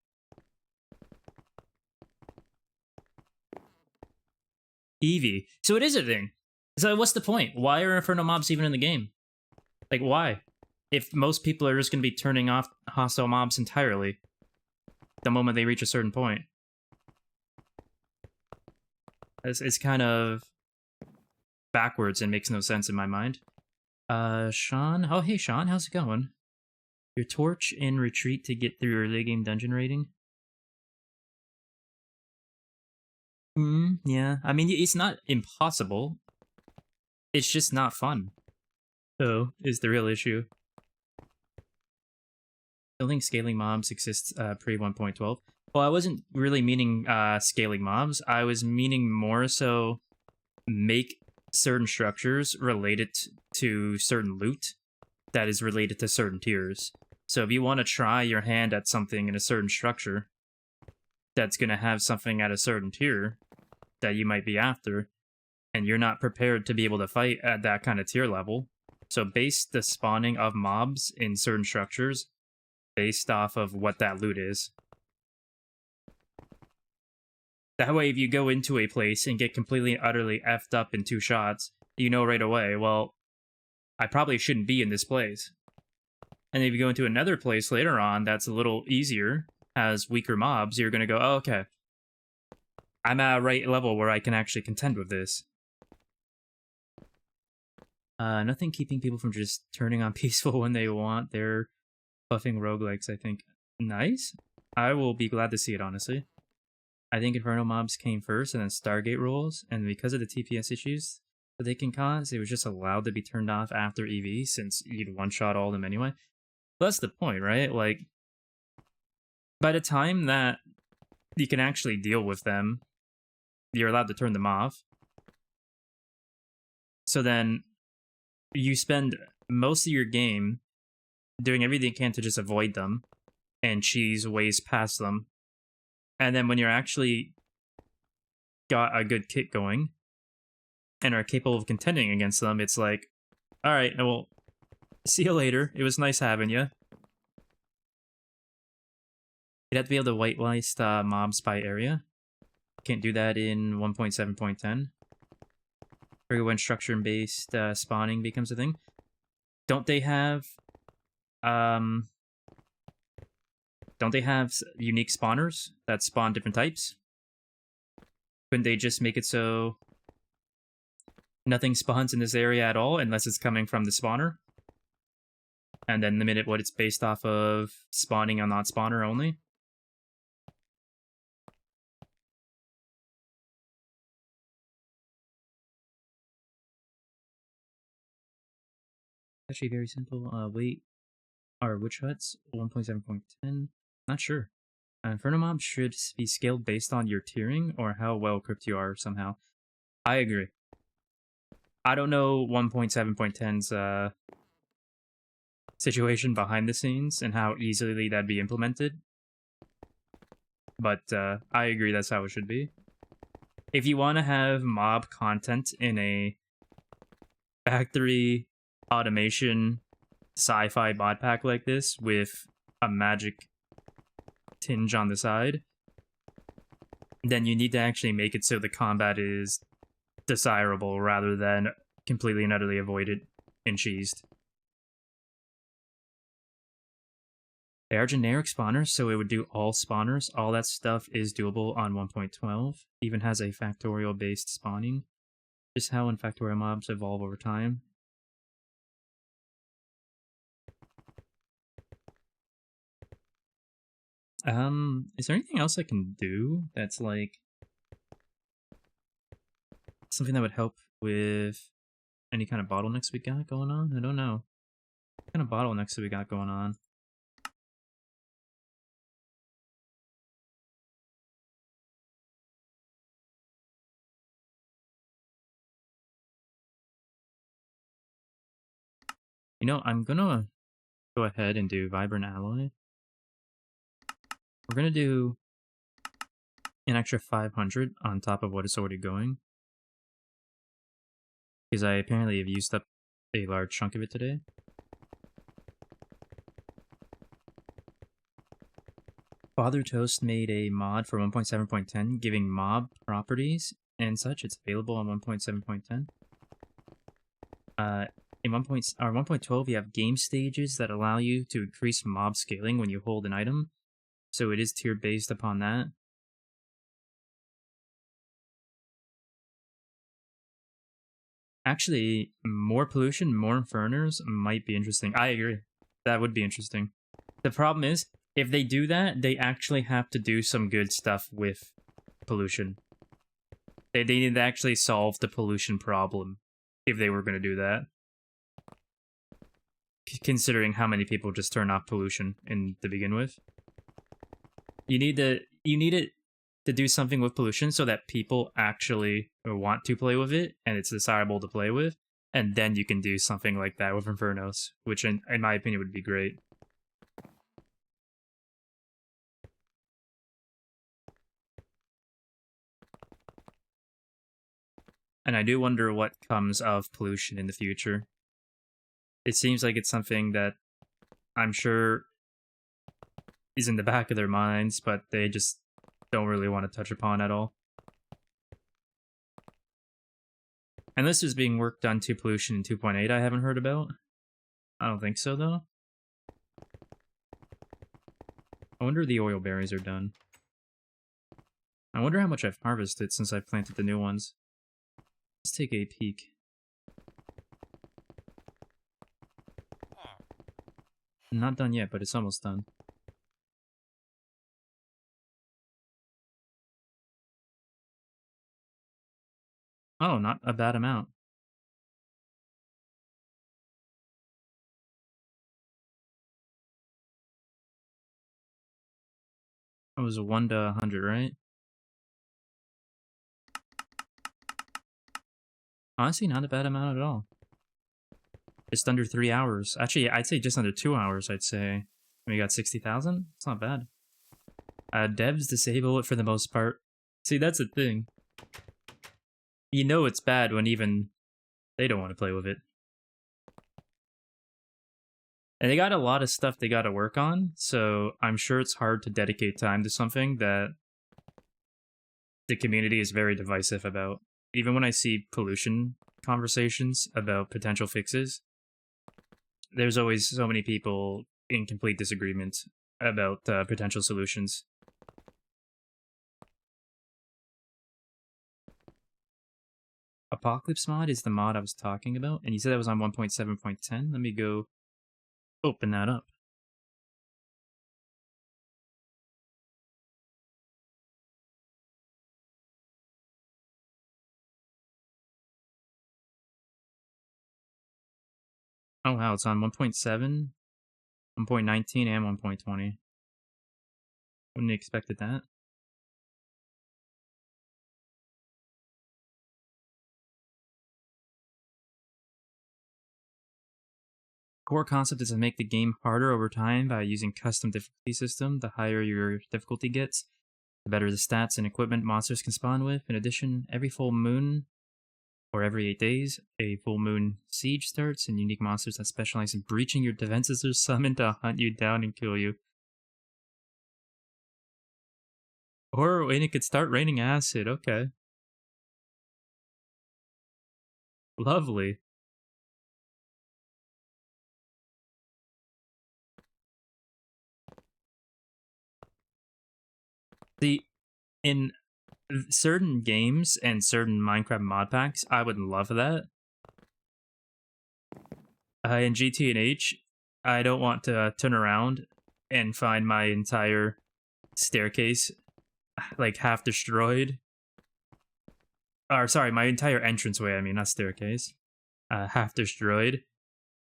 Eevee. So it is a thing. So what's the point? Why are Inferno mobs even in the game? Like, why? If most people are just going to be turning off hostile mobs entirely the moment they reach a certain point. It's kind of backwards and makes no sense in my mind. Sean? Oh, hey, Sean. How's it going? Your torch in retreat to get through early game dungeon rating? Yeah. I mean, it's not impossible. It's just not fun. So, is the real issue. Building scaling mobs exists pre 1.12. Well, I wasn't really meaning scaling mobs. I was meaning more so make certain structures related to certain loot that is related to certain tiers. So if you want to try your hand at something in a certain structure that's going to have something at a certain tier that you might be after, and you're not prepared to be able to fight at that kind of tier level, so base the spawning of mobs in certain structures based off of what that loot is. That way, if you go into a place and get completely and utterly effed up in 2 shots, you know right away, well, I probably shouldn't be in this place. And if you go into another place later on that's a little easier, has weaker mobs, you're gonna go, oh, okay, I'm at a right level where I can actually contend with this. Nothing keeping people from just turning on peaceful when they want. They're buffing roguelikes, I think. Nice. I will be glad to see it, honestly. I think Inferno mobs came first and then Stargate rules, and because of the TPS issues that they can cause, it was just allowed to be turned off after EV since you'd one-shot all of them anyway. But that's the point, right? Like, by the time that you can actually deal with them, you're allowed to turn them off. So then you spend most of your game doing everything you can to just avoid them and cheese ways past them. And then when you're actually got a good kit going and are capable of contending against them, it's like, all right, well, see you later. It was nice having you. You'd have to be able to whitelist mobs by area. Can't do that in 1.7.10. Or when structure-based spawning becomes a thing. Don't they have unique spawners that spawn different types? Couldn't they just make it so nothing spawns in this area at all unless it's coming from the spawner? And then limit it what it's based off of spawning on not spawner only? Actually very simple. Wait. Are witch huts 1.7.10? Not sure. Inferno mobs should be scaled based on your tiering or how well equipped you are somehow. I agree. I don't know 1.7.10's situation behind the scenes and how easily that'd be implemented. But I agree that's how it should be. If you want to have mob content in a factory automation sci-fi mod pack like this with a magic tinge on the side, then you need to actually make it so the combat is desirable rather than completely and utterly avoided and cheesed. They are generic spawners, so it would do all spawners. All that stuff is doable on 1.12. Even has a factorial-based spawning. Just how factorial mobs evolve over time. Is there anything else I can do that's like something that would help with any kind of bottlenecks we got going on? I don't know. What kind of bottlenecks do we got going on? You know, I'm gonna go ahead and do Vibrant Alloy. We're gonna do an extra 500 on top of what is already going. Because I apparently have used up a large chunk of it today. Father Toast made a mod for 1.7.10 giving mob properties and such. It's available on 1.7.10. In 1.12, you have game stages that allow you to increase mob scaling when you hold an item. So it is tier based upon that. Actually, more pollution, more inferners might be interesting. I agree. That would be interesting. The problem is, if they do that, they actually have to do some good stuff with pollution. They need to actually solve the pollution problem if they were going to do that. Considering how many people just turn off pollution to begin with. You need it to do something with pollution so that people actually want to play with it and it's desirable to play with, and then you can do something like that with Infernos, which in my opinion would be great. And I do wonder what comes of pollution in the future. It seems like it's something that I'm sure is in the back of their minds, but they just don't really want to touch upon at all. Unless there's being work done to pollution in 2.8 I haven't heard about. I don't think so, though. I wonder if the oil berries are done. I wonder how much I've harvested since I planted the new ones. Let's take a peek. Not done yet, but it's almost done. Oh, not a bad amount. It was 1 to 100, right? Honestly, not a bad amount at all. Just under 3 hours. Actually, I'd say just under 2 hours, I'd say. We got 60,000? It's not bad. Devs disable it for the most part. See, that's the thing. You know it's bad when even they don't want to play with it. And they got a lot of stuff they got to work on, so I'm sure it's hard to dedicate time to something that the community is very divisive about. Even when I see pollution conversations about potential fixes, there's always so many people in complete disagreement about potential solutions. Apocalypse mod is the mod I was talking about, and you said that was on 1.7.10. Let me go open that up. Oh wow, it's on 1.7, 1.19, and 1.20. Wouldn't have expected that. Core concept is to make the game harder over time by using custom difficulty system. The higher your difficulty gets, the better the stats and equipment monsters can spawn with. In addition, every full moon, or every 8 days, a full moon siege starts, and unique monsters that specialize in breaching your defenses are summoned to hunt you down and kill you. Or when it could start raining acid, okay. Lovely. See, in certain games and certain Minecraft mod packs, I would love that. In GTNH, I don't want to turn around and find my entire staircase like half destroyed. Or sorry, my entire entranceway, I mean, not staircase. Half destroyed.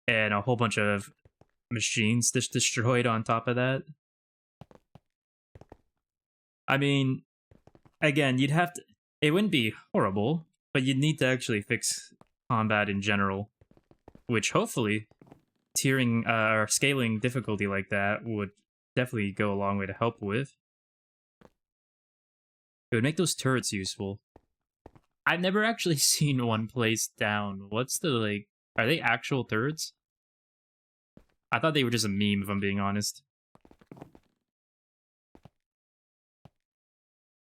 And a whole bunch of machines just destroyed on top of that. I mean, again, you'd have to... It wouldn't be horrible, but you'd need to actually fix combat in general. Which, hopefully, tiering or scaling difficulty like that would definitely go a long way to help with. It would make those turrets useful. I've never actually seen one placed down. What's the, like... Are they actual turrets? I thought they were just a meme, if I'm being honest.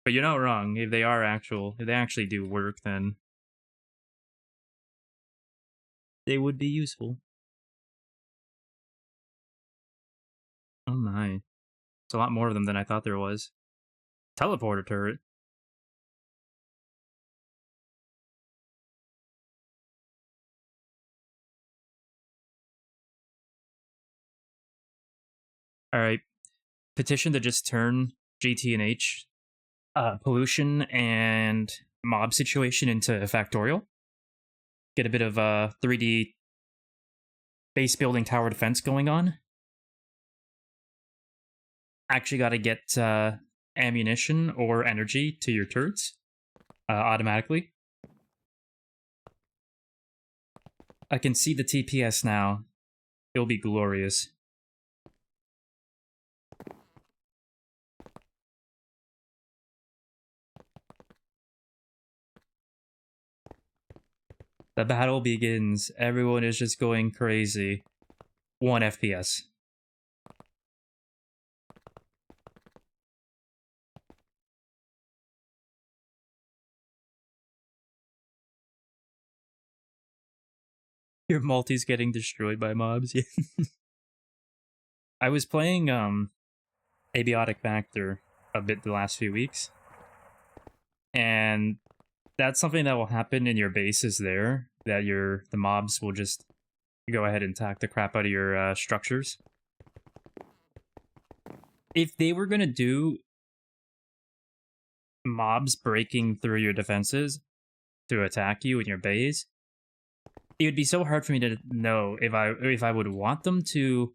But you're not wrong. If they are actual, if they actually do work, then they would be useful. Oh my. It's a lot more of them than I thought there was. Teleporter turret. Alright. Petition to just turn GTNH pollution and mob situation into factorial. Get a bit of 3D base building tower defense going on. Actually got to get ammunition or energy to your turrets automatically. I can see the TPS now. It'll be glorious. The battle begins. Everyone is just going crazy. 1 FPS. Your multi's getting destroyed by mobs. I was playing abiotic factor a bit the last few weeks. And that's something that will happen in your bases there, that the mobs will just go ahead and attack the crap out of your structures. If they were going to do mobs breaking through your defenses to attack you in your base, it would be so hard for me to know if I would want them to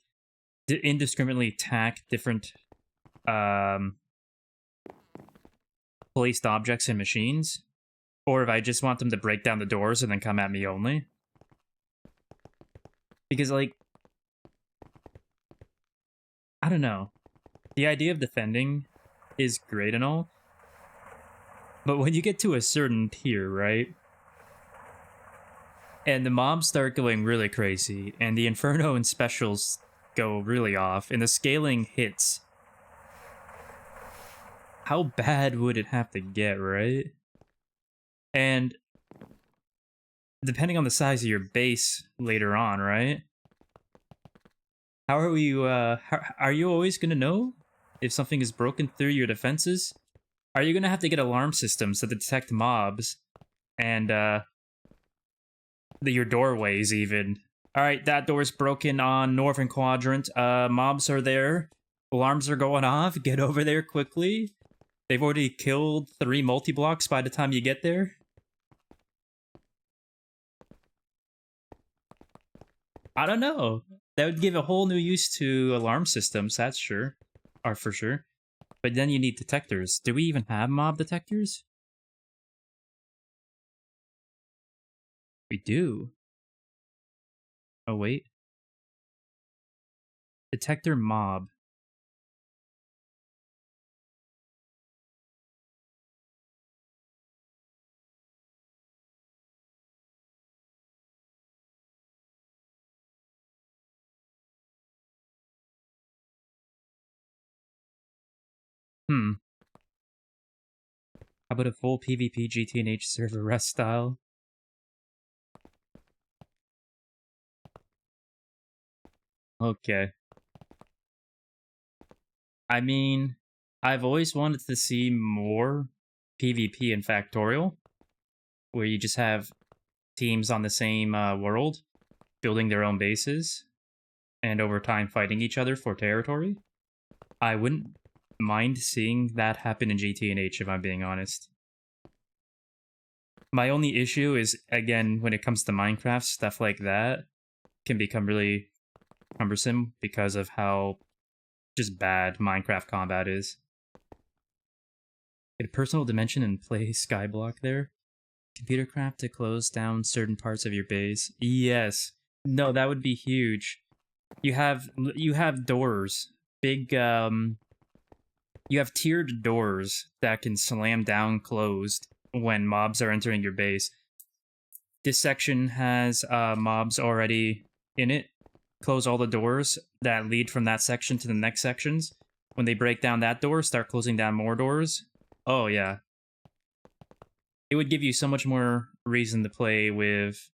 indiscriminately attack different placed objects and machines, or if I just want them to break down the doors and then come at me only. Because, like, I don't know. The idea of defending is great and all, but when you get to a certain tier, right? And the mobs start going really crazy, and the Inferno and specials go really off, and the scaling hits. How bad would it have to get, right? And depending on the size of your base later on, right? How are you, are you always gonna know if something is broken through your defenses? Are you gonna have to get alarm systems to detect mobs and, your doorways even? Alright, that door's broken on Northern Quadrant. Mobs are there. Alarms are going off. Get over there quickly. They've already killed 3 multi-blocks by the time you get there. I don't know. That would give a whole new use to alarm systems, that's sure. Or for sure. But then you need detectors. Do we even have mob detectors? We do. Oh, wait. Detector mob. How about a full PvP GTNH server rest style? Okay. I mean, I've always wanted to see more PvP in Factorial, where you just have teams on the same world, building their own bases, and over time fighting each other for territory. I wouldn't mind seeing that happen in GTNH, if I'm being honest. My only issue is, again, when it comes to Minecraft, stuff like that can become really cumbersome because of how just bad Minecraft combat is. Get a personal dimension and play Skyblock there. Computer craft to close down certain parts of your base. Yes. No, that would be huge. You have doors. Big you have tiered doors that can slam down closed when mobs are entering your base. This section has mobs already in it. Close all the doors that lead from that section to the next sections. When they break down that door, start closing down more doors. Oh, yeah. It would give you so much more reason to play with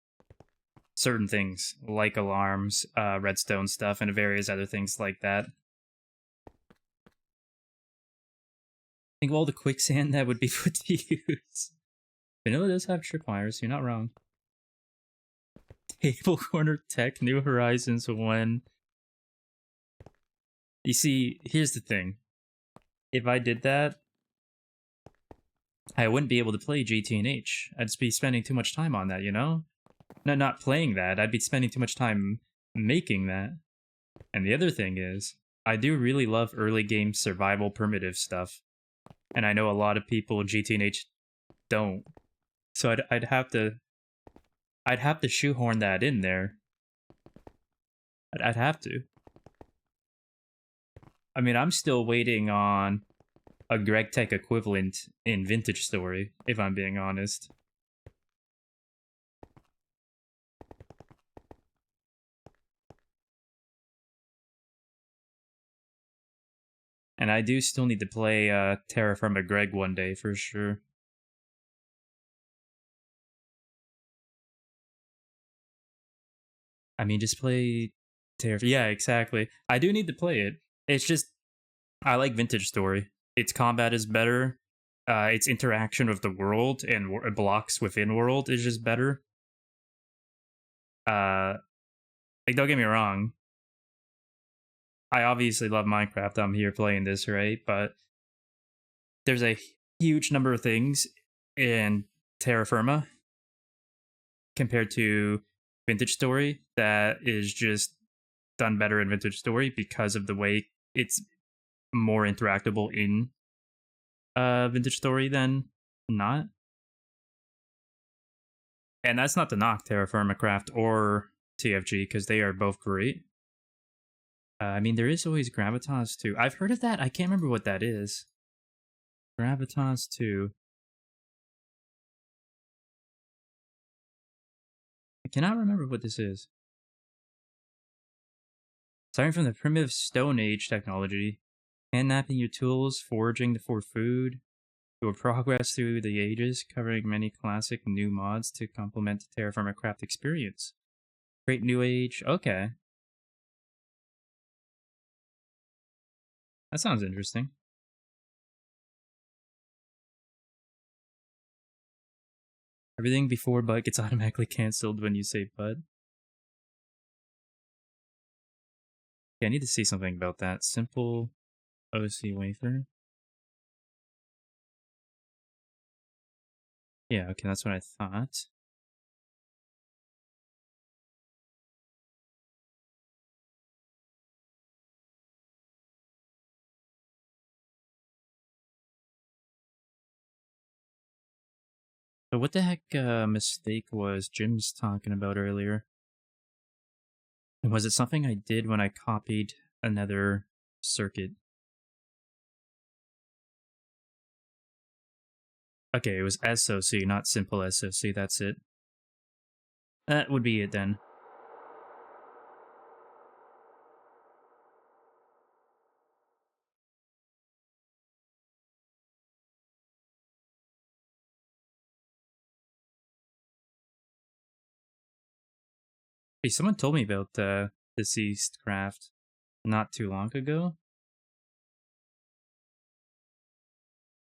certain things, like alarms, redstone stuff, and various other things like that. Think of all the quicksand that would be put to use. Vanilla does have tripwires, you're not wrong. Table corner tech, New Horizons when... You see, here's the thing. If I did that, I wouldn't be able to play GTNH. I'd just be spending too much time on that, you know? No, not playing that, I'd be spending too much time making that. And the other thing is, I do really love early game survival primitive stuff. And I know a lot of people in GTNH don't. So I'd have to shoehorn that in there. I'd have to. I mean, I'm still waiting on a Greg Tech equivalent in Vintage Story, if I'm being honest. And I do still need to play Terraform Greg one day, for sure. I mean, just play Terraform. Yeah, exactly. I do need to play it. It's just I like Vintage Story. Its combat is better. Its interaction with the world and blocks within world is just better. Like, don't get me wrong. I obviously love Minecraft. I'm here playing this, right? But there's a huge number of things in Terra Firma compared to Vintage Story that is just done better in Vintage Story because of the way it's more interactable in Vintage Story than not. And that's not to knock Terra Firma Craft or TFG because they are both great. I mean, there is always Gravitas too. I've heard of that. I can't remember what that is. Gravitas 2. I cannot remember what this is. Starting from the primitive Stone Age technology, handnapping your tools, foraging for food, you will progress through the ages, covering many classic new mods to complement the Terraformer Craft experience. Great New Age. Okay. That sounds interesting. Everything before but gets automatically cancelled when you say but. Yeah, I need to see something about that. Simple OC wafer. Yeah, okay, that's what I thought. So what the heck mistake was Jim's talking about earlier? And was it something I did when I copied another circuit? Okay, it was SOC, not simple SOC, that's it. That would be it then. Hey, someone told me about Deceased Craft not too long ago.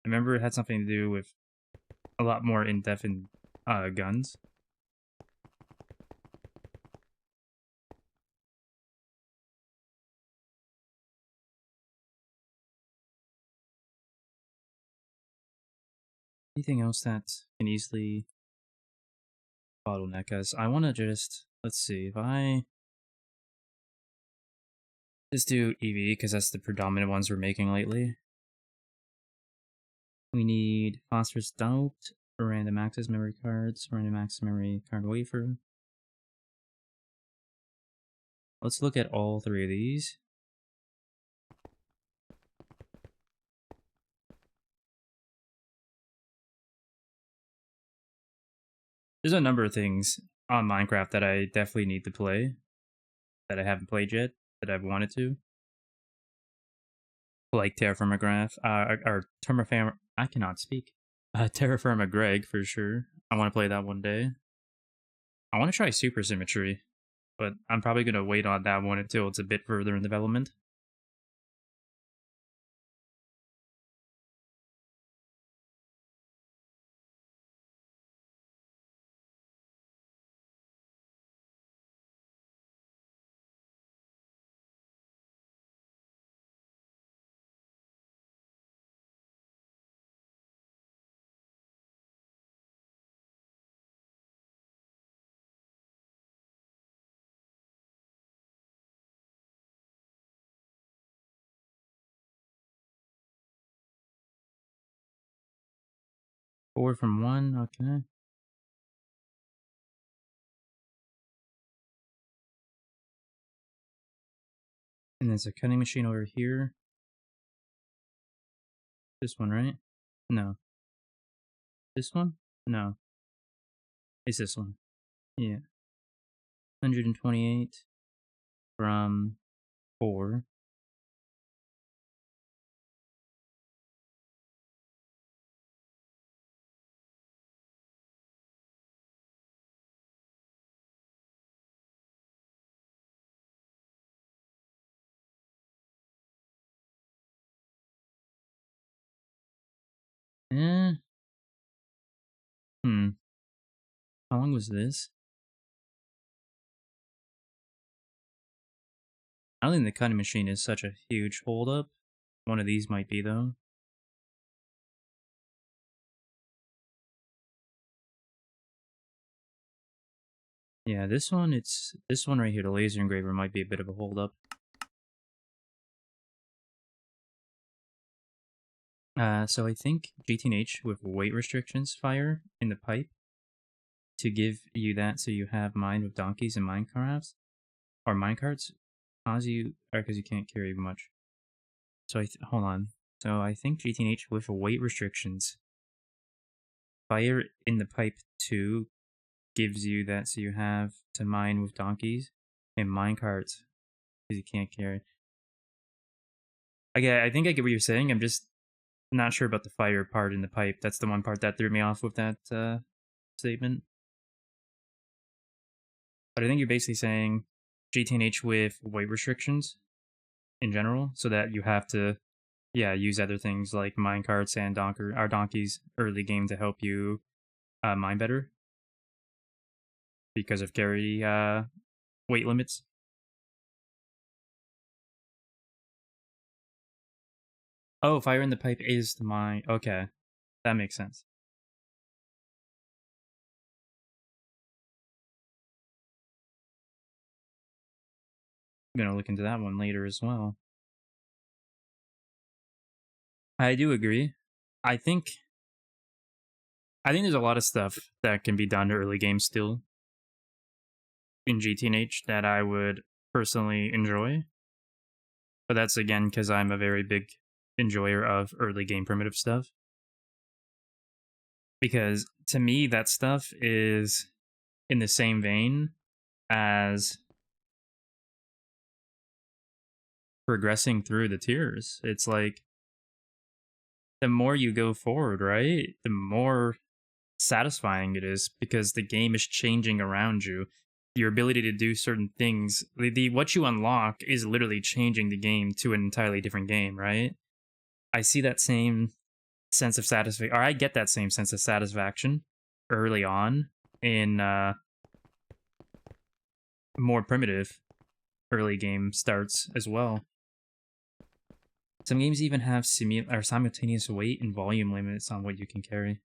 I remember it had something to do with a lot more in-depth in guns. Anything else that can easily bottleneck us? I want to just, let's see, if I just do EV, because that's the predominant ones we're making lately. We need phosphorus doped, random access memory cards, random access memory card wafer. Let's look at all three of these. There's a number of things on Minecraft that I definitely need to play that I haven't played yet, that I've wanted to. Like Terraforma Graph, or Terraforma, I cannot speak. Terraforma Greg, for sure. I want to play that one day. I want to try Super Symmetry, but I'm probably going to wait on that one until it's a bit further in development. Forward from one, okay. And there's a cutting machine over here. This one, right? No. This one? No. It's this one. Yeah. 128 from 4. Eh. How long was this? I don't think the cutting machine is such a huge holdup. One of these might be, though. Yeah, this one right here, the laser engraver might be a bit of a holdup. So I think GTNH with weight restrictions fire in the pipe to give you that so you have mine with donkeys and minecrafts or minecarts cause you or because you can't carry much. So hold on. So I think GTNH with weight restrictions fire in the pipe 2 gives you that so you have to mine with donkeys and minecarts because you can't carry. I think I get what you're saying. I'm just not sure about the fire part in the pipe. That's the one part that threw me off with that statement. But I think you're basically saying GTNH with weight restrictions in general, so that you have to, use other things like minecarts and donkeys early game to help you mine better because of carry weight limits. Oh, fire in the pipe is the mine. Okay, that makes sense. I'm gonna look into that one later as well. I do agree. I think there's a lot of stuff that can be done early game still in GTNH that I would personally enjoy. But that's again because I'm a very big enjoyer of early game primitive stuff. Because to me, that stuff is in the same vein as progressing through the tiers. It's like the more you go forward, right? The more satisfying it is because the game is changing around you. Your ability to do certain things, what you unlock is literally changing the game to an entirely different game, right? I see that same sense of satisfaction, or I get that same sense of satisfaction early on in more primitive early game starts as well. Some games even have simultaneous weight and volume limits on what you can carry.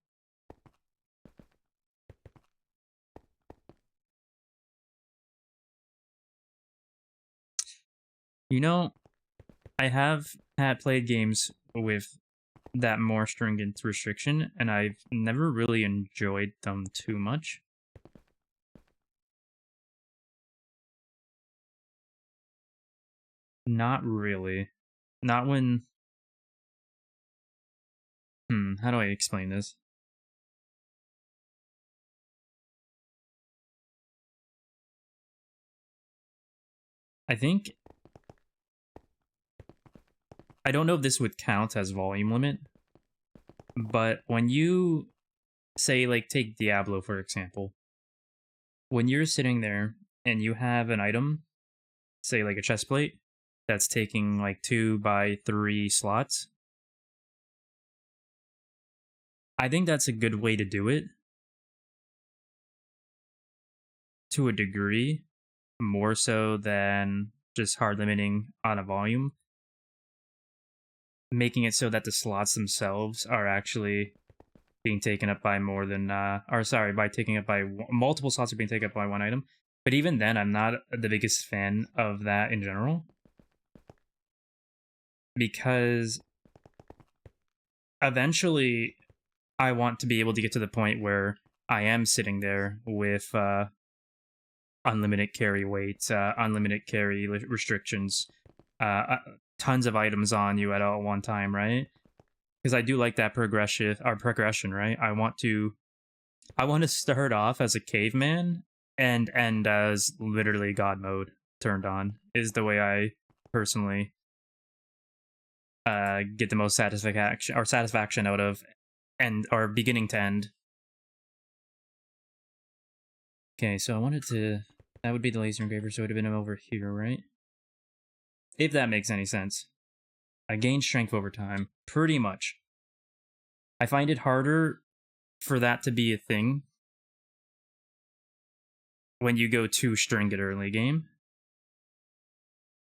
You know, I have had played games with that more stringent restriction, and I've never really enjoyed them too much. Not really. Not when... how do I explain this? I think... I don't know if this would count as volume limit, but when you say, like, take Diablo, for example, when you're sitting there and you have an item, say, like a chest plate, that's taking, like, 2 by 3 slots, I think that's a good way to do it. To a degree, more so than just hard limiting on a volume. Making it so that the slots themselves are actually being taken up by more than, by taking up by multiple slots are being taken up by one item. But even then, I'm not the biggest fan of that in general. Because eventually, I want to be able to get to the point where I am sitting there with unlimited carry weight, unlimited carry restrictions, tons of items on you at all one time, right? Because I do like that progression, right? I want to start off as a caveman and end as literally God mode turned on is the way I personally get the most satisfaction out of or beginning to end. Okay, so I wanted to... That would be the laser engraver, so it would have been over here, right? If that makes any sense. I gain strength over time, pretty much. I find it harder for that to be a thing when you go two-string at early game.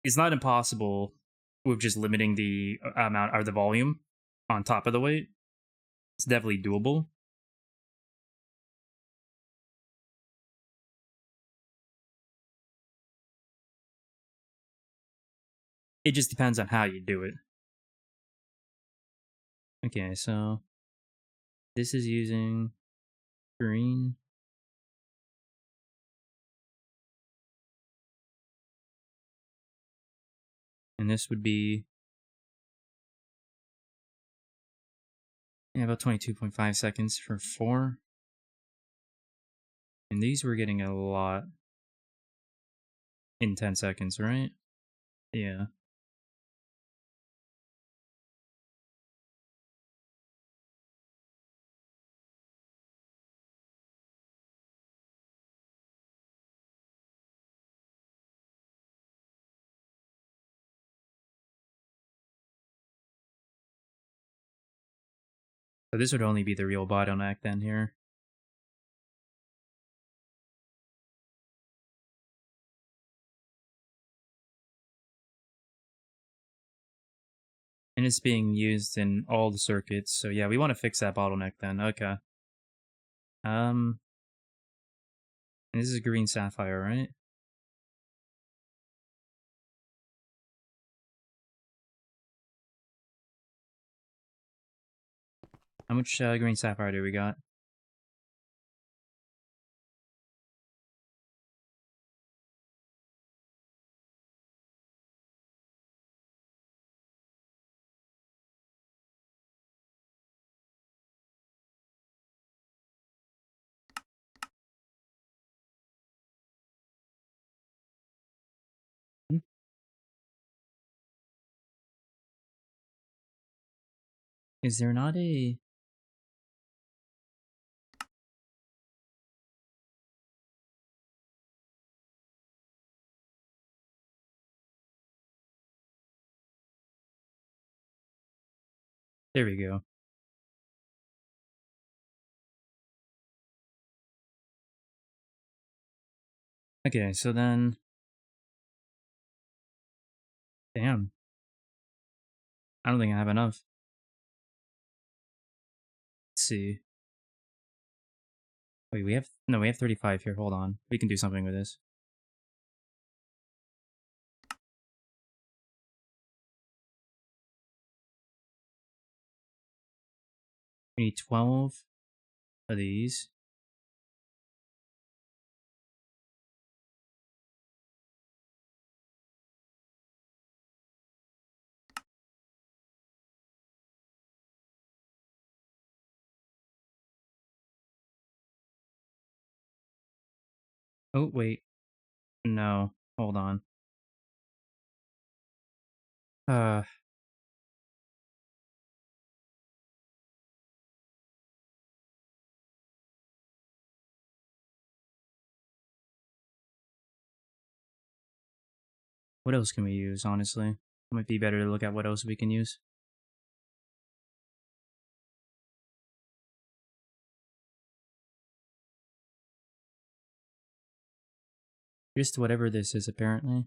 It's not impossible with just limiting the amount or the volume on top of the weight. It's definitely doable. It just depends on how you do it. Okay, so this is using green. And this would be about 22.5 seconds for 4. And these we're getting a lot in 10 seconds, right? Yeah. So this would only be the real bottleneck then here. And it's being used in all the circuits, so yeah, we want to fix that bottleneck then. Okay. And this is green sapphire, right? How much green sapphire do we got? Hmm. Is there not a... There we go. Okay, so then... Damn. I don't think I have enough. Let's see. Wait, we have... No, we have 35 here. Hold on. We can do something with this. We need 12 of these. Oh, wait. No. Hold on. Uh... What else can we use, honestly? It might be better to look at what else we can use. Just whatever this is, apparently.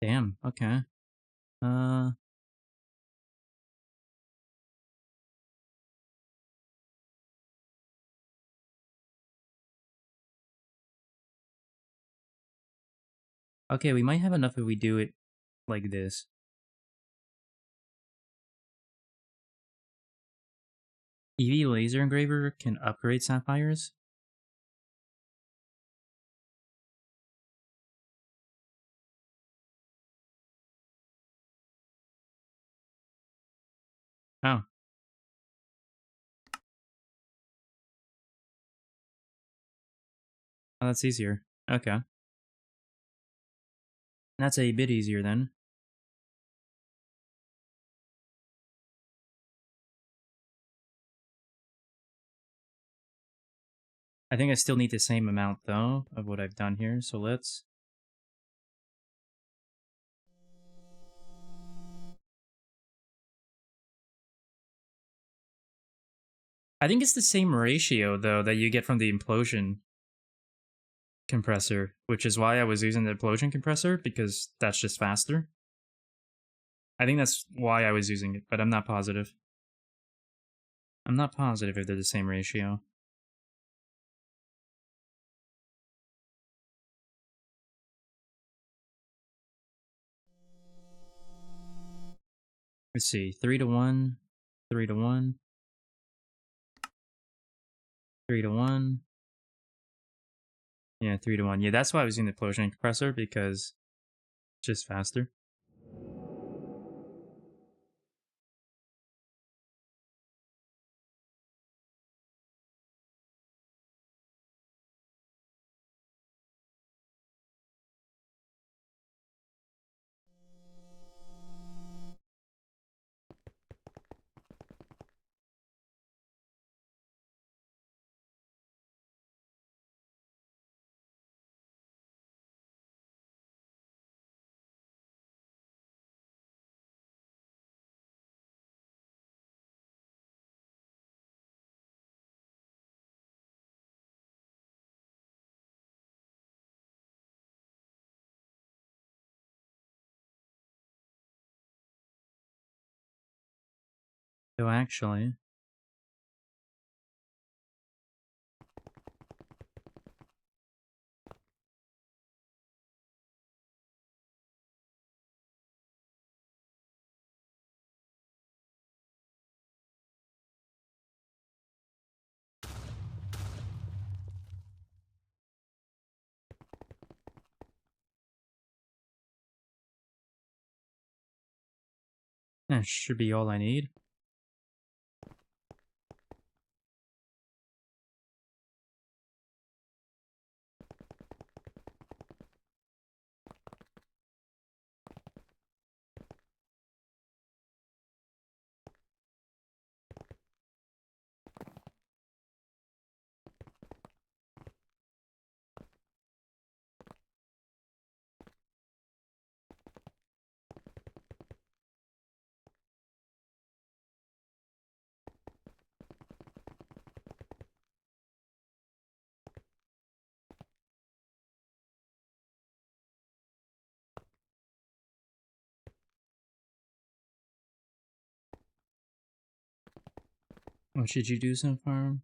Damn, okay. Uh... Okay, we might have enough if we do it like this. EV laser engraver can upgrade sapphires? Oh. Oh, that's easier. Okay. That's a bit easier then. I think I still need the same amount, though, of what I've done here, so let's... I think it's the same ratio, though, that you get from the implosion compressor, which is why I was using the implosion compressor, because that's just faster. I think that's why I was using it, but I'm not positive. I'm not positive if they're the same ratio. Let's see, 3 to 1, 3 to 1, 3 to 1. Yeah, 3 to 1. Yeah, that's why I was using the implosion compressor, because it's just faster. So actually, that should be all I need. What should you do so far?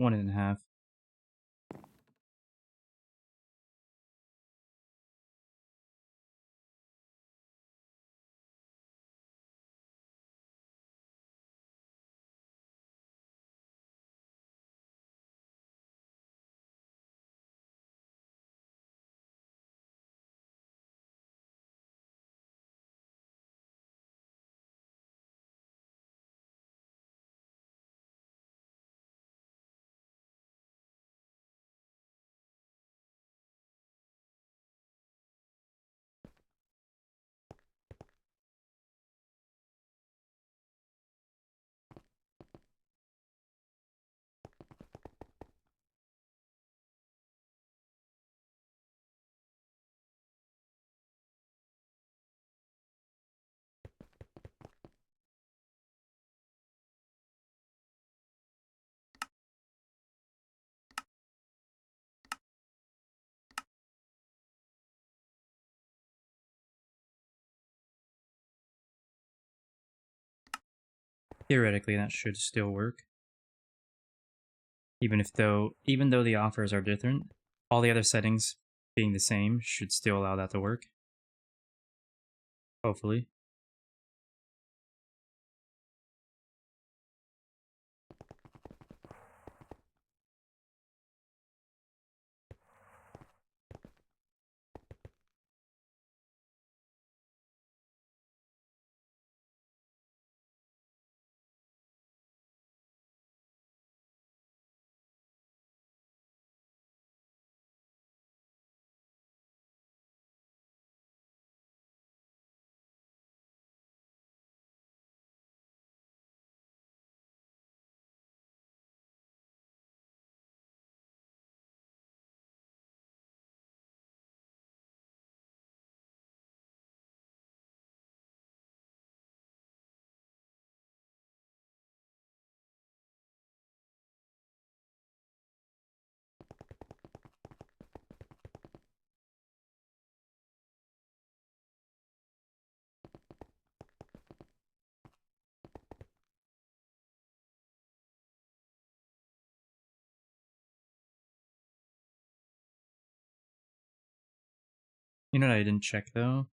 1.5. Theoretically, that should still work. Even though the offers are different, all the other settings being the same should still allow that to work. Hopefully. You know what I didn't check, though?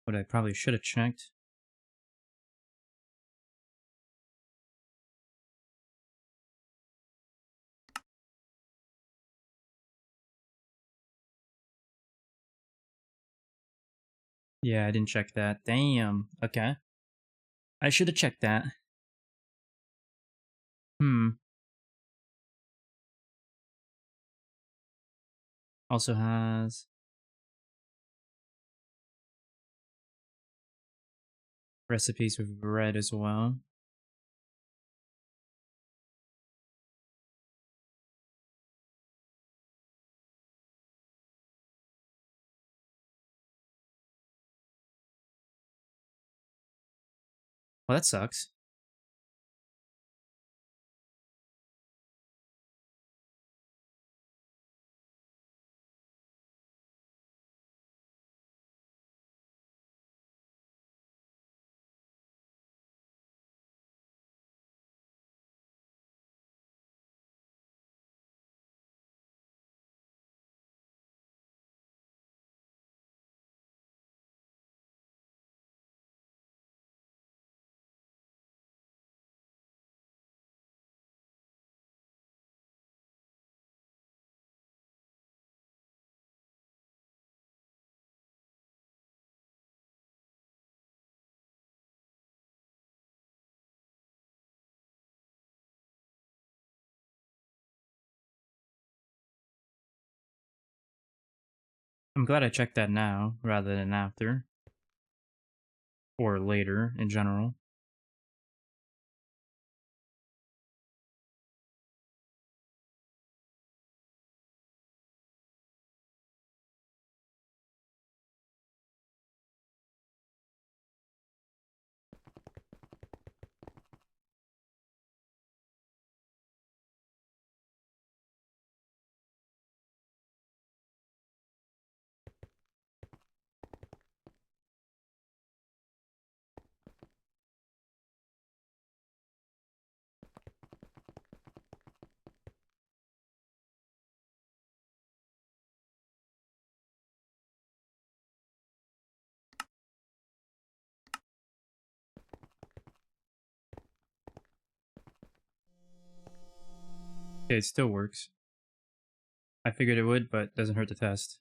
What I probably should have checked? Yeah, I didn't check that. Damn. Okay. I should have checked that. Also has recipes with red as well. Well, that sucks. I'm glad I checked that now rather than after. Or later, in general. Okay, it still works. I figured it would, but doesn't hurt to test.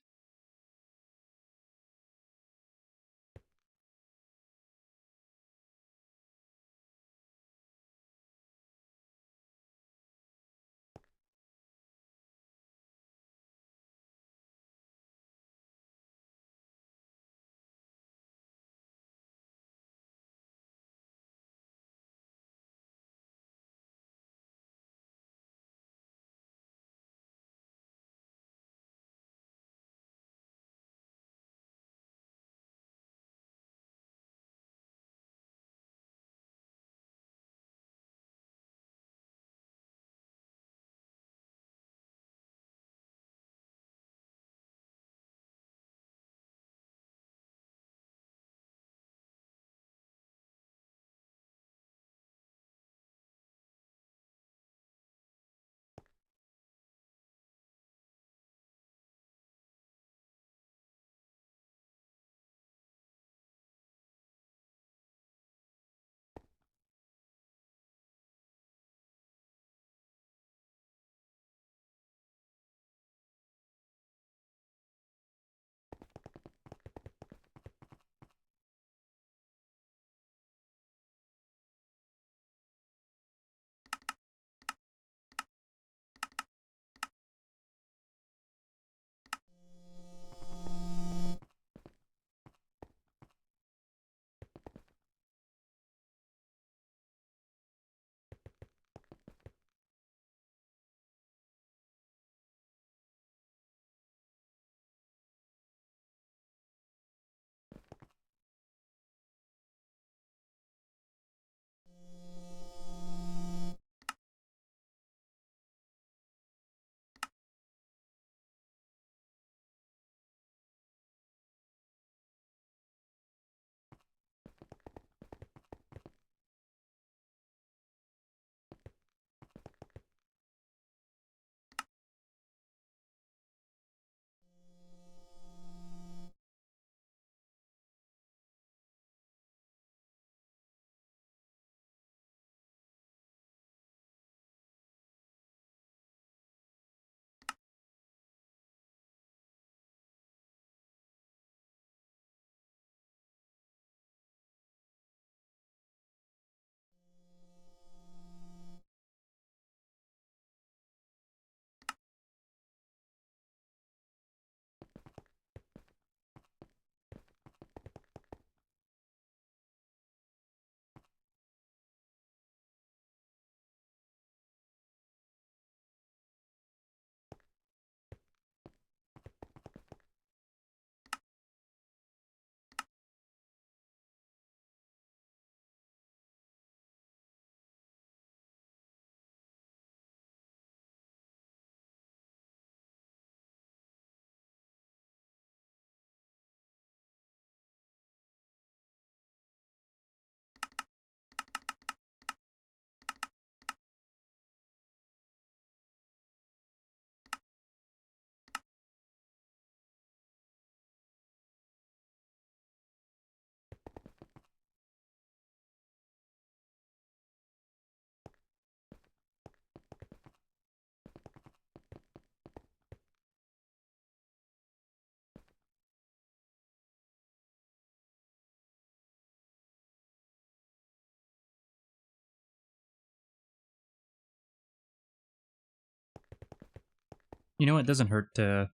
You know, it doesn't hurt to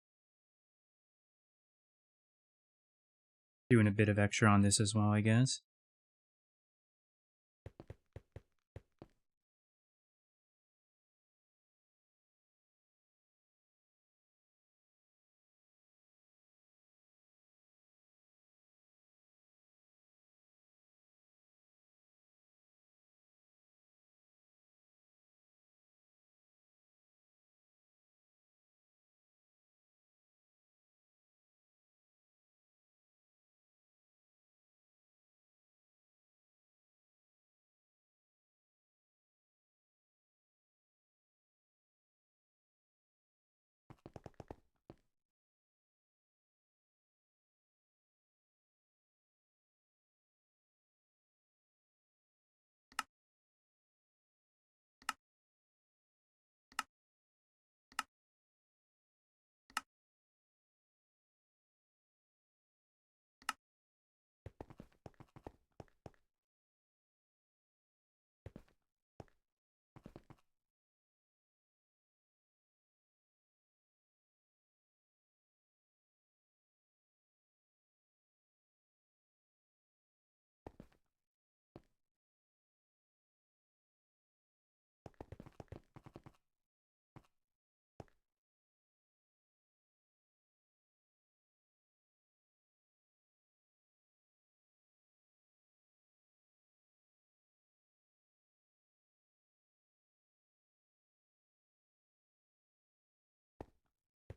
doing a bit of extra on this as well, I guess.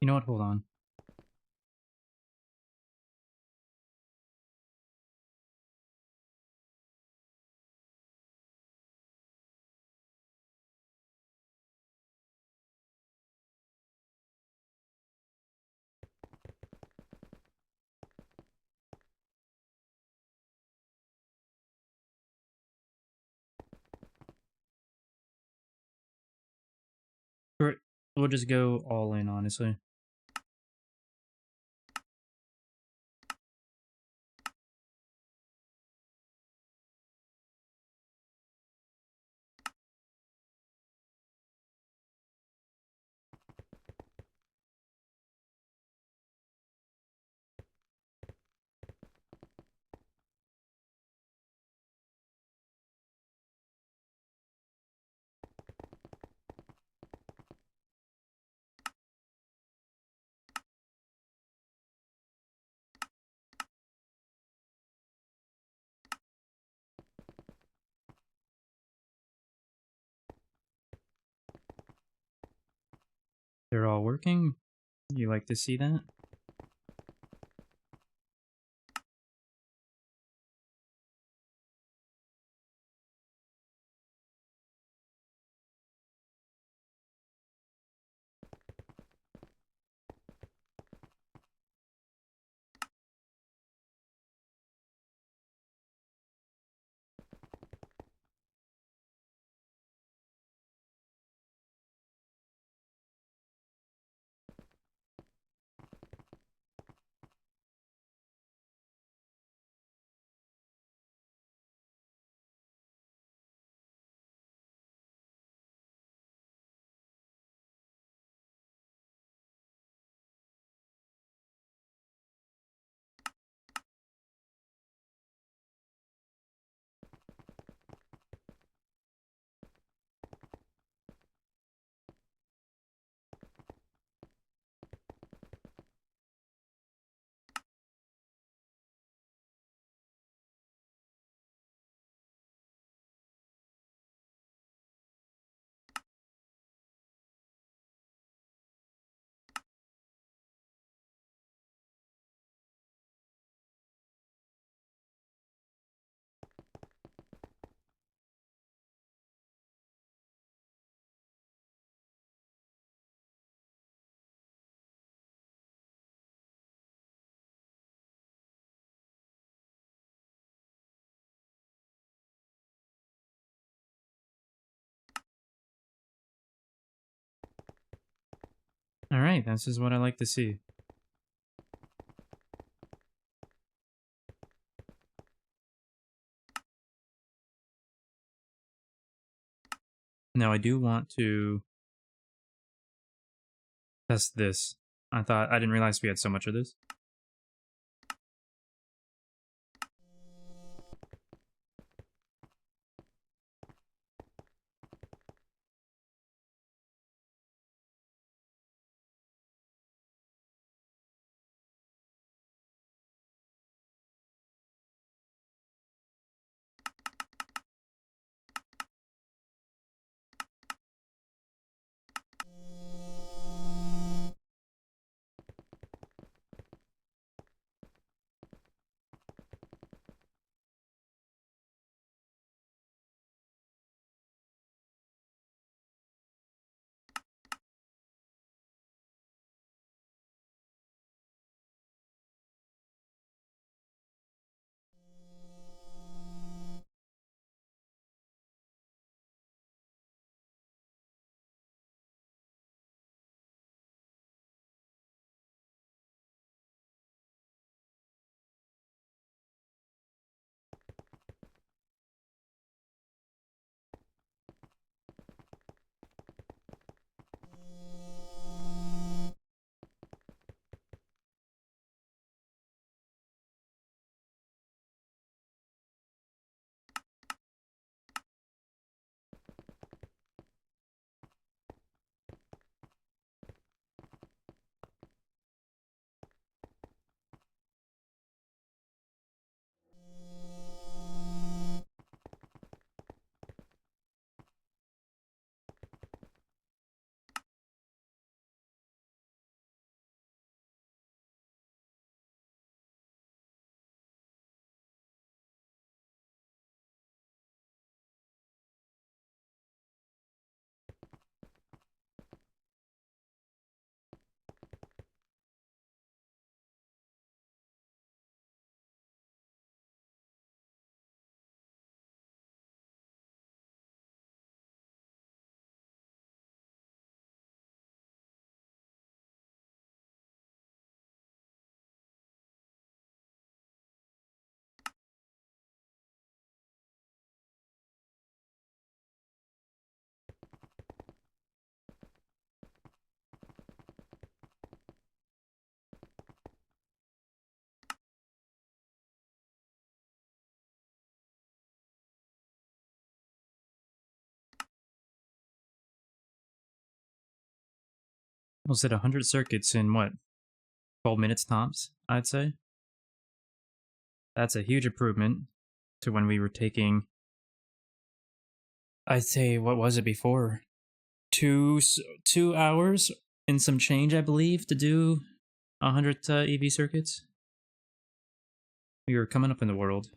You know what? Hold on. We'll just go all in, honestly. They're all working. You like to see that? Alright, this is what I like to see. Now I do want to test this. I didn't realize we had so much of this. Was it 100 circuits in what? 12 minutes tops, I'd say? That's a huge improvement to when we were taking, I'd say, what was it before? 2 hours and some change, I believe, to do 100 EV circuits. We were coming up in the world.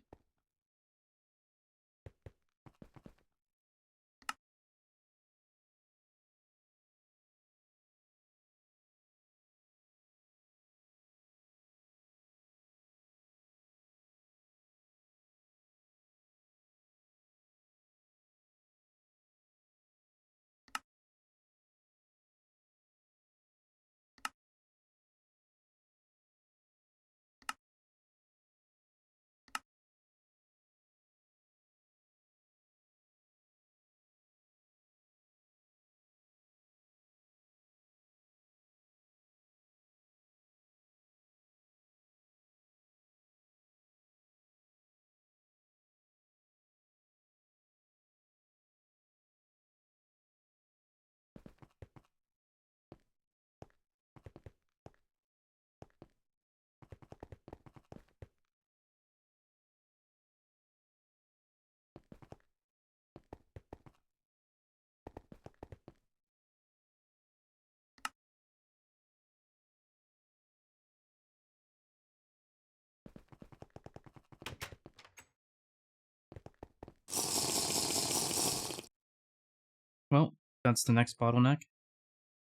Well, that's the next bottleneck.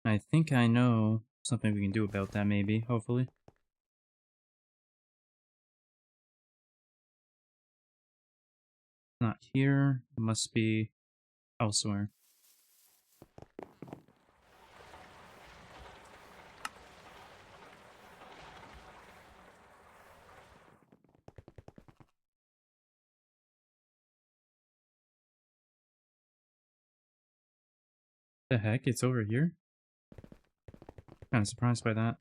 I think I know something we can do about that, maybe, hopefully. Not here. It must be elsewhere. The heck? It's over here? Kind of surprised by that.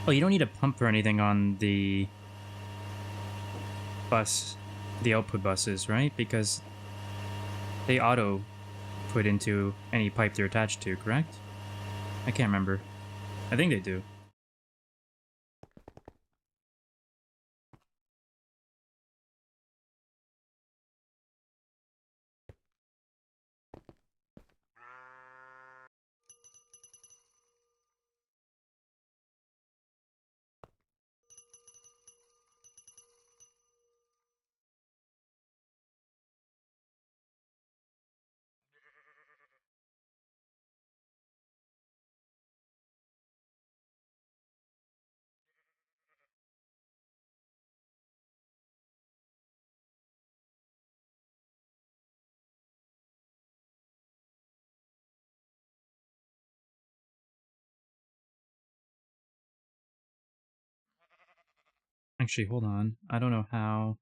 Oh, you don't need a pump or anything on the bus, the output buses, right? Because they auto put into any pipe they're attached to, correct? I can't remember. I think they do. Actually, hold on. I don't know how.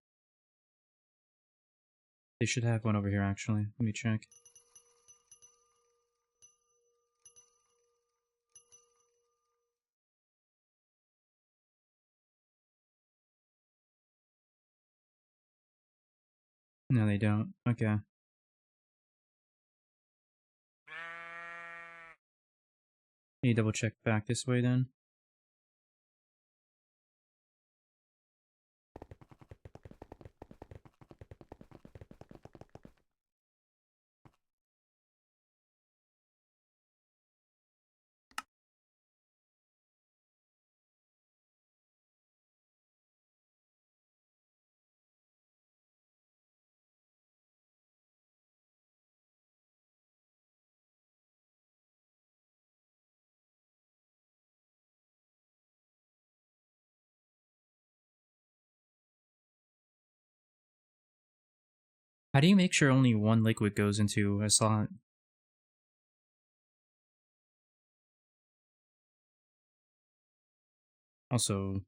They should have one over here, actually. Let me check. No, they don't. Okay. Need to double check back this way then. How do you make sure only one liquid goes into a slot? Also,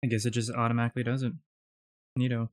I guess it just automatically does it. Neato.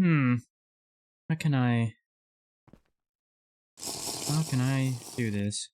How can I do this?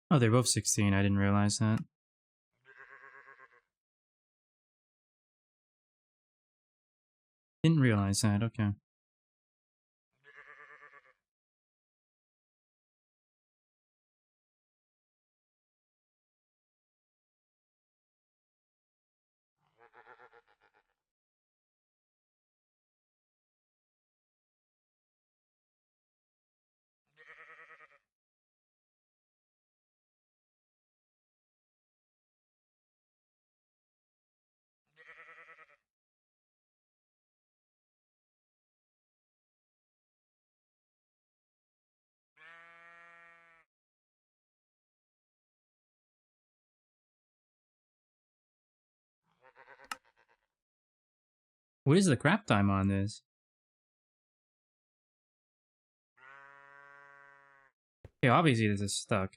Oh, they're both 16. I didn't realize that. Didn't realize that. Okay. What is the crap time on this? Okay, obviously this is stuck.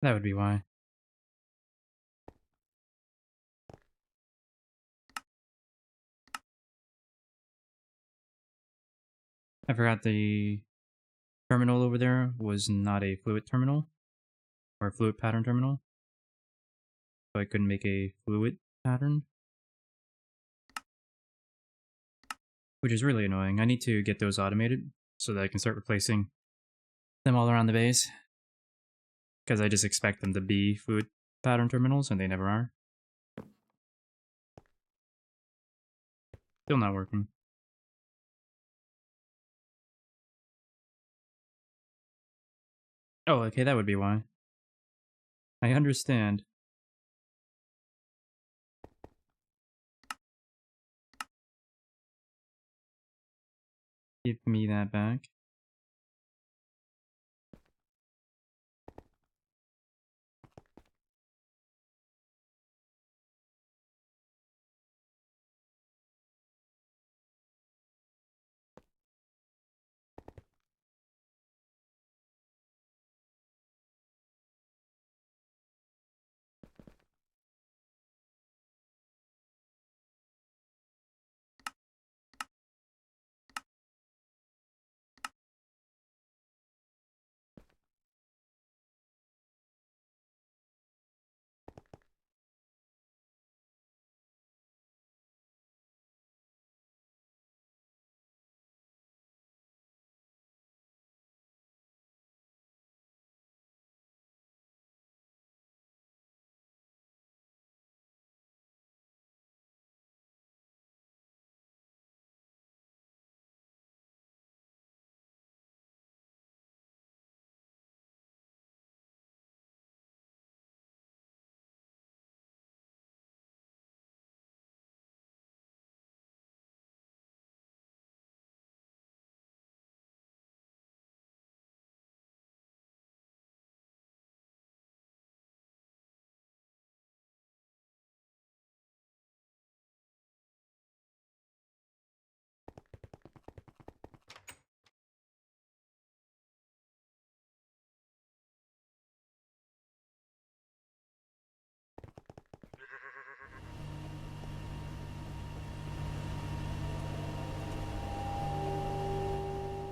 That would be why. I forgot the terminal over there was not a fluid terminal, or a fluid pattern terminal. So I couldn't make a fluid pattern. Which is really annoying. I need to get those automated so that I can start replacing them all around the base. Because I just expect them to be fluid pattern terminals, and they never are. Still not working. Oh, okay, that would be why. I understand. Give me that back.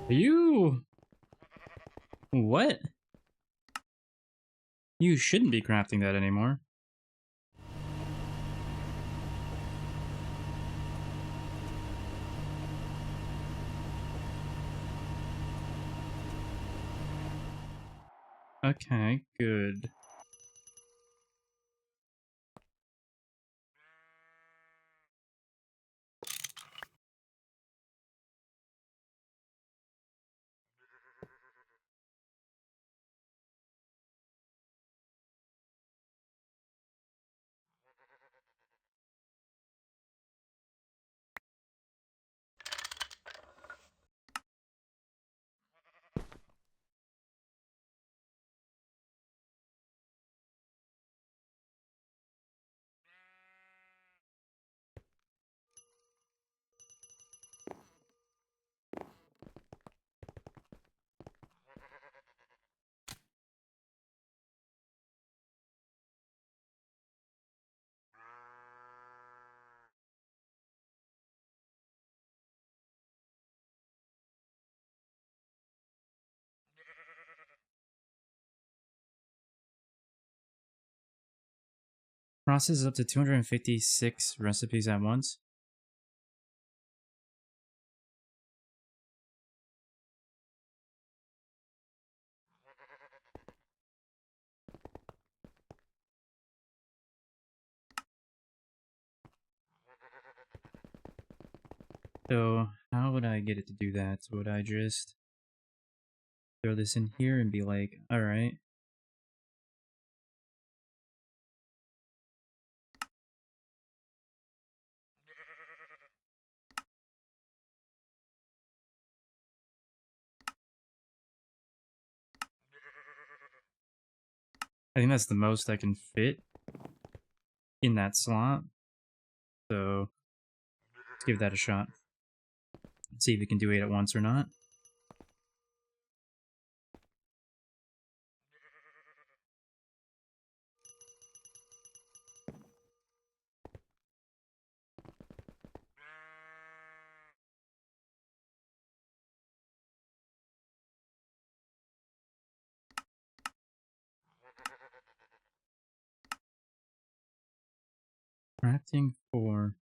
You... What? You shouldn't be crafting that anymore. Okay, good. Processes up to 256 recipes at once. So, how would I get it to do that? Would I just throw this in here and be like, alright. I think that's the most I can fit in that slot. So, let's give that a shot. Let's see if we can do 8 at once or not. Crafting for...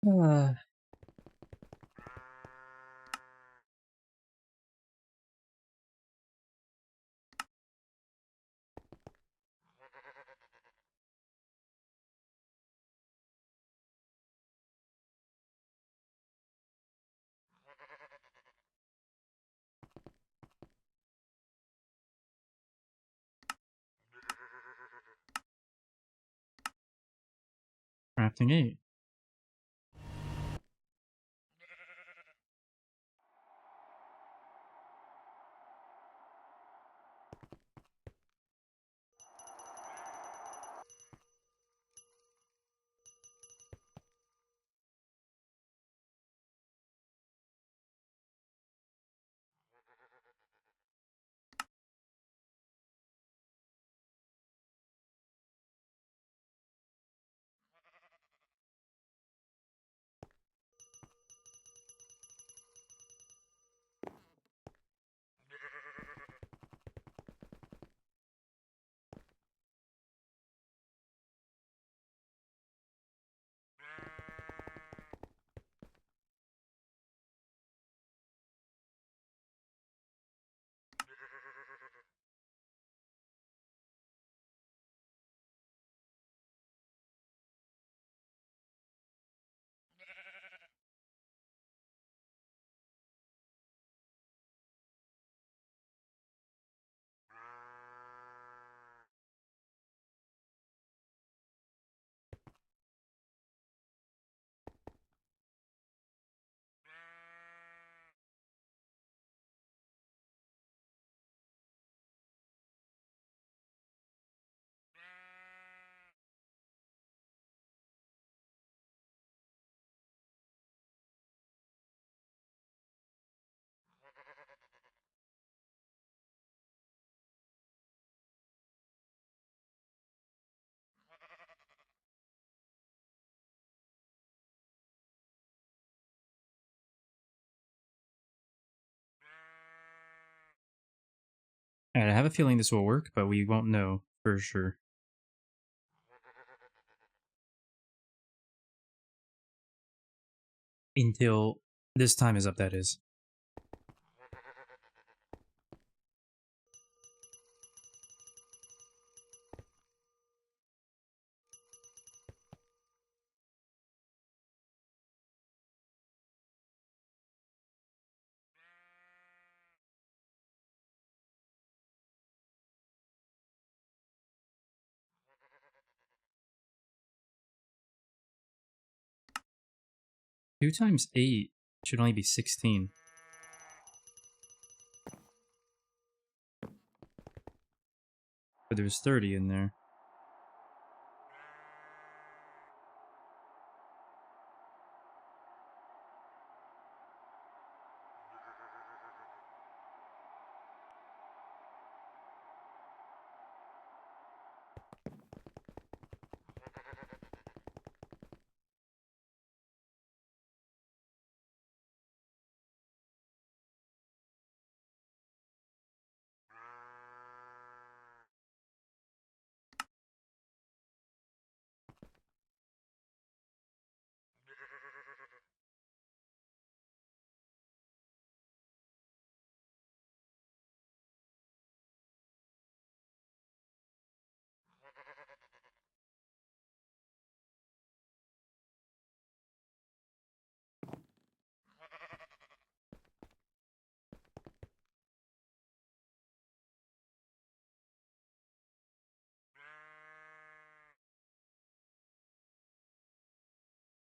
Uh, crafting 8. Alright, I have a feeling this will work, but we won't know for sure. Until this time is up, that is. Two times 8 should only be 16. But there's 30 in there.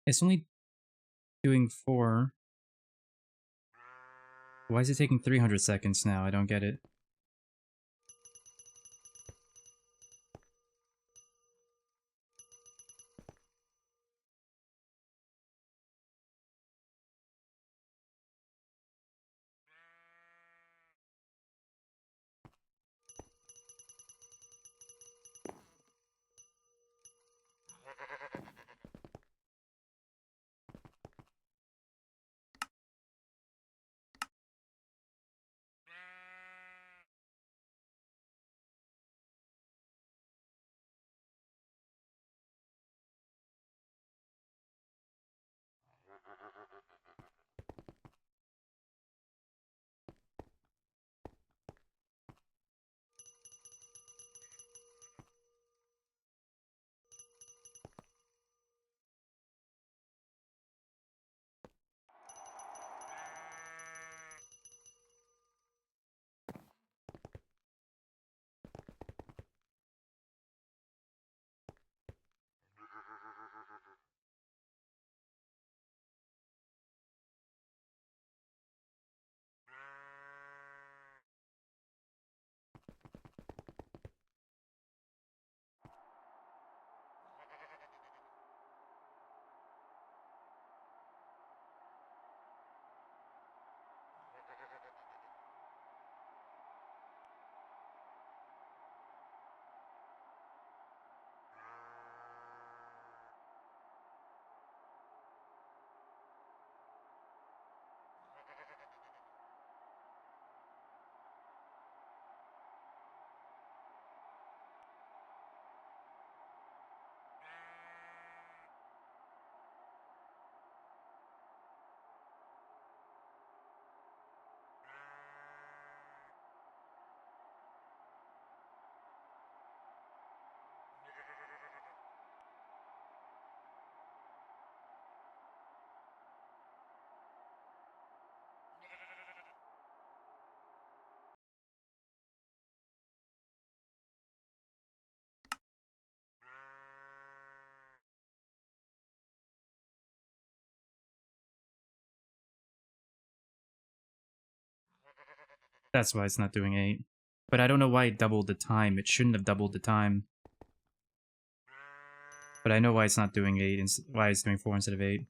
It's only doing 4. Why is it taking 300 seconds now? I don't get it. That's why it's not doing 8. But I don't know why it doubled the time. It shouldn't have doubled the time. But I know why it's not doing 8 and why it's doing 4 instead of 8.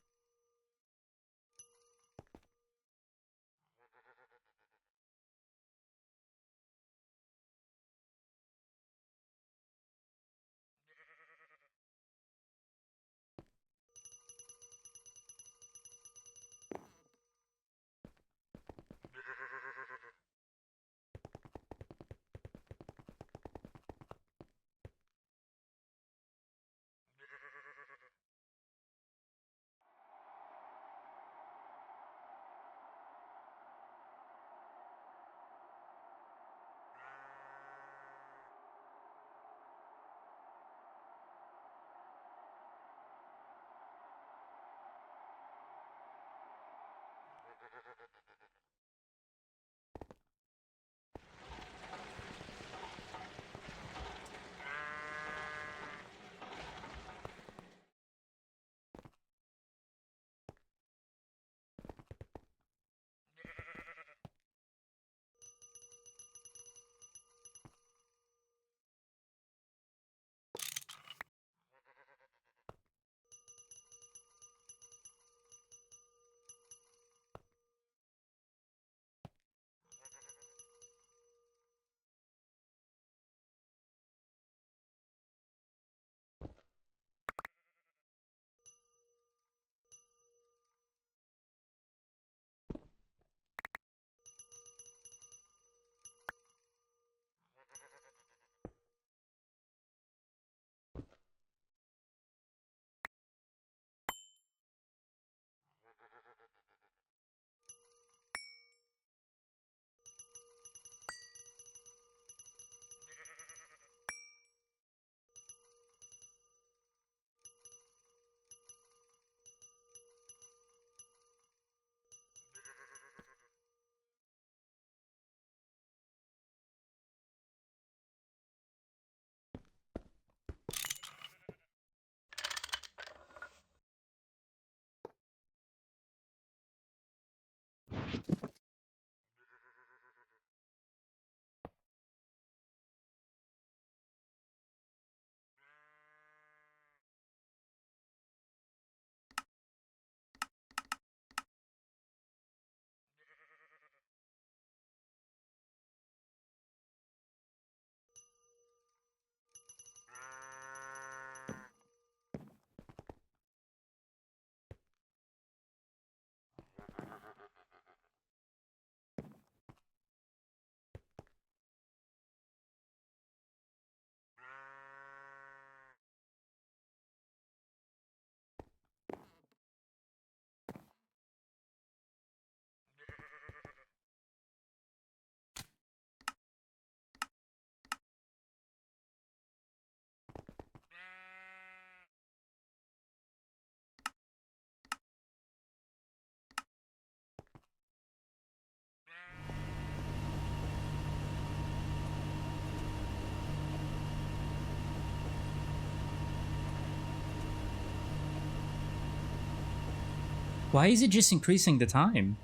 Why is it just increasing the time?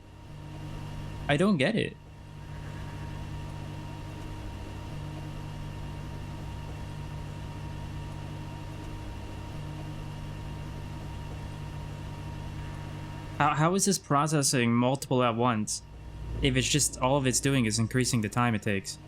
I don't get it. How is this processing multiple at once if it's just all of it's doing is increasing the time it takes?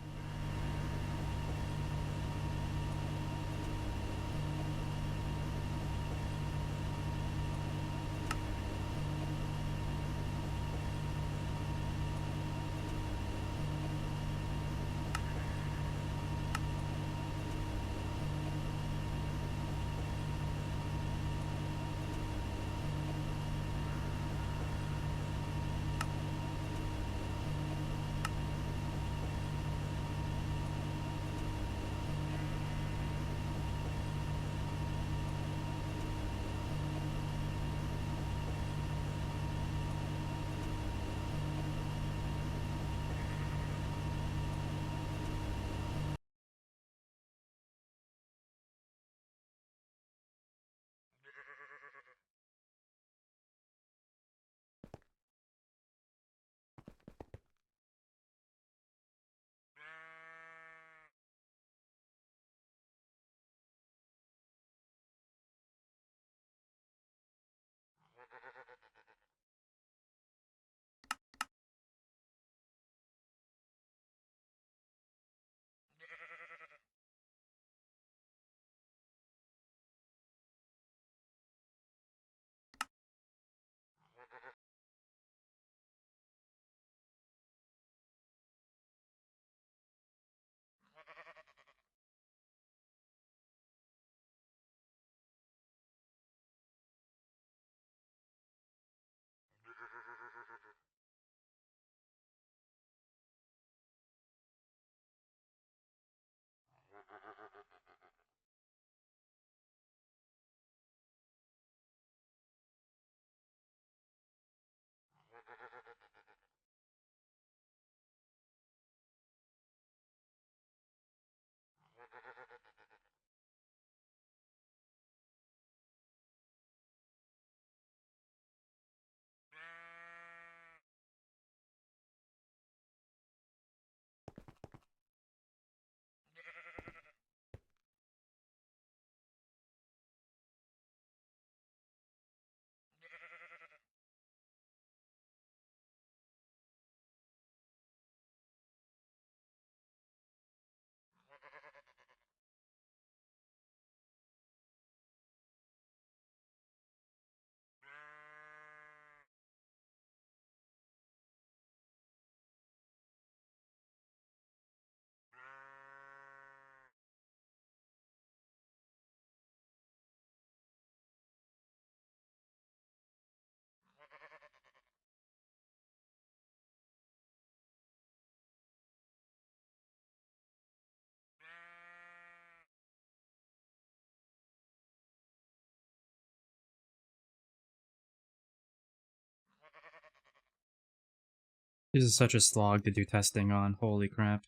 This is such a slog to do testing on. Holy crap.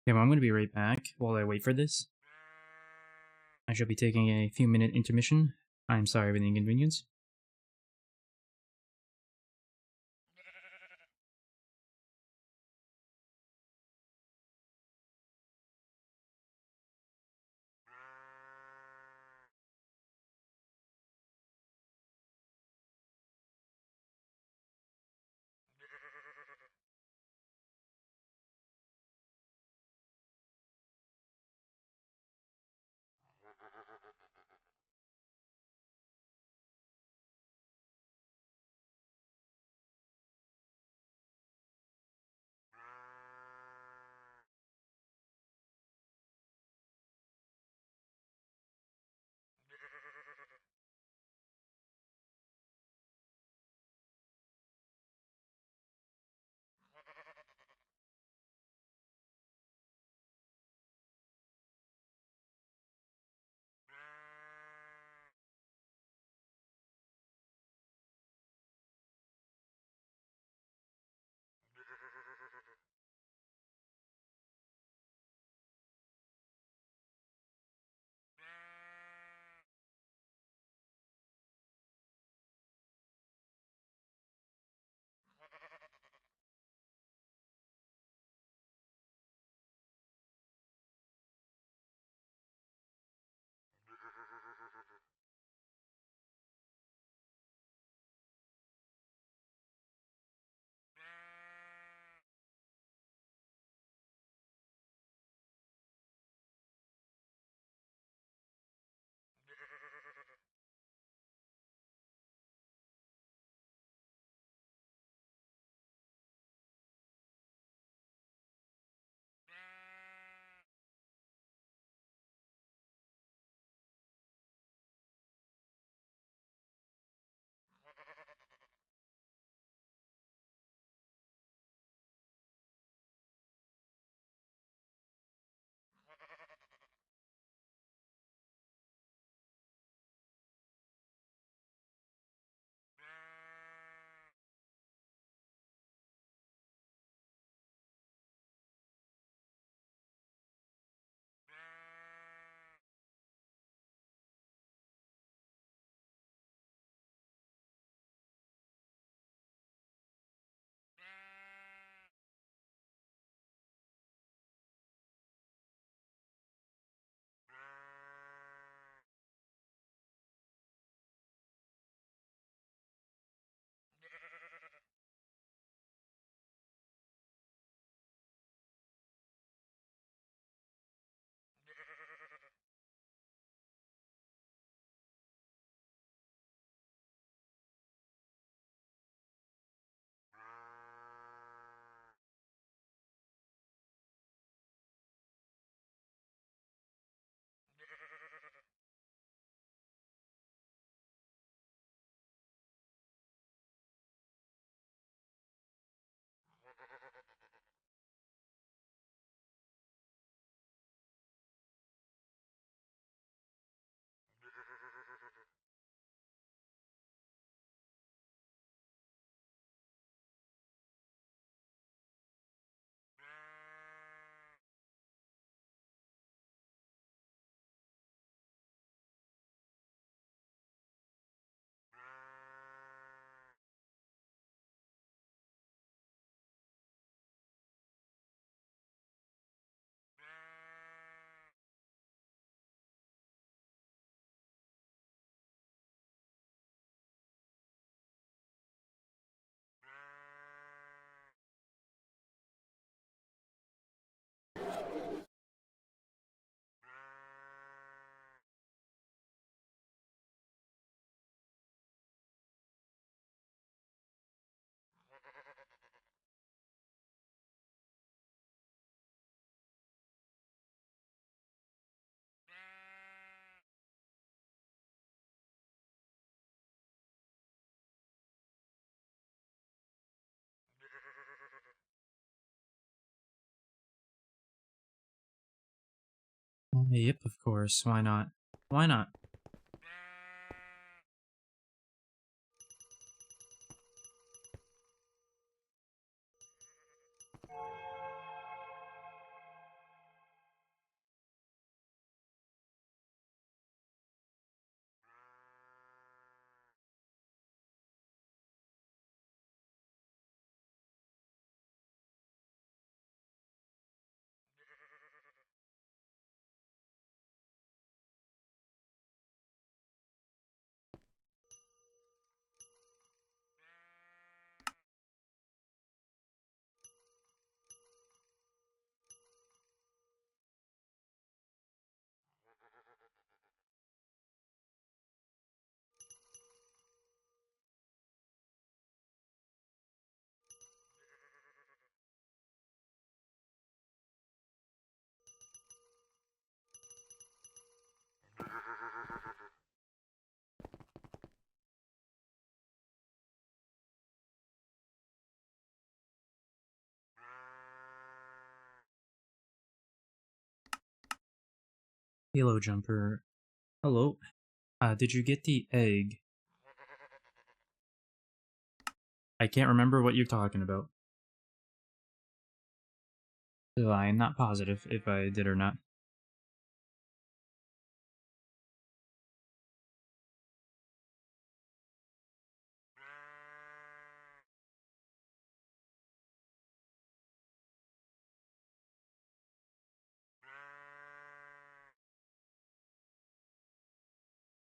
Okay, well, I'm going to be right back while I wait for this. I shall be taking a few minute intermission. I'm sorry for the inconvenience. Yep, of course. Why not? Why not? Halo jumper. Hello. Did you get the egg? I can't remember what you're talking about. So I'm not positive if I did or not.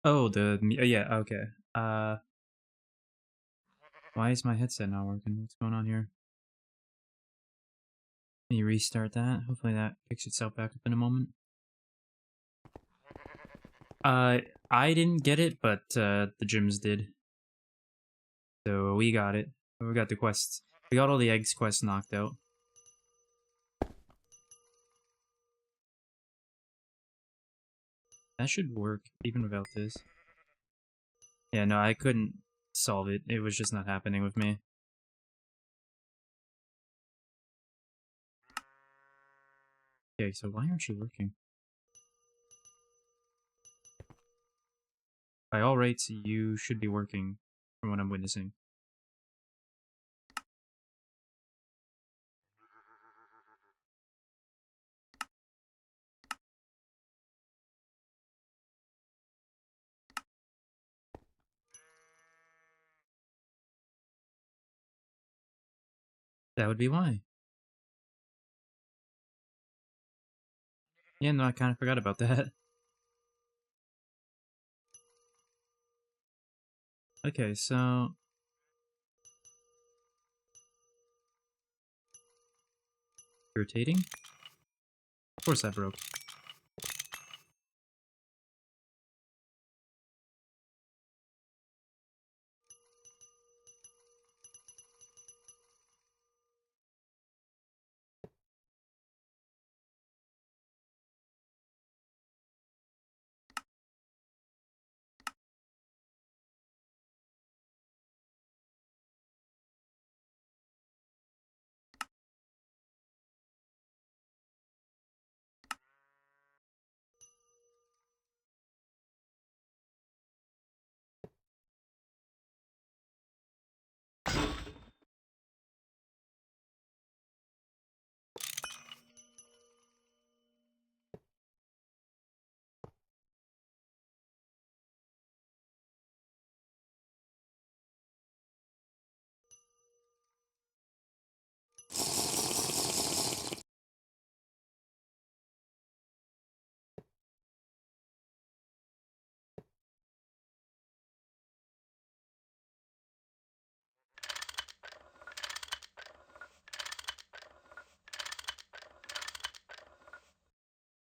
Oh, yeah, okay. Why is my headset not working? What's going on here? Let me restart that. Hopefully that picks itself back up in a moment. I didn't get it, but the gyms did. So we got it. We got the quests. We got all the eggs quests knocked out. That should work, even without this. Yeah, no, I couldn't solve it. It was just not happening with me. Okay, so why aren't you working? By all rights, you should be working from what I'm witnessing. That would be why. Yeah, no, I kind of forgot about that. Okay, so... Irritating? Of course that broke.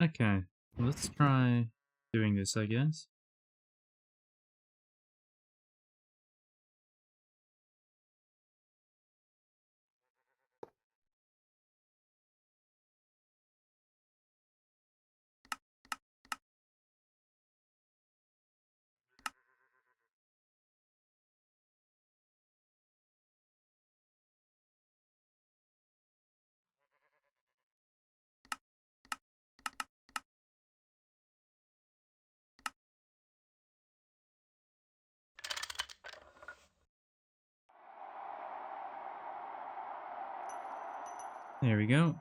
Okay, let's try doing this, I guess. There we go.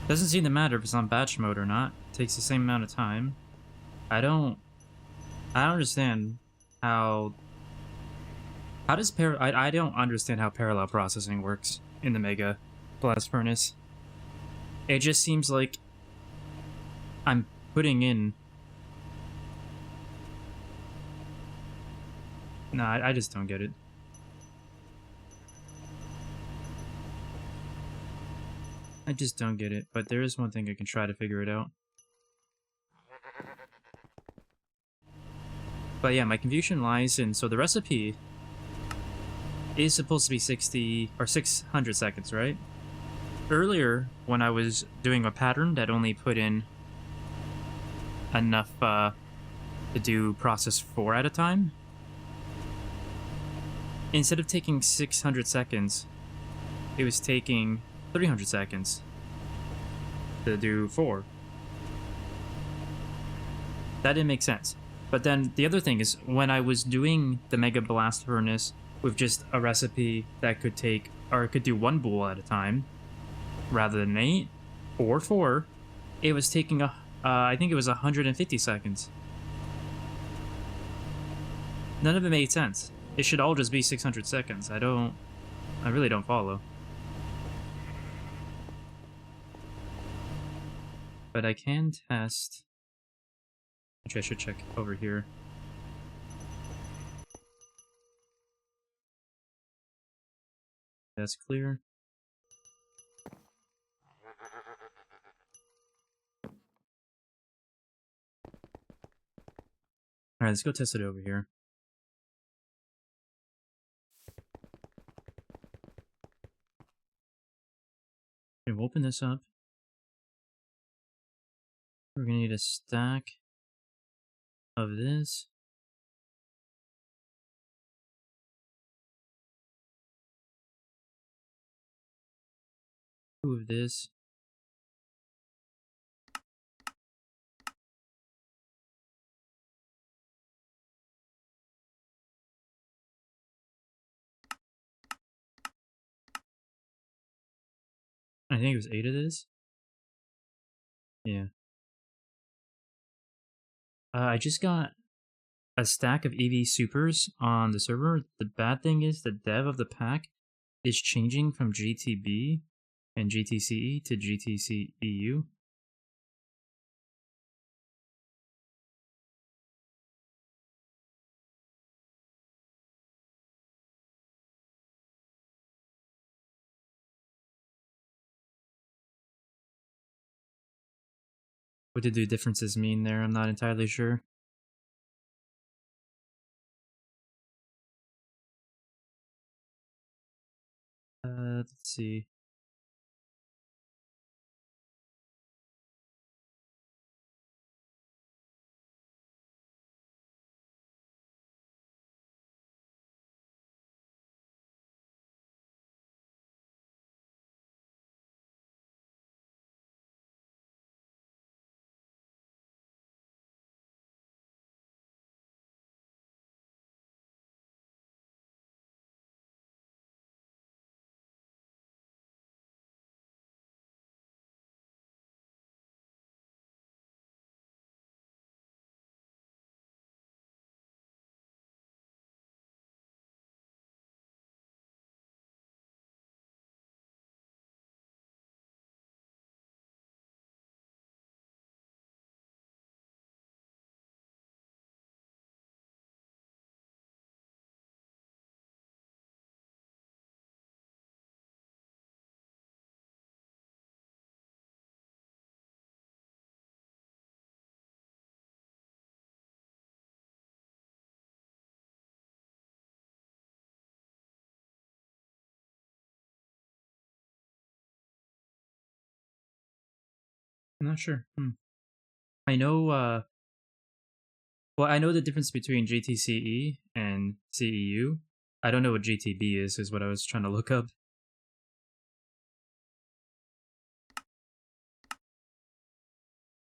Doesn't seem to matter if it's on batch mode or not. It takes the same amount of time. I don't understand how does I don't understand how parallel processing works in the Mega Blast Furnace. It just seems like I'm putting in... Nah, I just don't get it. I just don't get it, but there is one thing I can try to figure it out. But yeah, my confusion lies in... So the recipe is supposed to be 60 or 600 seconds, right? Earlier, when I was doing a pattern that only put in enough to do process 4 at a time, instead of taking 600 seconds, it was taking 300 seconds to do 4. That didn't make sense. But then the other thing is, when I was doing the Mega Blast Furnace with just a recipe that could take, or it could do 1 boule at a time, rather than 8 or 4, it was taking I think it was 150 seconds. None of it made sense. It should all just be 600 seconds. I really don't follow. But I can test, which I should check over here. That's clear. Alright, let's go test it over here. Okay, we'll open this up. We're gonna need a stack of this. Two of this. I think it was 8 of this. Yeah. I just got a stack of EV Supers on the server. The bad thing is the dev of the pack is changing from GTB and GTCE to GTCEU. What did the differences mean there? I'm not entirely sure. Let's see. I'm not sure. I know, well, I know the difference between GTCE and CEU. I don't know what GTB is what I was trying to look up.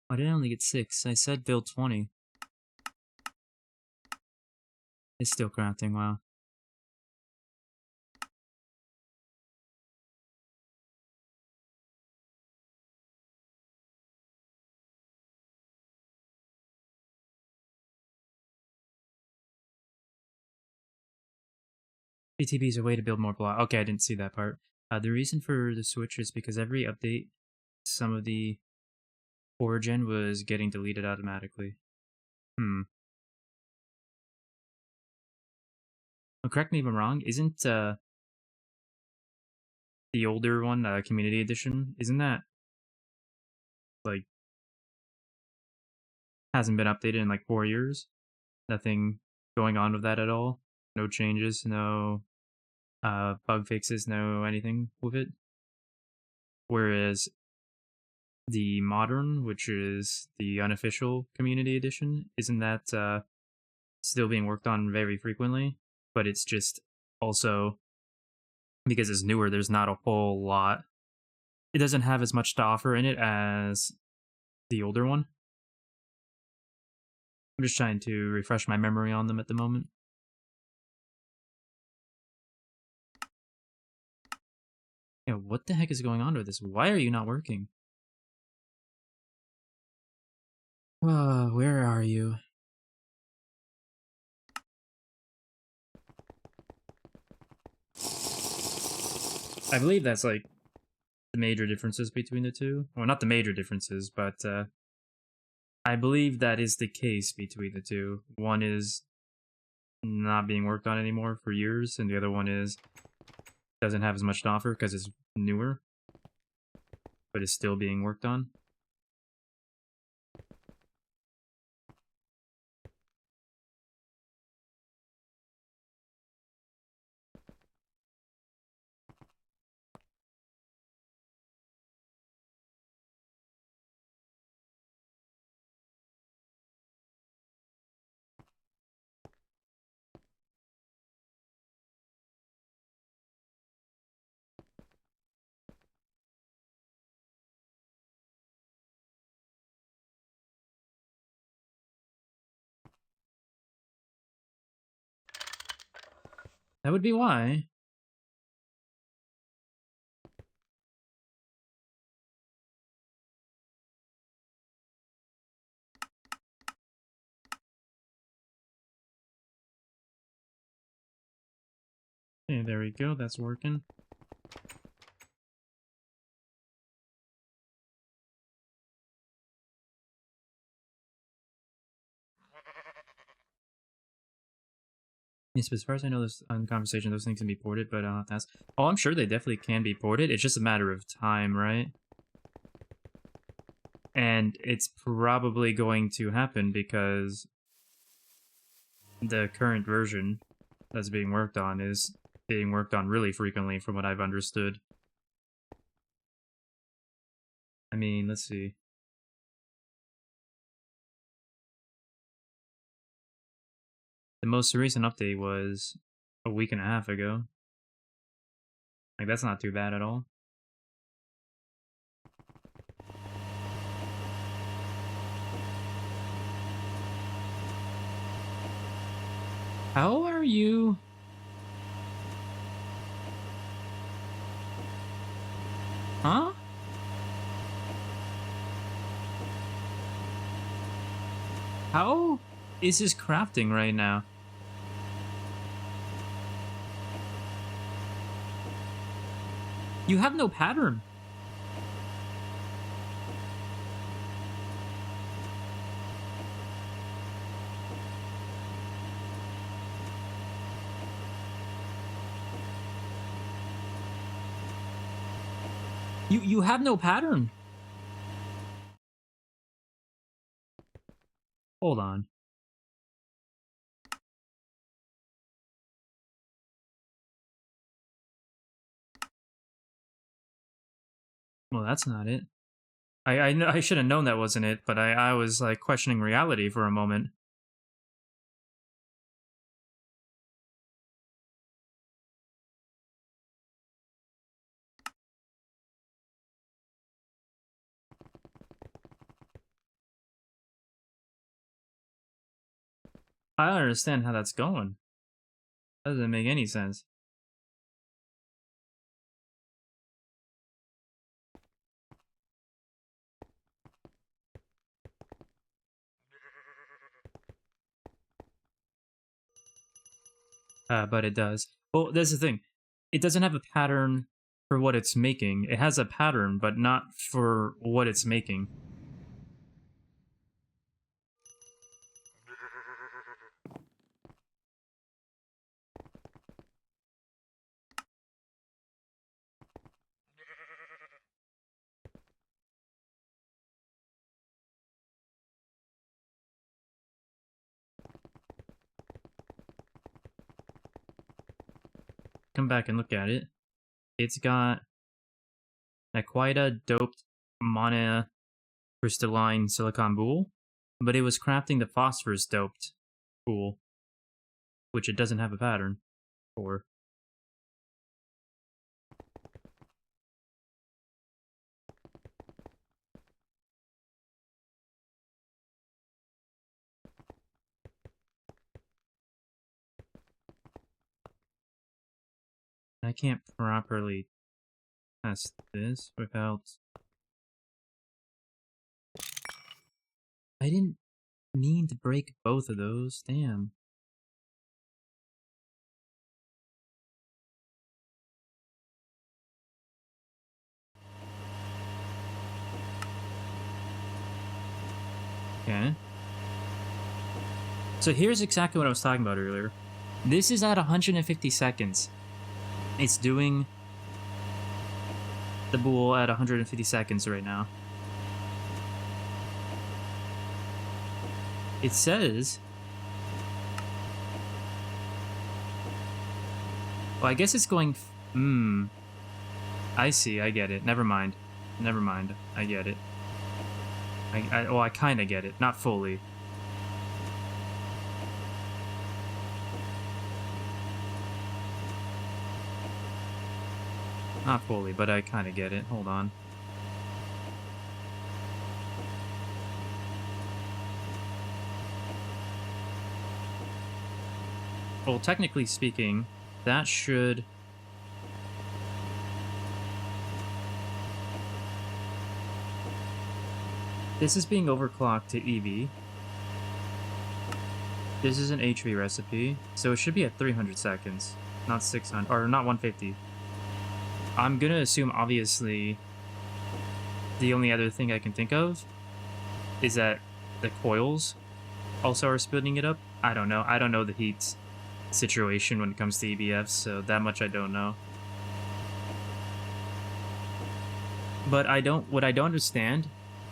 Why did I only get 6? I said build 20. It's still crafting, wow. GTB is a way to build more block. Okay, I didn't see that part. The reason for the switch is because every update, some of the origin was getting deleted automatically. Well, correct me if I'm wrong, isn't the older one, Community Edition, isn't that, like, hasn't been updated in like 4 years? Nothing going on with that at all? No changes, no bug fixes, no anything with it? Whereas the modern, which is the unofficial Community Edition, isn't that still being worked on very frequently? But it's just also, because it's newer, there's not a whole lot. It doesn't have as much to offer in it as the older one. I'm just trying to refresh my memory on them at the moment. Yeah, what the heck is going on with this? Why are you not working? Where are you? I believe that's like the major differences between the two. Well, not the major differences, but I believe that is the case between the two. One is not being worked on anymore for years, and the other one is doesn't have as much to offer because it's newer, but is still being worked on. That would be why. Okay, there we go, that's working. Yes, but as far as I know, this on conversation, those things can be ported, but I'll have to ask. Oh, I'm sure they definitely can be ported. It's just a matter of time, right? And it's probably going to happen because the current version that's being worked on is being worked on really frequently, from what I've understood. I mean, let's see. The most recent update was a week and a half ago. Like, that's not too bad at all. How are you? Huh? How is this crafting right now? You have no pattern. You have no pattern. Hold on. Well, that's not it. I should have known that wasn't it, but I was like questioning reality for a moment. I don't understand how that's going. That doesn't make any sense. But it does. Well, that's the thing. It doesn't have a pattern for what it's making. It has a pattern, but not for what it's making. Come back and look at it. It's got Aquita doped mana crystalline silicon bool, but it was crafting the phosphorus doped bool, which it doesn't have a pattern for. I can't properly test this without... I didn't mean to break both of those, damn. Okay. So here's exactly what I was talking about earlier. This is at 150 seconds. It's doing the bool at 150 seconds right now. It says... Well, I guess it's going... I see, I get it. Never mind. Never mind. I get it. I kind of get it. Not fully. Not fully, but I kind of get it. Hold on. Well, technically speaking, that should... This is being overclocked to EV. This is an HV recipe, so it should be at 300 seconds, not 600, or not 150. I'm gonna assume, obviously, the only other thing I can think of is that the coils also are speeding it up. I don't know. I don't know the heat situation when it comes to EBFs, so that much I don't know. But what I don't understand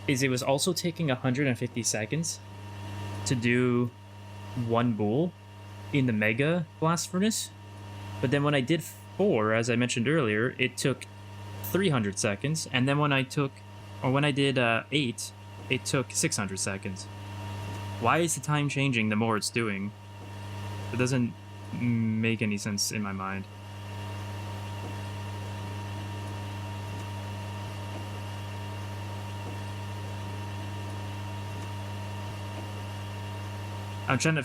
is it was also taking 150 seconds to do one bool in the Mega Blast Furnace. But then when I did 4, as I mentioned earlier, it took 300 seconds. And then when I did 8, it took 600 seconds. Why is the time changing the more it's doing? It doesn't make any sense in my mind. I'm trying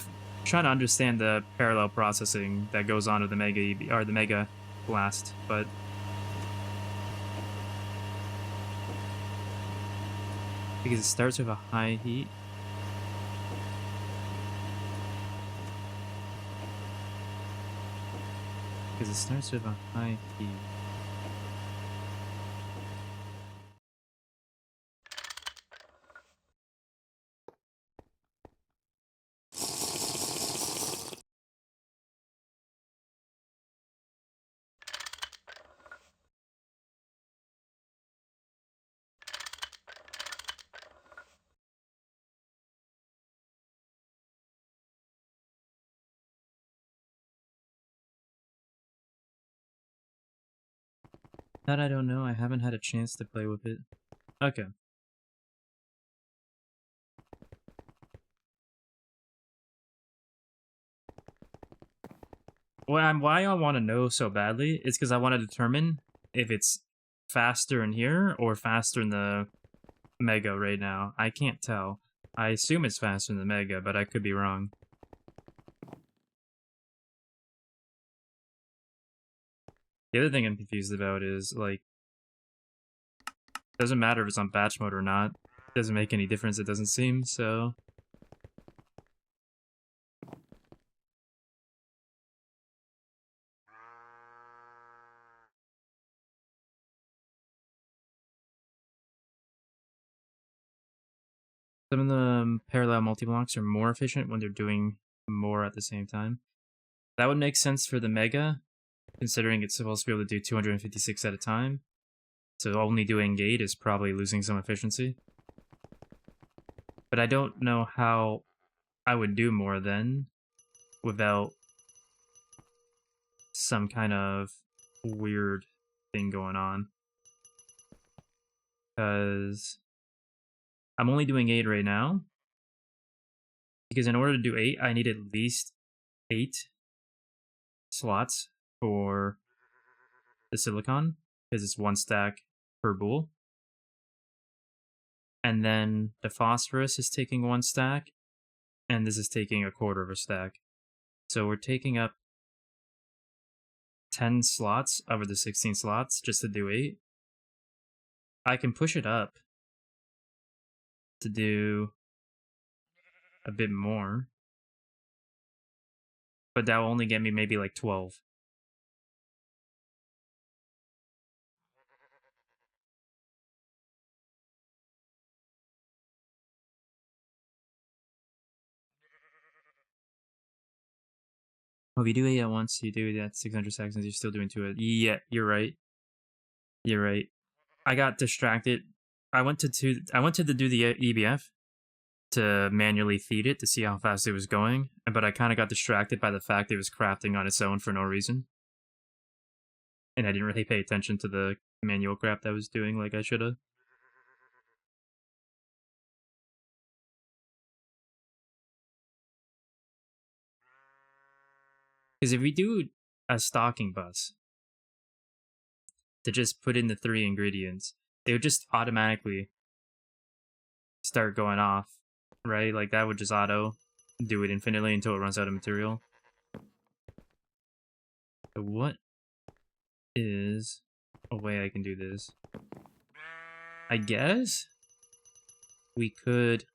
to understand the parallel processing that goes on with the Mega EB, or the Mega Blast, but because it starts with a high heat. Because it starts with a high heat. That I don't know. I haven't had a chance to play with it. Okay. Why I want to know so badly is because I want to determine if it's faster in here or faster in the Mega right now. I can't tell. I assume it's faster in the Mega, but I could be wrong. The other thing I'm confused about is, like, doesn't matter if it's on batch mode or not. Doesn't make any difference, it doesn't seem, so... Some of the parallel multi-blocks are more efficient when they're doing more at the same time. That would make sense for the Mega, considering it's supposed to be able to do 256 at a time. So only doing 8 is probably losing some efficiency. But I don't know how I would do more then without some kind of weird thing going on. Because I'm only doing 8 right now. Because in order to do 8, I need at least 8 slots for the silicon, because it's 1 stack per bool. And then the phosphorus is taking 1 stack, and this is taking 1/4 of a stack. So we're taking up 10 slots over the 16 slots just to do 8. I can push it up to do a bit more, but that will only get me maybe like 12. Oh, if you do 8 at once, you do that 600 seconds, you're still doing 2 at... Yeah, you're right. You're right. I got distracted. I went to do the EBF to manually feed it to see how fast it was going, but I kind of got distracted by the fact it was crafting on its own for no reason. And I didn't really pay attention to the manual craft I was doing like I should have. Because if we do a stocking bus to just put in the 3 ingredients, they would just automatically start going off, right? Like that would just auto do it infinitely until it runs out of material. So what is a way I can do this? I guess we could...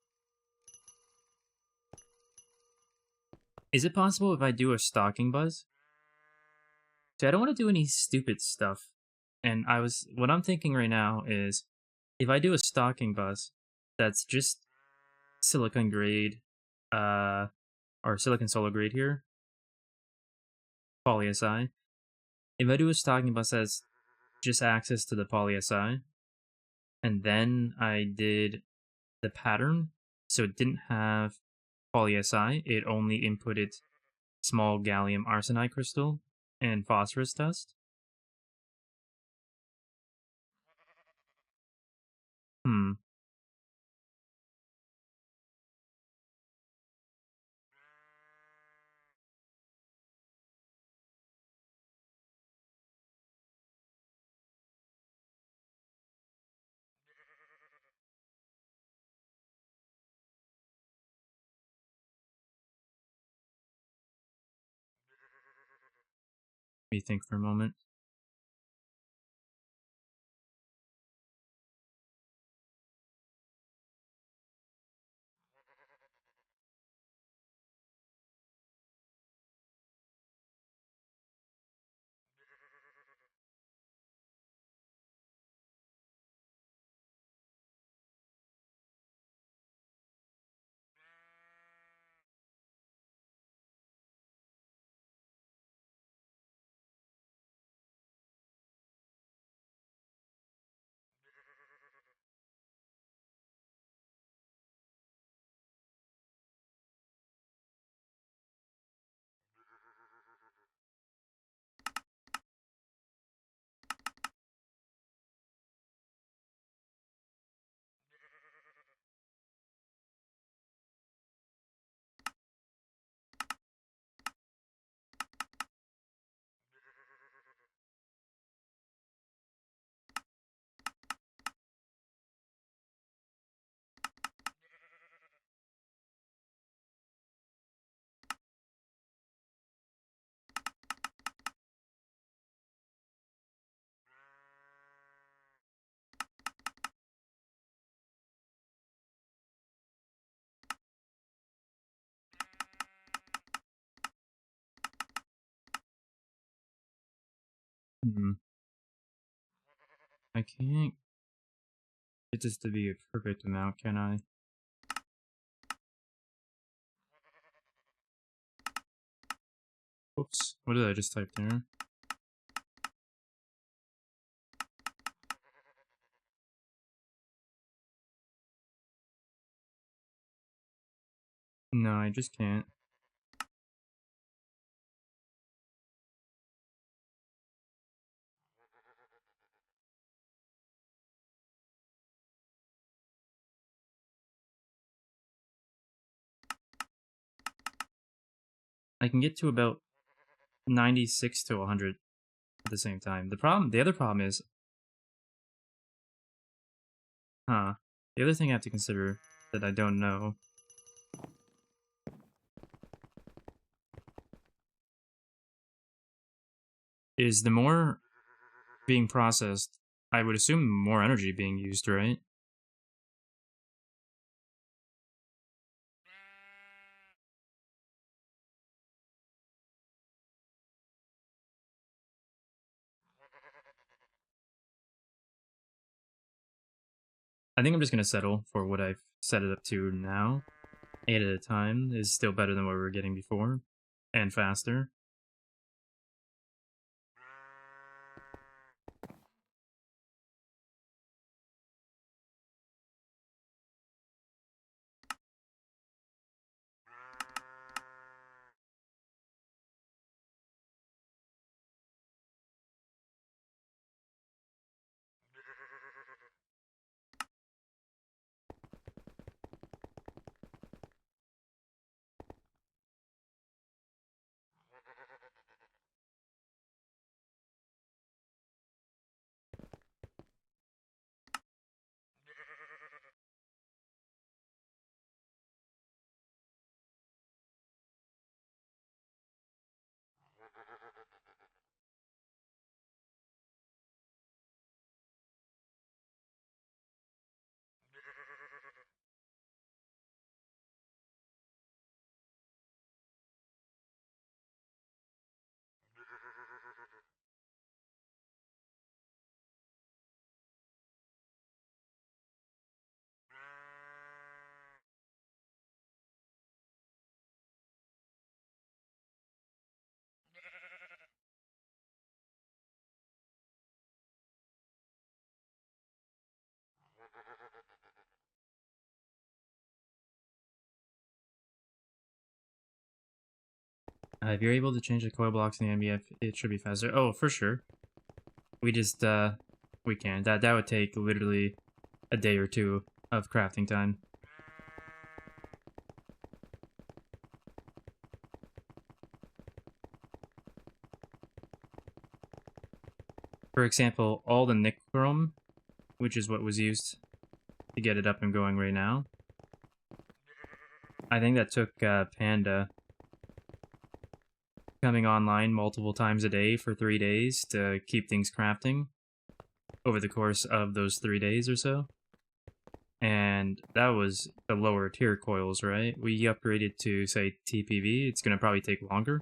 Is it possible if I do a stocking buzz? So I don't want to do any stupid stuff. And what I'm thinking right now is, if I do a stocking buzz that's just silicon grade, or silicon solar grade here, poly Si. If I do a stocking bus that's just access to the poly Si, and then I did the pattern, so it didn't have poly Si, it only inputted small gallium arsenide crystal and phosphorus dust. Hmm. Let me think for a moment. I can't get this to be a perfect amount, can I? Whoops. What did I just type there? No, I just can't. I can get to about 96 to 100 at the same time. The other problem is, the other thing I have to consider that I don't know is the more being processed, I would assume more energy being used, right? I think I'm just going to settle for what I've set it up to now. 8 at a time is still better than what we were getting before, and faster. If you're able to change the coil blocks in the MBF, it should be faster. Oh, for sure. We just, we can. That would take literally a day or two of crafting time. For example, all the nichrome, which is what was used to get it up and going right now. I think that took Panda coming online multiple times a day for 3 days to keep things crafting over the course of those 3 days or so. And that was the lower tier coils, right? We upgraded to, say, TPV. It's going to probably take longer.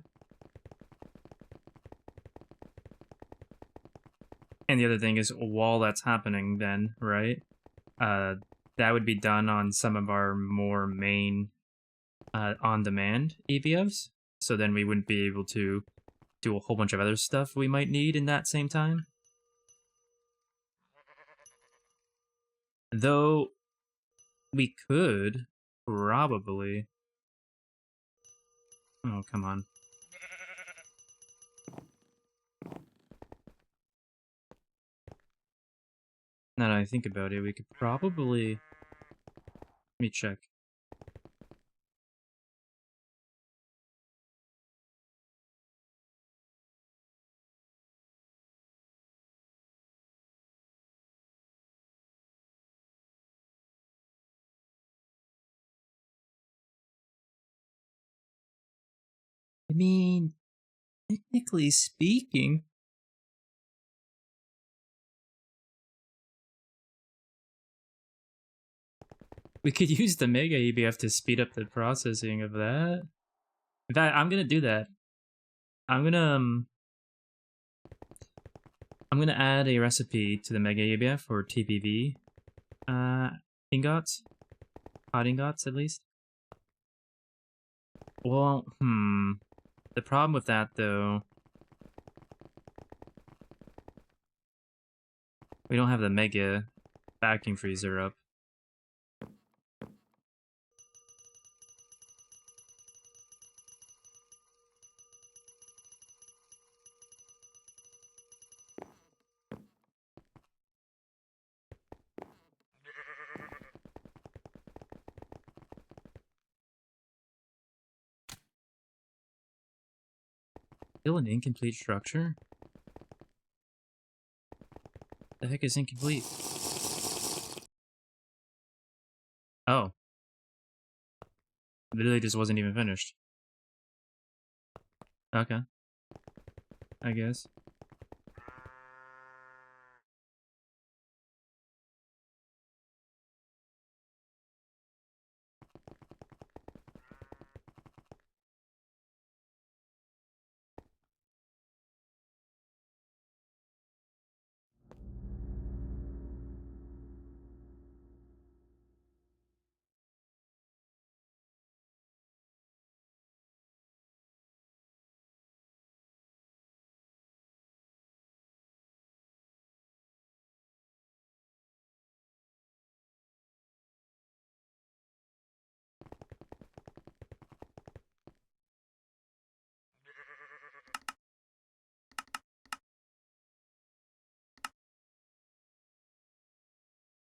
And the other thing is, while that's happening then, right, that would be done on some of our more main on-demand EVFs. So then we wouldn't be able to do a whole bunch of other stuff we might need in that same time. Though, we could probably... Oh, come on. Now that I think about it, we could probably... Let me check. I mean, technically speaking... We could use the Mega EBF to speed up the processing of that. In fact, I'm gonna do that. I'm gonna, I'm gonna add a recipe to the Mega EBF for TPV ingots. Hot ingots, at least. Well, the problem with that, though, we don't have the Mega vacuum freezer up. Still an incomplete structure? The heck is incomplete? Oh. Literally just wasn't even finished. Okay. I guess.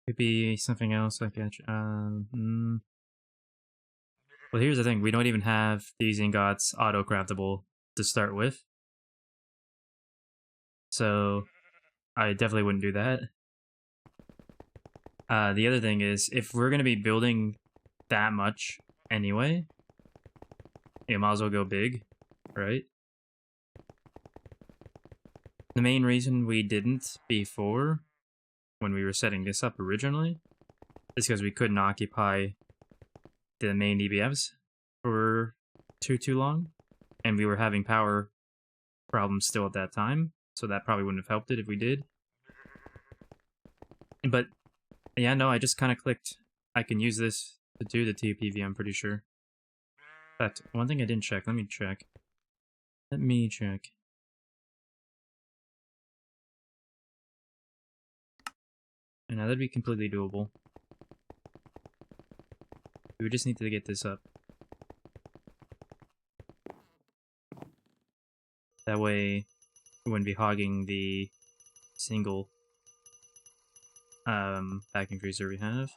Could be something else I catch. Well, here's the thing. We don't even have these ingots auto-craftable to start with. So, I definitely wouldn't do that. The other thing is, if we're going to be building that much anyway, you might as well go big, right? The main reason we didn't before, when we were setting this up originally, is because we couldn't occupy the main EBFs for too long, and we were having power problems still at that time, so that probably wouldn't have helped it if we did. But, yeah, no, I just kind of clicked. I can use this to do the TPV, I'm pretty sure. In fact, one thing I didn't check, let me check. And now that'd be completely doable. We just need to get this up. That way, we wouldn't be hogging the single vacuum freezer we have.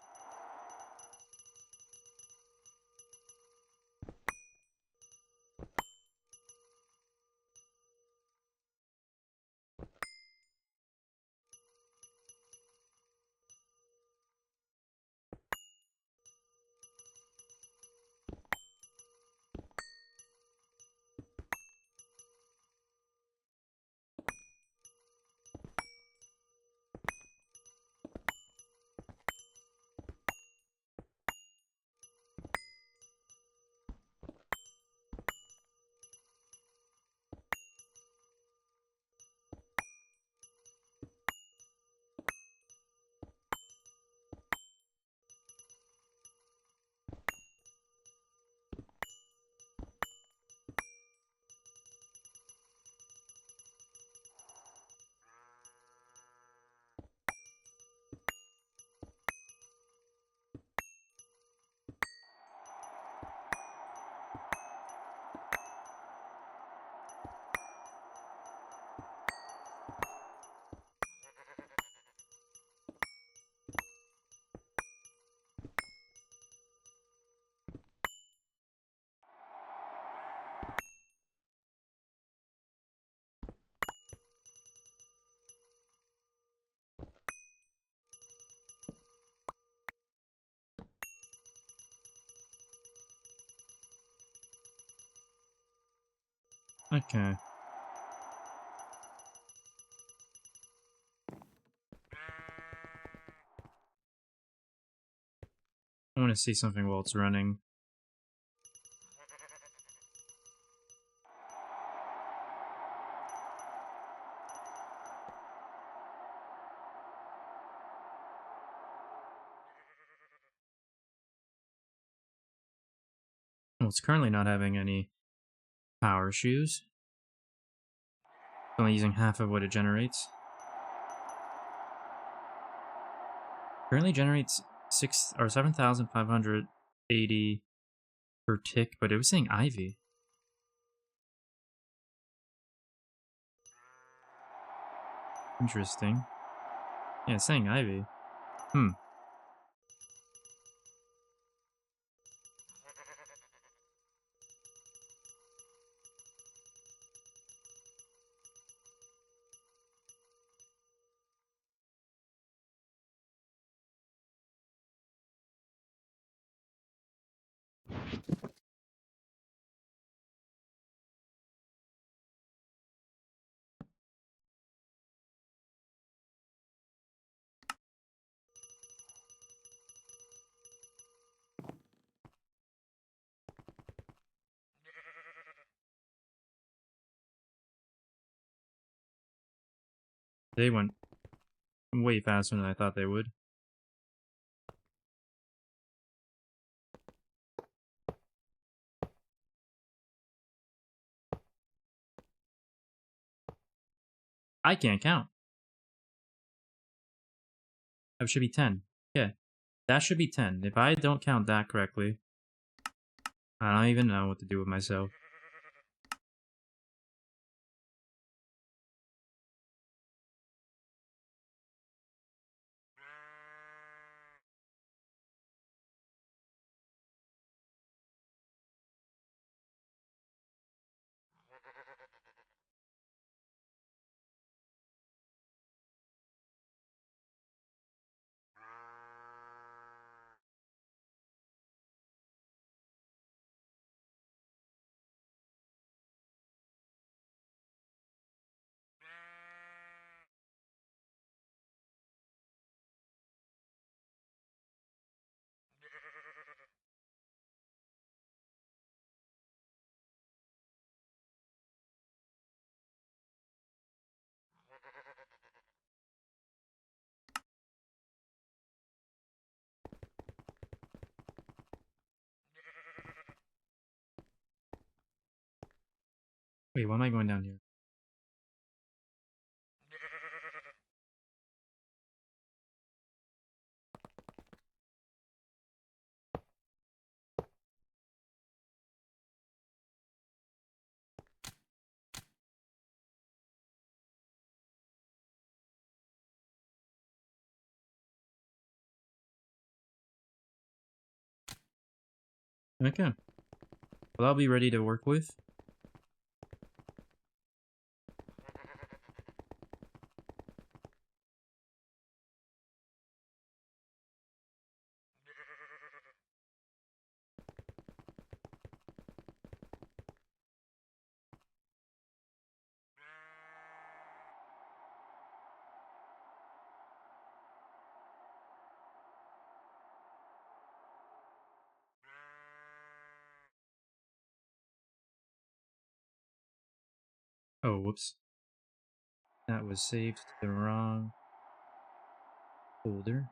Okay. I want to see something while it's running. Well, it's currently not having any power shoes. It's only using half of what it generates. Currently generates 7,580 per tick, but it was saying Ivy. Interesting. Yeah, it's saying Ivy. They went way faster than I thought they would. I can't count. That should be 10. Yeah, that should be 10. If I don't count that correctly, I don't even know what to do with myself. Wait, why am I going down here? Okay. Well, I'll be ready to work with. Oh, whoops. That was saved to the wrong folder.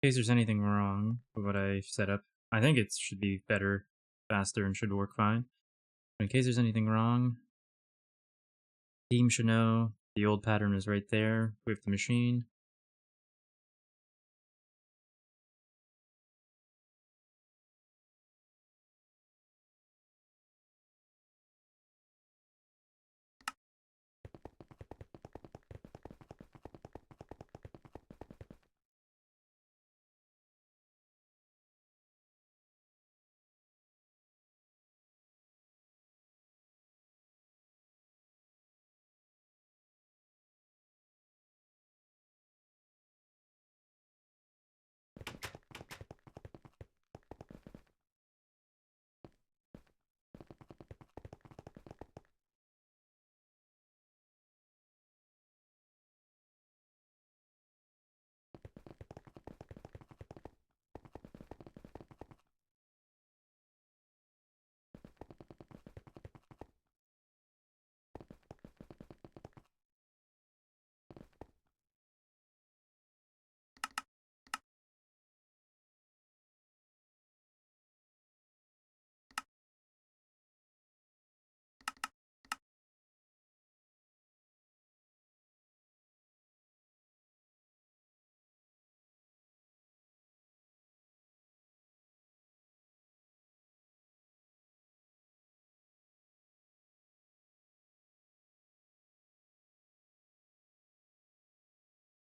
In case there's anything wrong with what I set up, I think it should be better, faster, and should work fine. But in case there's anything wrong, team should know the old pattern is right there with the machine.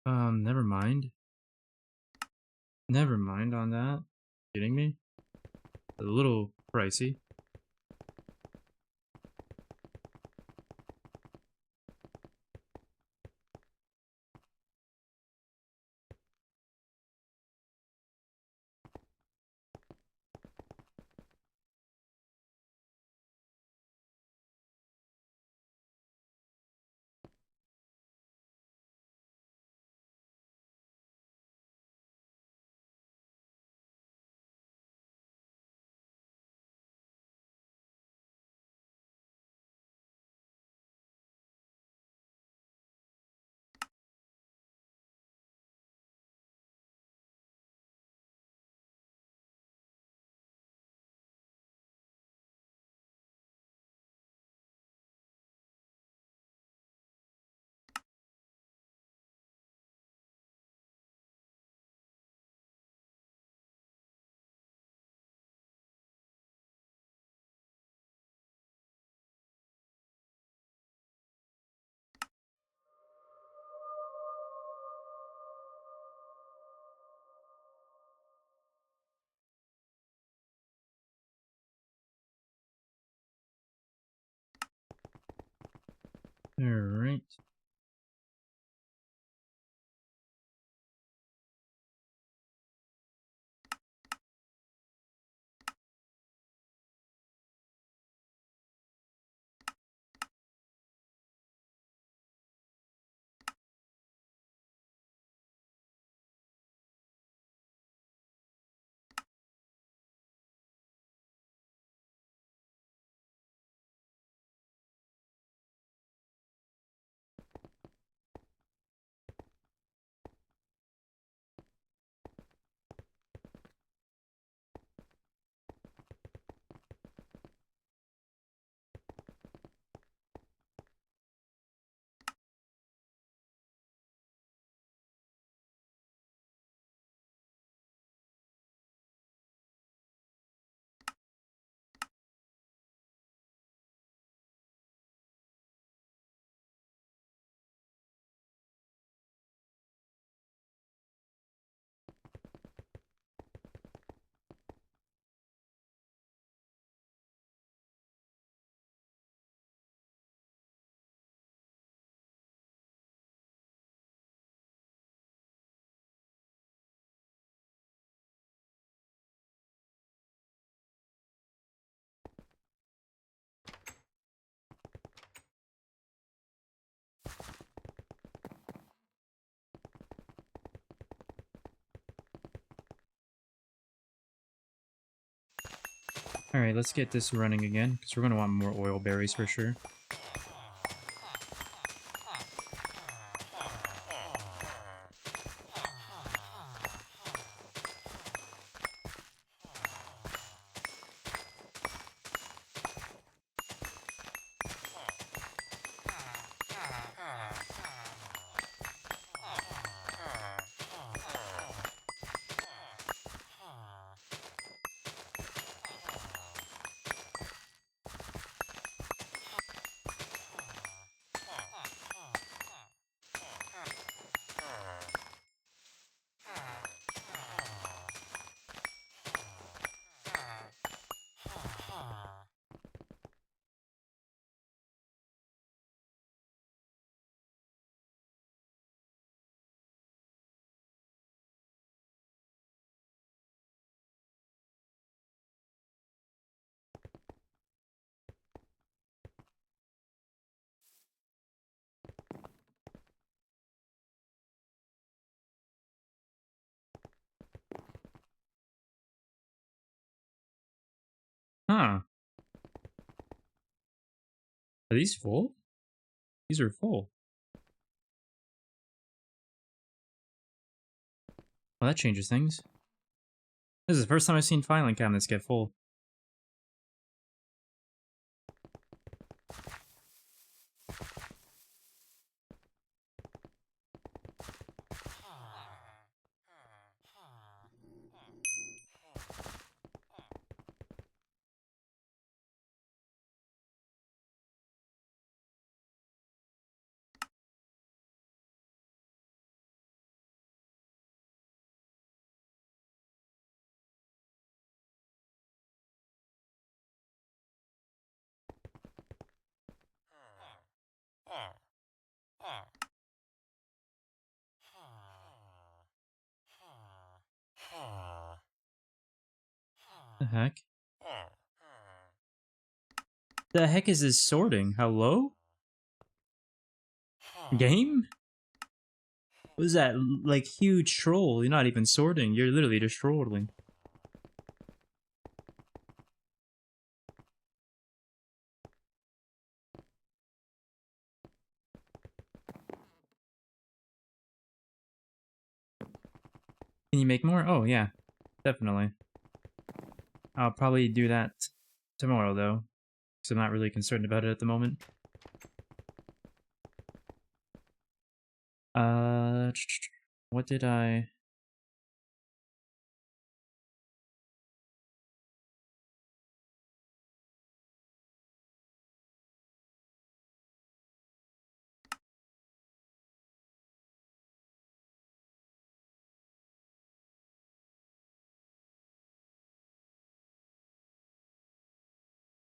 Never mind. Never mind on that. Kidding me? A little pricey. Alright. Alright, let's get this running again, because we're going to want more oil berries for sure. Huh. Are these full? These are full. Well, that changes things. This is the first time I've seen filing cabinets get full. The heck? The heck is this sorting? Hello? Game? What is that, like, huge troll? You're not even sorting, you're literally just trolling. Can you make more? Oh, yeah. Definitely. I'll probably do that tomorrow, though. Because I'm not really concerned about it at the moment. What did I...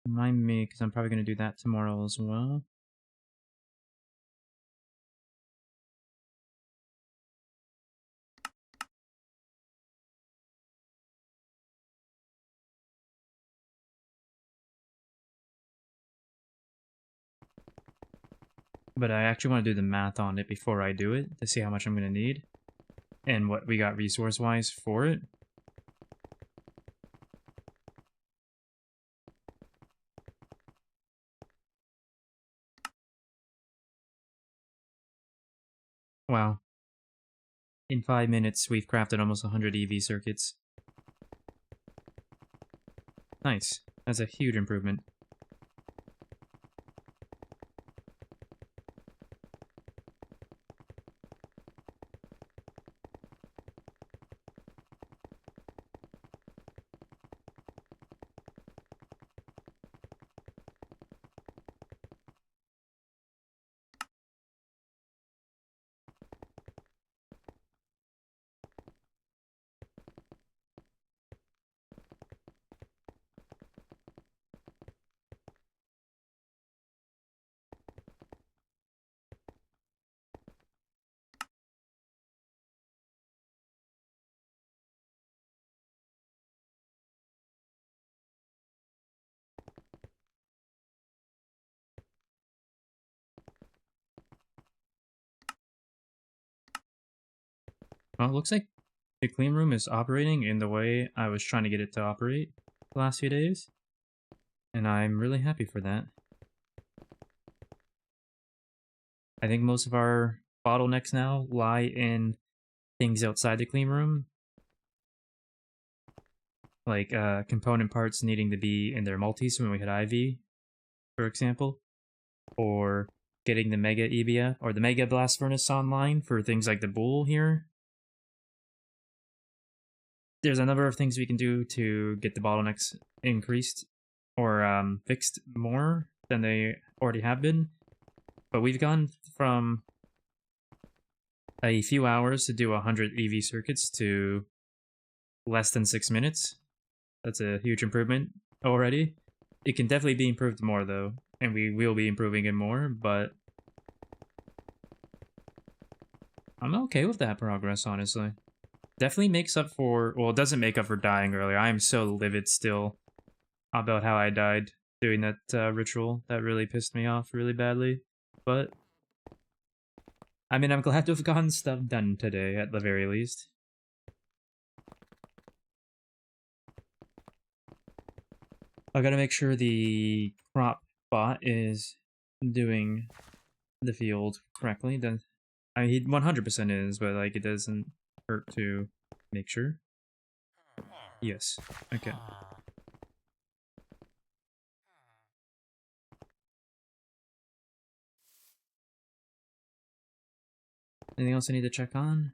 Remind me, because I'm probably going to do that tomorrow as well. But I actually want to do the math on it before I do it, to see how much I'm going to need. And what we got resource-wise for it. Wow. In 5 minutes, we've crafted almost 100 EV circuits. Nice. That's a huge improvement. Well, it looks like the clean room is operating in the way I was trying to get it to operate the last few days. And I'm really happy for that. I think most of our bottlenecks now lie in things outside the clean room. Like component parts needing to be in their multis when we hit IV, for example. Or getting the Mega Ebia or the Mega Blast Furnace online for things like the Bull here. There's a number of things we can do to get the bottlenecks increased or fixed more than they already have been. But we've gone from a few hours to do 100 EV circuits to less than 6 minutes. That's a huge improvement already. It can definitely be improved more though, and we will be improving it more, but I'm okay with that progress, honestly. Definitely makes up for, well, it doesn't make up for dying earlier. I am so livid still about how I died doing that ritual. That really pissed me off really badly. But, I mean, I'm glad to have gotten stuff done today, at the very least. I gotta make sure the crop bot is doing the field correctly. Then, I mean, he 100% is, but, like, it doesn't hurt to make sure. Yes. Okay. Anything else I need to check on?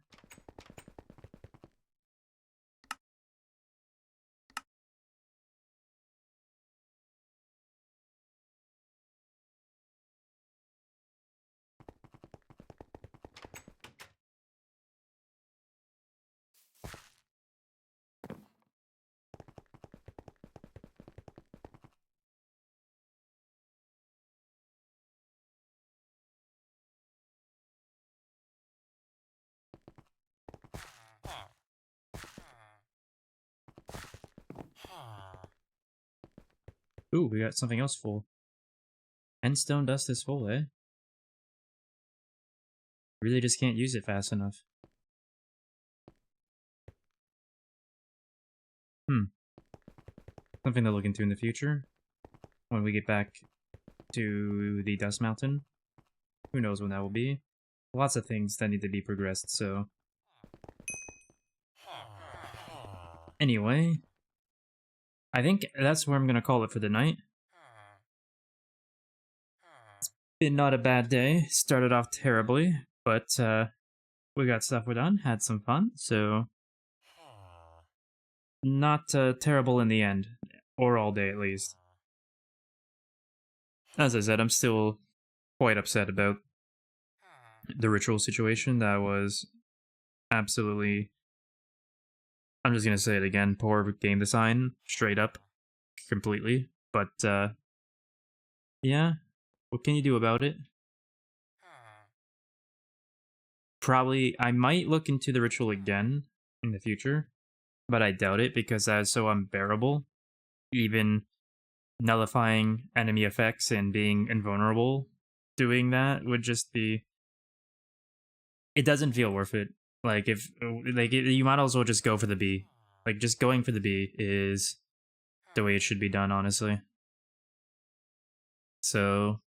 Ooh, we got something else full. Endstone dust is full, eh? Really just can't use it fast enough. Something to look into in the future. When we get back to the Dust Mountain. Who knows when that will be. Lots of things that need to be progressed, so... Anyway... I think that's where I'm gonna call it for the night. It's been not a bad day. Started off terribly, but we got stuff done, had some fun, so... Not terrible in the end. Or all day, at least. As I said, I'm still quite upset about the ritual situation. That was absolutely... I'm just gonna say it again, poor game design, straight up, completely. But, yeah, what can you do about it? Probably, I might look into the ritual again in the future, but I doubt it because that is so unbearable. Even nullifying enemy effects and being invulnerable doing that would just be... It doesn't feel worth it. Like, if, like, you might as well just go for the B. Like, just going for the B is the way it should be done, honestly. So,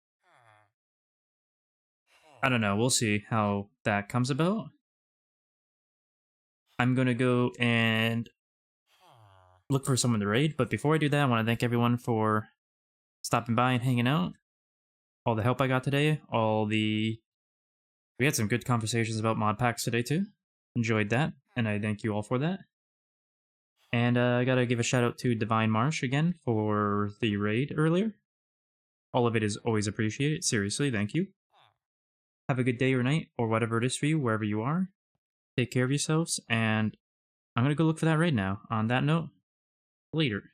I don't know, we'll see how that comes about. I'm gonna go and look for someone to raid, but before I do that, I want to thank everyone for stopping by and hanging out. All the help I got today, we had some good conversations about mod packs today too. Enjoyed that, and I thank you all for that. And I gotta give a shout out to Divine Marsh again for the raid earlier. All of it is always appreciated. Seriously, thank you. Have a good day or night, or whatever it is for you, wherever you are. Take care of yourselves, and I'm gonna go look for that raid now. On that note, later.